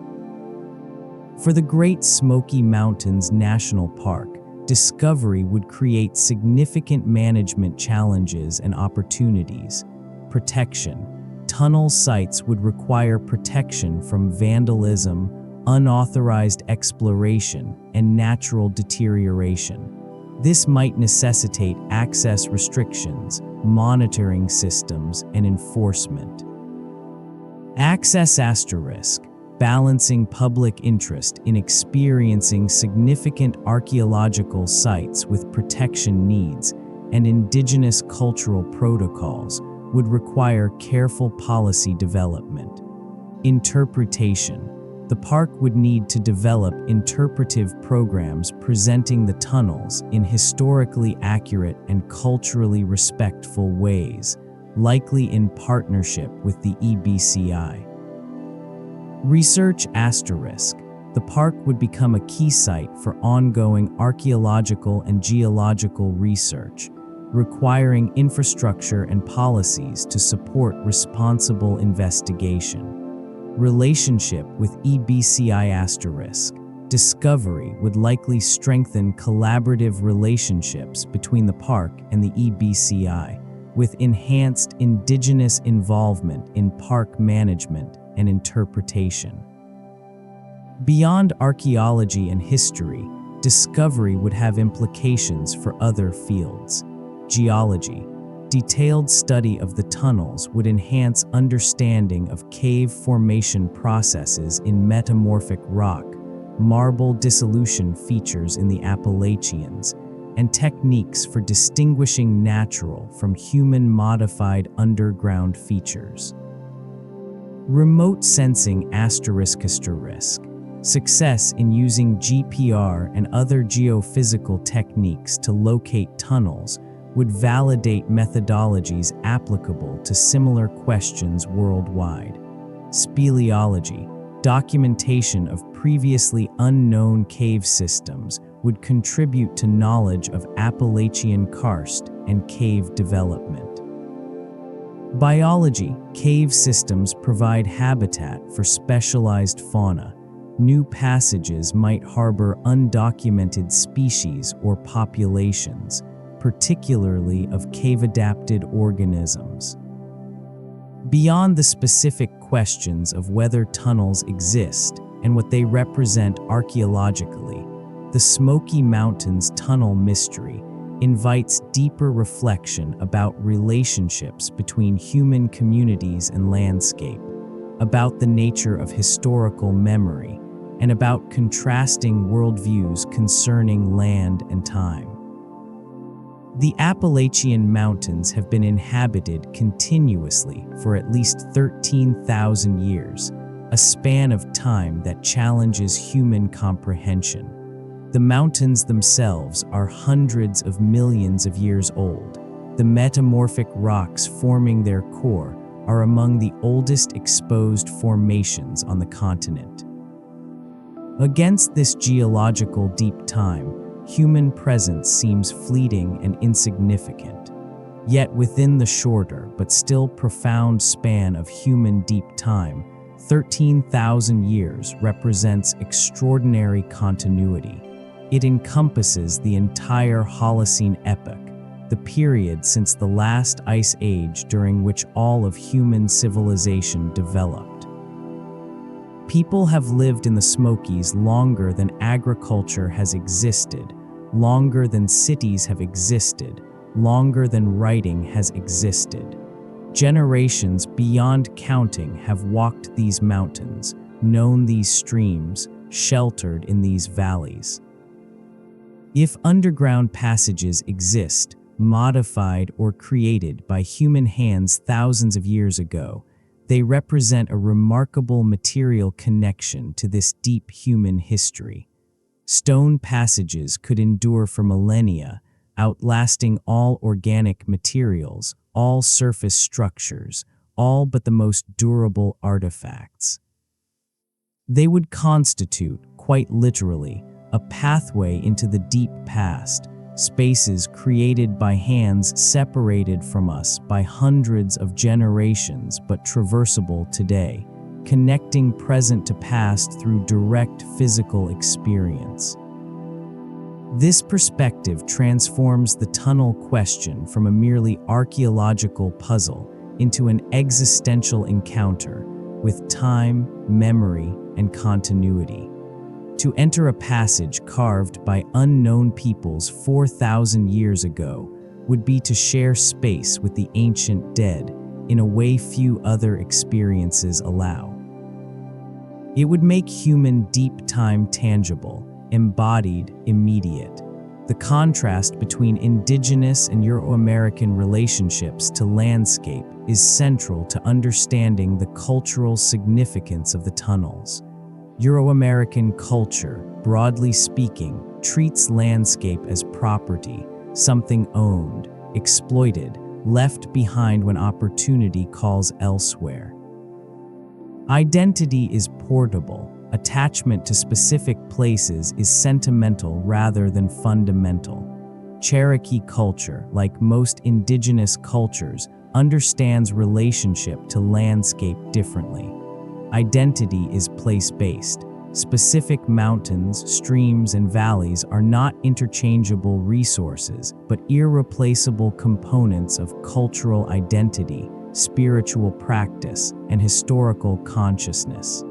For the Great Smoky Mountains National Park, discovery would create significant management challenges and opportunities. Protection. Tunnel sites would require protection from vandalism, unauthorized exploration, and natural deterioration. This might necessitate access restrictions, monitoring systems, and enforcement. Access asterisk. Balancing public interest in experiencing significant archaeological sites with protection needs and indigenous cultural protocols would require careful policy development. Interpretation. The park would need to develop interpretive programs presenting the tunnels in historically accurate and culturally respectful ways, likely in partnership with the EBCI. Research asterisk. The park would become a key site for ongoing archaeological and geological research, requiring infrastructure and policies to support responsible investigation. Relationship with EBCI asterisk. Discovery would likely strengthen collaborative relationships between the park and the EBCI, with enhanced indigenous involvement in park management and interpretation. Beyond archaeology and history, discovery would have implications for other fields. Geology. Detailed study of the tunnels would enhance understanding of cave formation processes in metamorphic rock, marble dissolution features in the Appalachians, and techniques for distinguishing natural from human-modified underground features. Remote sensing asterisk. Success in using GPR and other geophysical techniques to locate tunnels would validate methodologies applicable to similar questions worldwide. Speleology. Documentation of previously unknown cave systems would contribute to knowledge of Appalachian karst and cave development. Biology. Cave systems provide habitat for specialized fauna. New passages might harbor undocumented species or populations, particularly of cave-adapted organisms. Beyond the specific questions of whether tunnels exist and what they represent archaeologically, the Smoky Mountains tunnel mystery invites deeper reflection about relationships between human communities and landscape, about the nature of historical memory, and about contrasting worldviews concerning land and time. The Appalachian Mountains have been inhabited continuously for at least 13,000 years, a span of time that challenges human comprehension. The mountains themselves are hundreds of millions of years old. The metamorphic rocks forming their core are among the oldest exposed formations on the continent. Against this geological deep time, human presence seems fleeting and insignificant. Yet within the shorter but still profound span of human deep time, 13,000 years represents extraordinary continuity. It encompasses the entire Holocene epoch, the period since the last ice age during which all of human civilization developed. People have lived in the Smokies longer than agriculture has existed, longer than cities have existed, longer than writing has existed. Generations beyond counting have walked these mountains, known these streams, sheltered in these valleys. If underground passages exist, modified or created by human hands thousands of years ago, they represent a remarkable material connection to this deep human history. Stone passages could endure for millennia, outlasting all organic materials, all surface structures, all but the most durable artifacts. They would constitute, quite literally, a pathway into the deep past, spaces created by hands separated from us by hundreds of generations but traversable today, connecting present to past through direct physical experience. This perspective transforms the tunnel question from a merely archaeological puzzle into an existential encounter with time, memory, and continuity. To enter a passage carved by unknown peoples 4,000 years ago would be to share space with the ancient dead in a way few other experiences allow. It would make human deep time tangible, embodied, immediate. The contrast between indigenous and Euro-American relationships to landscape is central to understanding the cultural significance of the tunnels. Euro-American culture, broadly speaking, treats landscape as property, something owned, exploited, left behind when opportunity calls elsewhere. Identity is portable. Attachment to specific places is sentimental rather than fundamental. Cherokee culture, like most indigenous cultures, understands relationship to landscape differently. Identity is place-based. Specific mountains, streams, and valleys are not interchangeable resources, but irreplaceable components of cultural identity, spiritual practice, and historical consciousness.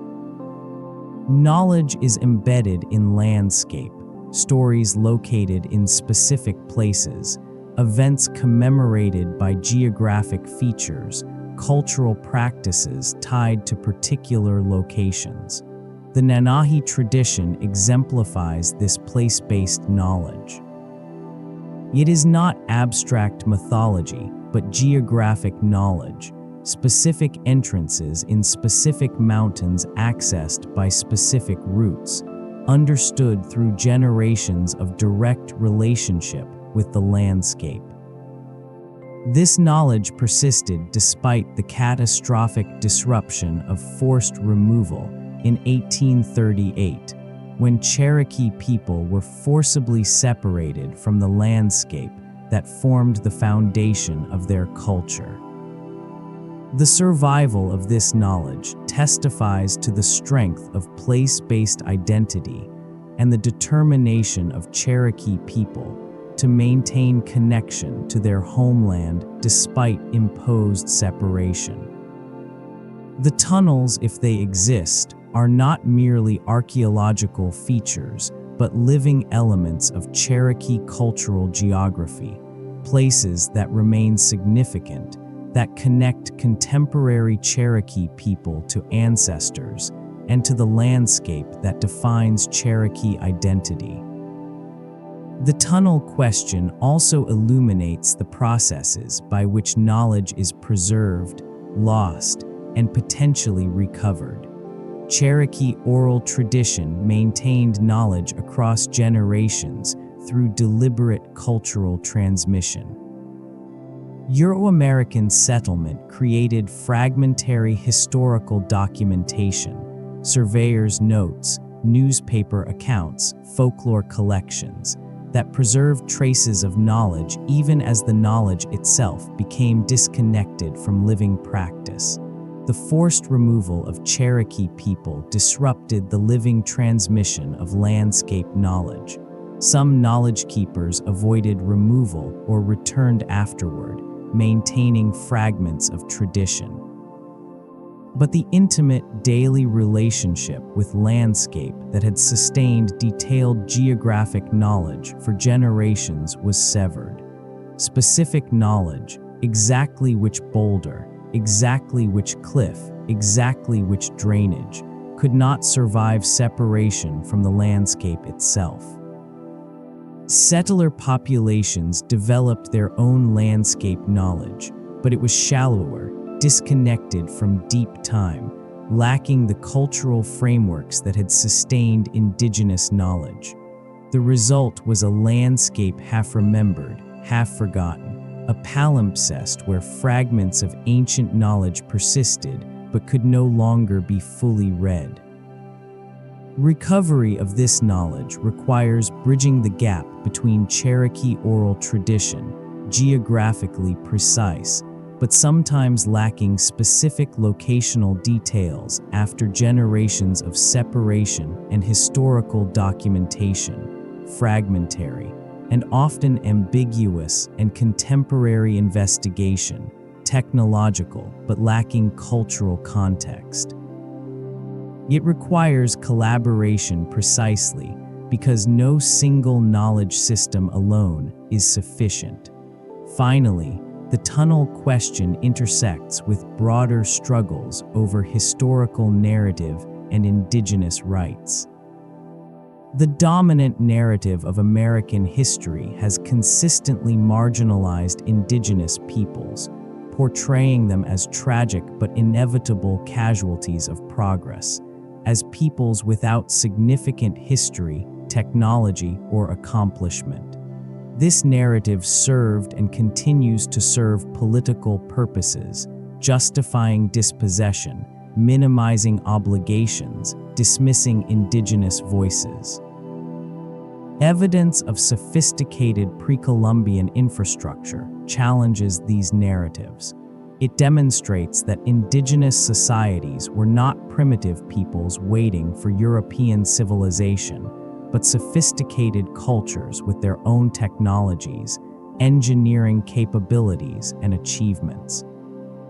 Knowledge is embedded in landscape, stories located in specific places, events commemorated by geographic features, cultural practices tied to particular locations. The Nanahi tradition exemplifies this place-based knowledge. It is not abstract mythology, but geographic knowledge, specific entrances in specific mountains accessed by specific routes, understood through generations of direct relationship with the landscape. This knowledge persisted despite the catastrophic disruption of forced removal in 1838, when Cherokee people were forcibly separated from the landscape that formed the foundation of their culture. The survival of this knowledge testifies to the strength of place-based identity and the determination of Cherokee people to maintain connection to their homeland despite imposed separation. The tunnels, if they exist, are not merely archaeological features, but living elements of Cherokee cultural geography, places that remain significant, that connect contemporary Cherokee people to ancestors and to the landscape that defines Cherokee identity. The tunnel question also illuminates the processes by which knowledge is preserved, lost, and potentially recovered. Cherokee oral tradition maintained knowledge across generations through deliberate cultural transmission. Euro-American settlement created fragmentary historical documentation, surveyors' notes, newspaper accounts, folklore collections, that preserved traces of knowledge even as the knowledge itself became disconnected from living practice. The forced removal of Cherokee people disrupted the living transmission of landscape knowledge. Some knowledge keepers avoided removal or returned afterward, maintaining fragments of tradition. But the intimate daily relationship with landscape that had sustained detailed geographic knowledge for generations was severed. Specific knowledge, exactly which boulder, exactly which cliff, exactly which drainage, could not survive separation from the landscape itself. Settler populations developed their own landscape knowledge, but it was shallower, disconnected from deep time, lacking the cultural frameworks that had sustained indigenous knowledge. The result was a landscape half remembered, half forgotten, a palimpsest where fragments of ancient knowledge persisted but could no longer be fully read. Recovery of this knowledge requires bridging the gap between Cherokee oral tradition, geographically precise, but sometimes lacking specific locational details after generations of separation, and historical documentation, fragmentary, and often ambiguous, and contemporary investigation, technological but lacking cultural context. It requires collaboration precisely because no single knowledge system alone is sufficient. Finally, the tunnel question intersects with broader struggles over historical narrative and indigenous rights. The dominant narrative of American history has consistently marginalized indigenous peoples, portraying them as tragic but inevitable casualties of progress, as peoples without significant history, technology, or accomplishment. This narrative served and continues to serve political purposes, justifying dispossession, minimizing obligations, dismissing indigenous voices. Evidence of sophisticated pre-Columbian infrastructure challenges these narratives. It demonstrates that indigenous societies were not primitive peoples waiting for European civilization, but sophisticated cultures with their own technologies, engineering capabilities, and achievements.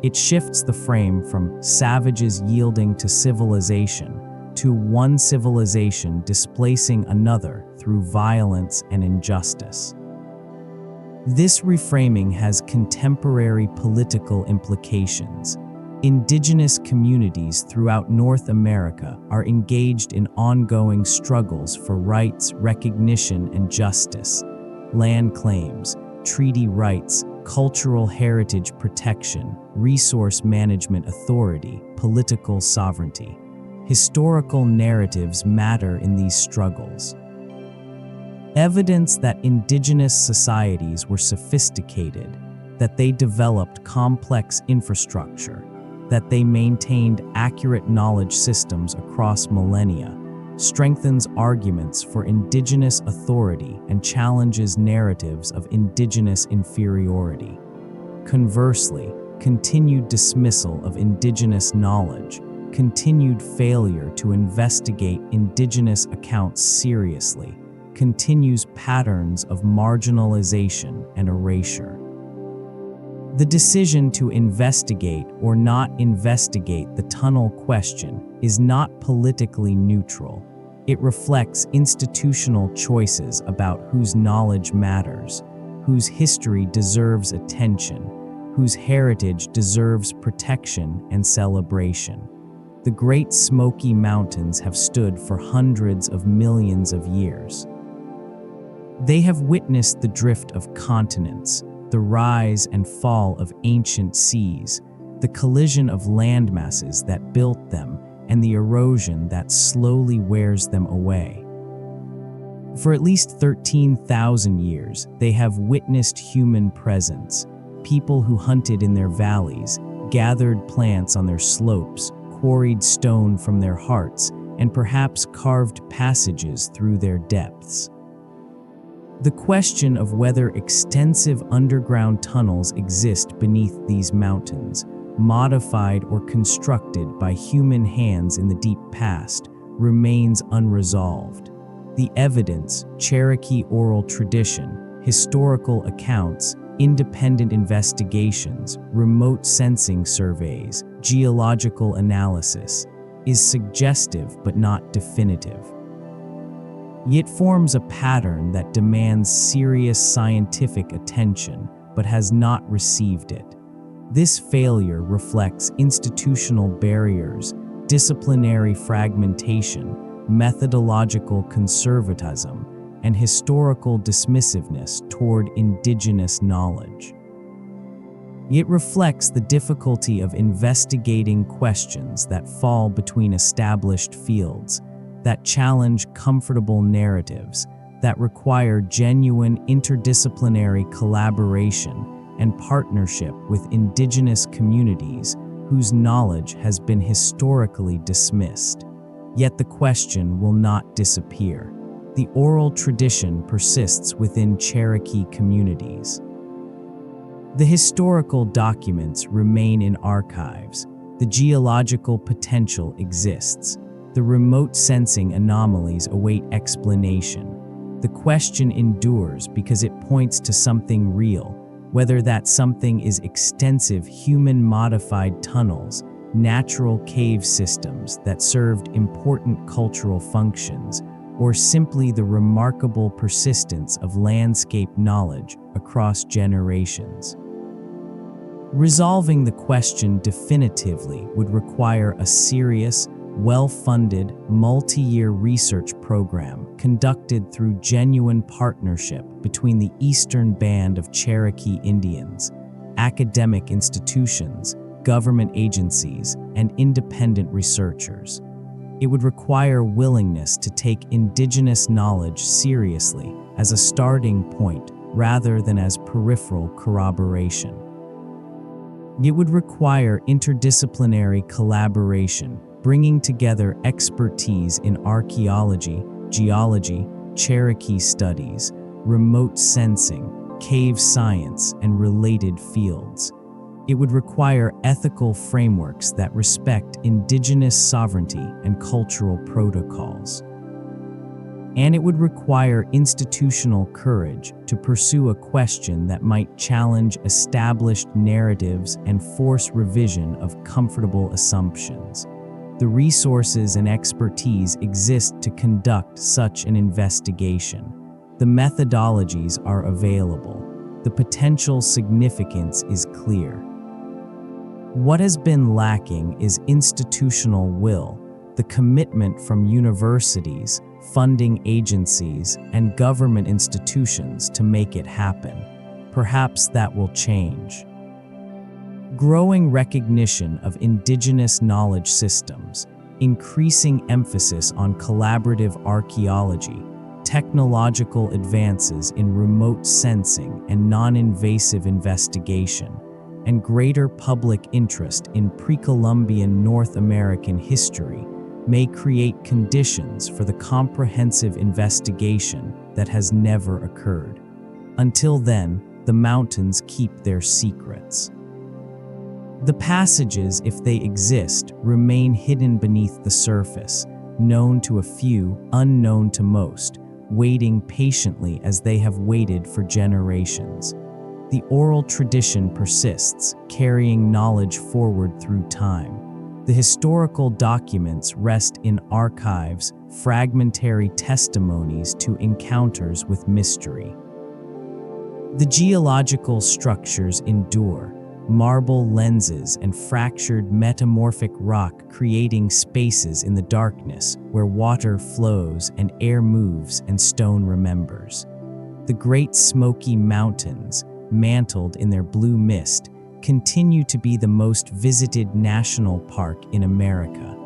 It shifts the frame from savages yielding to civilization to one civilization displacing another through violence and injustice. This reframing has contemporary political implications. Indigenous communities throughout North America are engaged in ongoing struggles for rights, recognition, and justice. Land claims, treaty rights, cultural heritage protection, resource management authority, political sovereignty. Historical narratives matter in these struggles. Evidence that indigenous societies were sophisticated, that they developed complex infrastructure, that they maintained accurate knowledge systems across millennia, strengthens arguments for indigenous authority and challenges narratives of indigenous inferiority. Conversely, continued dismissal of indigenous knowledge, continued failure to investigate indigenous accounts seriously, continues patterns of marginalization and erasure. The decision to investigate or not investigate the tunnel question is not politically neutral. It reflects institutional choices about whose knowledge matters, whose history deserves attention, whose heritage deserves protection and celebration. The Great Smoky Mountains have stood for hundreds of millions of years. They have witnessed the drift of continents, the rise and fall of ancient seas, the collision of landmasses that built them, and the erosion that slowly wears them away. For at least 13,000 years, they have witnessed human presence, people who hunted in their valleys, gathered plants on their slopes, quarried stone from their hearts, and perhaps carved passages through their depths. The question of whether extensive underground tunnels exist beneath these mountains, modified or constructed by human hands in the deep past, remains unresolved. The evidence, Cherokee oral tradition, historical accounts, independent investigations, remote sensing surveys, geological analysis, is suggestive but not definitive. It forms a pattern that demands serious scientific attention but has not received it. This failure reflects institutional barriers, disciplinary fragmentation, methodological conservatism, and historical dismissiveness toward indigenous knowledge. It reflects the difficulty of investigating questions that fall between established fields, that challenge comfortable narratives, that require genuine interdisciplinary collaboration and partnership with indigenous communities whose knowledge has been historically dismissed. Yet the question will not disappear. The oral tradition persists within Cherokee communities. The historical documents remain in archives. The geological potential exists. The remote sensing anomalies await explanation. The question endures because it points to something real, whether that something is extensive human-modified tunnels, natural cave systems that served important cultural functions, or simply the remarkable persistence of landscape knowledge across generations. Resolving the question definitively would require a serious, well-funded, multi-year research program conducted through genuine partnership between the Eastern Band of Cherokee Indians, academic institutions, government agencies, and independent researchers. It would require willingness to take indigenous knowledge seriously as a starting point rather than as peripheral corroboration. It would require interdisciplinary collaboration, bringing together expertise in archaeology, geology, Cherokee studies, remote sensing, cave science, and related fields. It would require ethical frameworks that respect indigenous sovereignty and cultural protocols. And it would require institutional courage to pursue a question that might challenge established narratives and force revision of comfortable assumptions. The resources and expertise exist to conduct such an investigation. The methodologies are available. The potential significance is clear. What has been lacking is institutional will, the commitment from universities, funding agencies, and government institutions to make it happen. Perhaps that will change. Growing recognition of indigenous knowledge systems, increasing emphasis on collaborative archaeology, technological advances in remote sensing and non-invasive investigation, and greater public interest in pre-Columbian North American history may create conditions for the comprehensive investigation that has never occurred. Until then, the mountains keep their secrets. The passages, if they exist, remain hidden beneath the surface, known to a few, unknown to most, waiting patiently as they have waited for generations. The oral tradition persists, carrying knowledge forward through time. The historical documents rest in archives, fragmentary testimonies to encounters with mystery. The geological structures endure, marble lenses and fractured metamorphic rock creating spaces in the darkness where water flows and air moves and stone remembers. The Great Smoky Mountains, mantled in their blue mist, continue to be the most visited national park in America.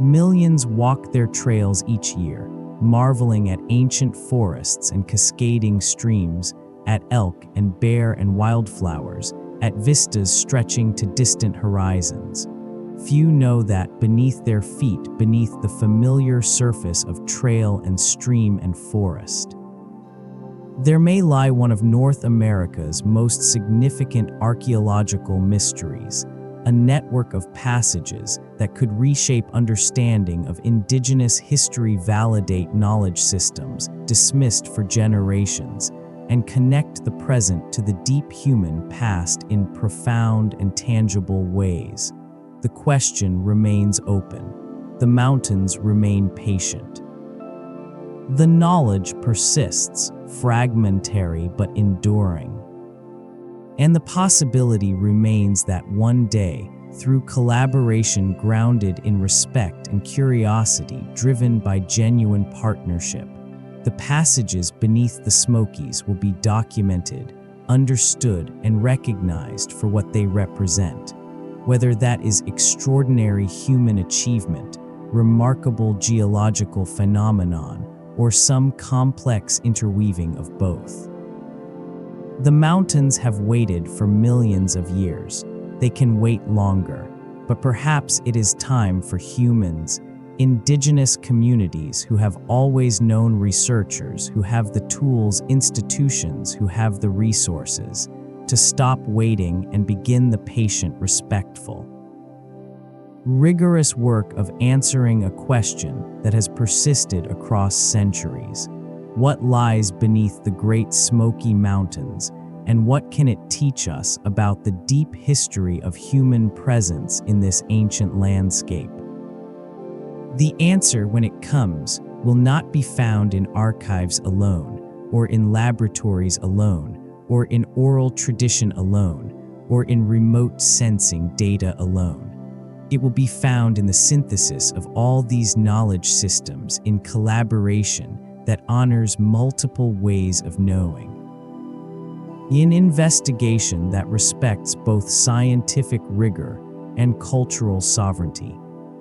Millions walk their trails each year, marveling at ancient forests and cascading streams, at elk and bear and wildflowers, at vistas stretching to distant horizons. Few know that beneath their feet, beneath the familiar surface of trail and stream and forest, there may lie one of North America's most significant archaeological mysteries, a network of passages that could reshape understanding of indigenous history, validate knowledge systems dismissed for generations, and connect the present to the deep human past in profound and tangible ways. The question remains open. The mountains remain patient. The knowledge persists, fragmentary but enduring. And the possibility remains that one day, through collaboration grounded in respect and curiosity driven by genuine partnership, the passages beneath the Smokies will be documented, understood, and recognized for what they represent, whether that is extraordinary human achievement, remarkable geological phenomenon, or some complex interweaving of both. The mountains have waited for millions of years. They can wait longer, but perhaps it is time for humans, indigenous communities who have always known, researchers who have the tools, institutions who have the resources, to stop waiting and begin the patient, respectful, rigorous work of answering a question that has persisted across centuries. What lies beneath the Great Smoky Mountains, and what can it teach us about the deep history of human presence in this ancient landscape? The answer, when it comes, will not be found in archives alone, or in laboratories alone, or in oral tradition alone, or in remote sensing data alone. It will be found in the synthesis of all these knowledge systems in collaboration that honors multiple ways of knowing. In investigation that respects both scientific rigor and cultural sovereignty.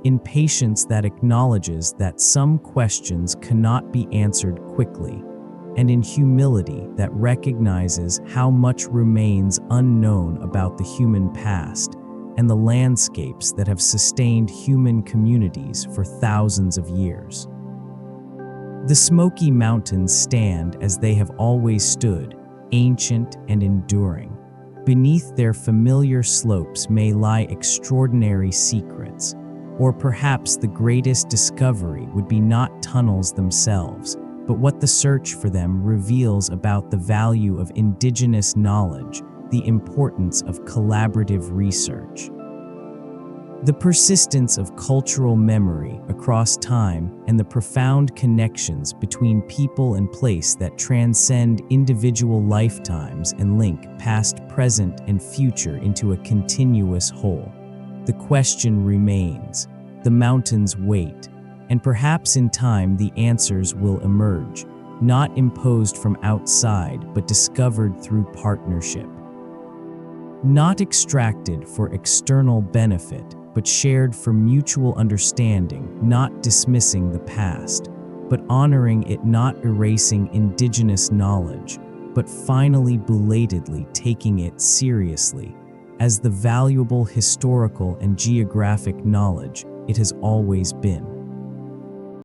In patience that acknowledges that some questions cannot be answered quickly, and in humility that recognizes how much remains unknown about the human past and the landscapes that have sustained human communities for thousands of years. The Smoky Mountains stand as they have always stood, ancient and enduring. Beneath their familiar slopes may lie extraordinary secrets, or perhaps the greatest discovery would be not tunnels themselves, but what the search for them reveals about the value of indigenous knowledge, the importance of collaborative research, the persistence of cultural memory across time, and the profound connections between people and place that transcend individual lifetimes and link past, present, and future into a continuous whole. The question remains. The mountains wait, and perhaps in time the answers will emerge, not imposed from outside but discovered through partnership. Not extracted for external benefit, but shared for mutual understanding, not dismissing the past, but honoring it, not erasing indigenous knowledge, but finally belatedly taking it seriously as the valuable historical and geographic knowledge it has always been.